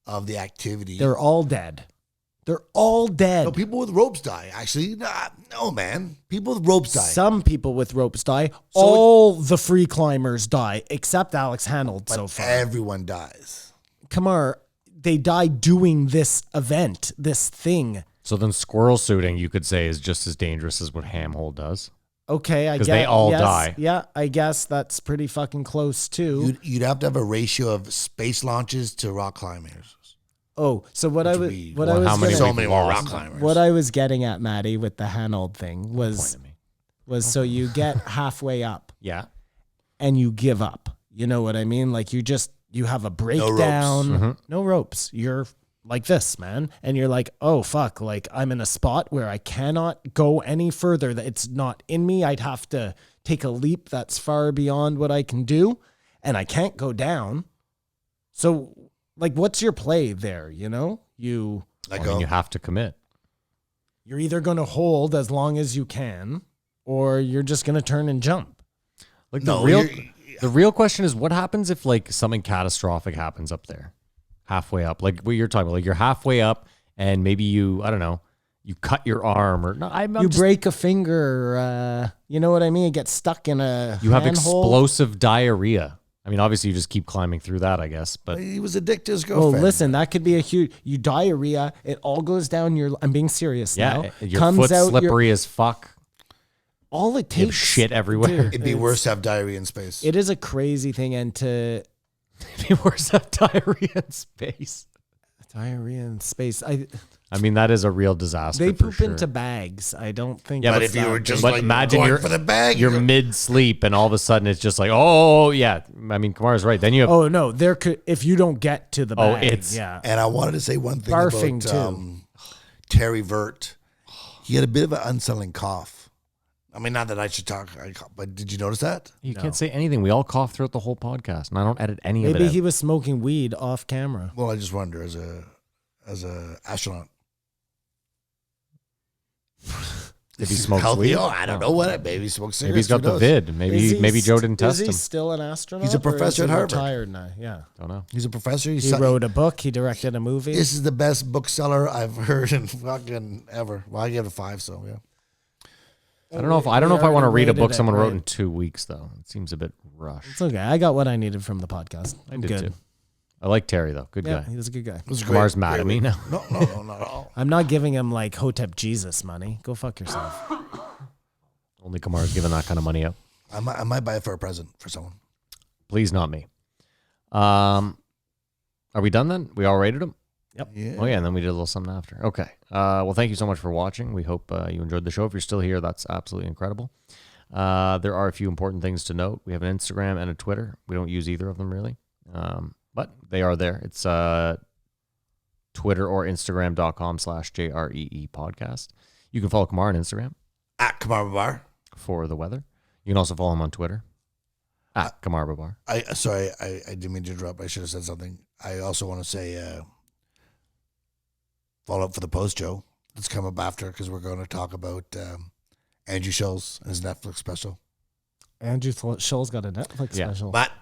Speaker 4: of the activity.
Speaker 5: They're all dead. They're all dead.
Speaker 4: No, people with ropes die. Actually, no, man. People with ropes die.
Speaker 5: Some people with ropes die. All the free climbers die, except Alex Honnold so far.
Speaker 4: Everyone dies.
Speaker 5: Kamar, they die doing this event, this thing.
Speaker 6: So then squirrel suiting, you could say, is just as dangerous as what Hamhold does.
Speaker 5: Okay, I guess.
Speaker 6: Because they all die.
Speaker 5: Yeah, I guess that's pretty fucking close too.
Speaker 4: You'd have to have a ratio of space launches to rock climbers.
Speaker 5: Oh, so what I was
Speaker 6: how many
Speaker 4: So
Speaker 6: we've
Speaker 4: many more
Speaker 6: lost.
Speaker 4: rock climbers.
Speaker 5: what I was getting at, Maddie, with the Honnold thing was so you get halfway up
Speaker 6: Yeah.
Speaker 5: and you give up. You know what I mean? Like you have a breakdown, no ropes. You're like this, man. And you're like, oh, fuck. Like I'm in a spot where I cannot go any further. That it's not in me. I'd have to take a leap that's far beyond what I can do. And I can't go down. So like, what's your play there? You know, you
Speaker 6: have to commit.
Speaker 5: you're either going to hold as long as you can, or you're just going to turn and jump.
Speaker 6: Like
Speaker 4: No,
Speaker 6: the real question is, what happens if like something catastrophic happens up there, halfway up? Like what you're talking about, like you're halfway up and maybe you cut your arm or no,
Speaker 5: You break a finger, you know what I mean? You get stuck in a
Speaker 6: you have
Speaker 5: manhole.
Speaker 6: explosive diarrhea. I mean, obviously you just keep climbing through that, I guess, but
Speaker 4: He was addicted to his
Speaker 5: Well,
Speaker 4: girlfriend.
Speaker 5: listen, that could be a huge. You diarrhea. It all goes down your. I'm being serious now.
Speaker 6: yeah, your
Speaker 5: Comes
Speaker 6: foot's
Speaker 5: out
Speaker 6: slippery as fuck.
Speaker 5: all it
Speaker 6: You have
Speaker 5: takes.
Speaker 6: shit everywhere.
Speaker 5: Dude,
Speaker 4: It'd be worse to have diarrhea in space.
Speaker 5: It is a crazy thing, and to
Speaker 6: It'd be worse to have diarrhea in space.
Speaker 5: diarrhea in space.
Speaker 6: I mean, that is a real disaster.
Speaker 5: They
Speaker 6: for
Speaker 5: poop
Speaker 6: sure.
Speaker 5: into bags. I don't think.
Speaker 6: Yeah,
Speaker 4: but
Speaker 5: it's
Speaker 4: if you
Speaker 5: that
Speaker 4: were just
Speaker 6: But
Speaker 4: like
Speaker 6: imagine
Speaker 4: going
Speaker 6: you're
Speaker 4: for the bag,
Speaker 6: you're mid sleep, and all of a sudden it's just like, oh yeah. I mean, Kamar's right. Then you have
Speaker 5: Oh no, there could if you don't get to the
Speaker 6: Oh,
Speaker 5: bag.
Speaker 6: it's-
Speaker 5: yeah.
Speaker 4: And I wanted to say one thing
Speaker 5: Barfing,
Speaker 4: about Terry Virt. He had a bit of an unsettling cough. I mean, not that I should talk, but did you notice that?
Speaker 6: you can't say anything. We all cough throughout the whole podcast, and I don't edit any of
Speaker 5: Maybe
Speaker 6: it.
Speaker 5: he was smoking weed off camera.
Speaker 4: Well, I just wonder as a astronaut.
Speaker 6: If he smokes
Speaker 4: healthy?
Speaker 6: weed?
Speaker 4: Oh, I don't know what. Maybe he smokes cigarettes.
Speaker 6: Maybe he's got
Speaker 4: Who
Speaker 6: the
Speaker 4: knows?
Speaker 6: vid. Maybe Joe didn't test
Speaker 5: Is he
Speaker 6: him.
Speaker 5: still an astronaut?
Speaker 4: He's a
Speaker 5: or is
Speaker 4: professor
Speaker 5: he
Speaker 4: at Harvard.
Speaker 5: Retired now. Yeah.
Speaker 6: Don't know.
Speaker 4: He's a professor.
Speaker 5: He wrote a book. He directed a movie.
Speaker 4: This is the best bookseller I've heard in fucking ever. Well, I give it a 5, so yeah.
Speaker 6: I don't know if I
Speaker 5: already
Speaker 6: want to read a book
Speaker 5: rated it,
Speaker 6: someone wrote
Speaker 5: right?
Speaker 6: in 2 weeks though. It seems a bit rushed.
Speaker 5: It's okay. I got what I needed from the podcast. I'm
Speaker 6: did
Speaker 5: good.
Speaker 6: too. I like Terry though. Good
Speaker 5: Yeah,
Speaker 6: guy.
Speaker 5: he was a good guy.
Speaker 4: It was
Speaker 6: Kamar's
Speaker 4: great.
Speaker 6: mad at me now.
Speaker 4: No, not at all.
Speaker 5: I'm not giving him like Hotep Jesus money. Go fuck yourself.
Speaker 6: Only Kamar's giving that kind of money up.
Speaker 4: I might buy it for a present for someone.
Speaker 6: Please, not me. Are we done then? We all rated them?
Speaker 4: Yeah.
Speaker 6: Oh, yeah, and then we did a little something after. Okay. Well, thank you so much for watching. We hope you enjoyed the show. If you're still here, that's absolutely incredible. There are a few important things to note. We have an Instagram and a Twitter. We don't use either of them, really. But they are there. It's Twitter or Instagram.com/JREE podcast. You can follow Kamar on Instagram
Speaker 4: At Kamar Babar.
Speaker 6: for the weather. You can also follow him on Twitter at Kamar Babar.
Speaker 4: Sorry, I didn't mean to interrupt. I should have said something. I also want to say follow up for the post, Joe. Let's come up after because we're going to talk about Andrew Schultz and his Netflix special.
Speaker 5: Andrew Scholl's got a Netflix
Speaker 6: Yeah.
Speaker 5: special.
Speaker 4: But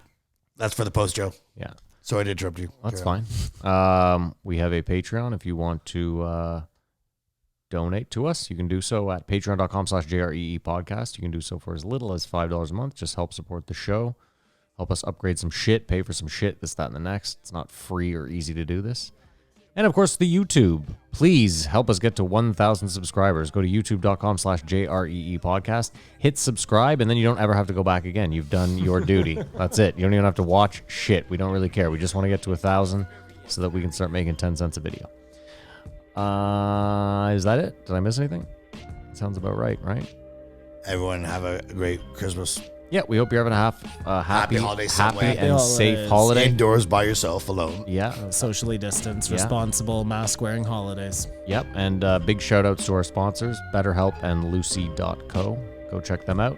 Speaker 4: that's for the post, Joe.
Speaker 6: Yeah.
Speaker 4: Sorry to interrupt you.
Speaker 6: That's
Speaker 4: Carry on.
Speaker 6: fine. We have a Patreon if you want to donate to us, you can do so at patreon.com/JREE podcast. You can do so for as little as $5 a month. Just help support the show. Help us upgrade some shit, pay for some shit, this, that, and the next. It's not free or easy to do this. And of course, the YouTube. Please help us get to 1,000 subscribers. Go to youtube.com/JREE podcast. Hit subscribe, and then you don't ever have to go back again. You've done your duty. That's it. You don't even have to watch shit. We don't really care. We just want to get to 1,000 so that we can start making 10 cents a video. Is that it? Did I miss anything? Sounds about right?
Speaker 4: Everyone have a great Christmas.
Speaker 6: Yeah, we hope you're having a happy
Speaker 4: holiday somewhere.
Speaker 6: and
Speaker 5: Happy
Speaker 6: safe
Speaker 5: holidays.
Speaker 6: holiday.
Speaker 4: Indoors by yourself alone.
Speaker 6: Yeah.
Speaker 5: Socially distanced,
Speaker 6: Yeah.
Speaker 5: responsible, mask-wearing holidays.
Speaker 6: Yep. And big shout outs to our sponsors, BetterHelp and Lucy.co. Go check them out.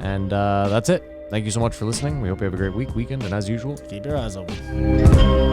Speaker 6: And that's it. Thank you so much for listening. We hope you have a great weekend, and as usual,
Speaker 5: Keep your eyes open.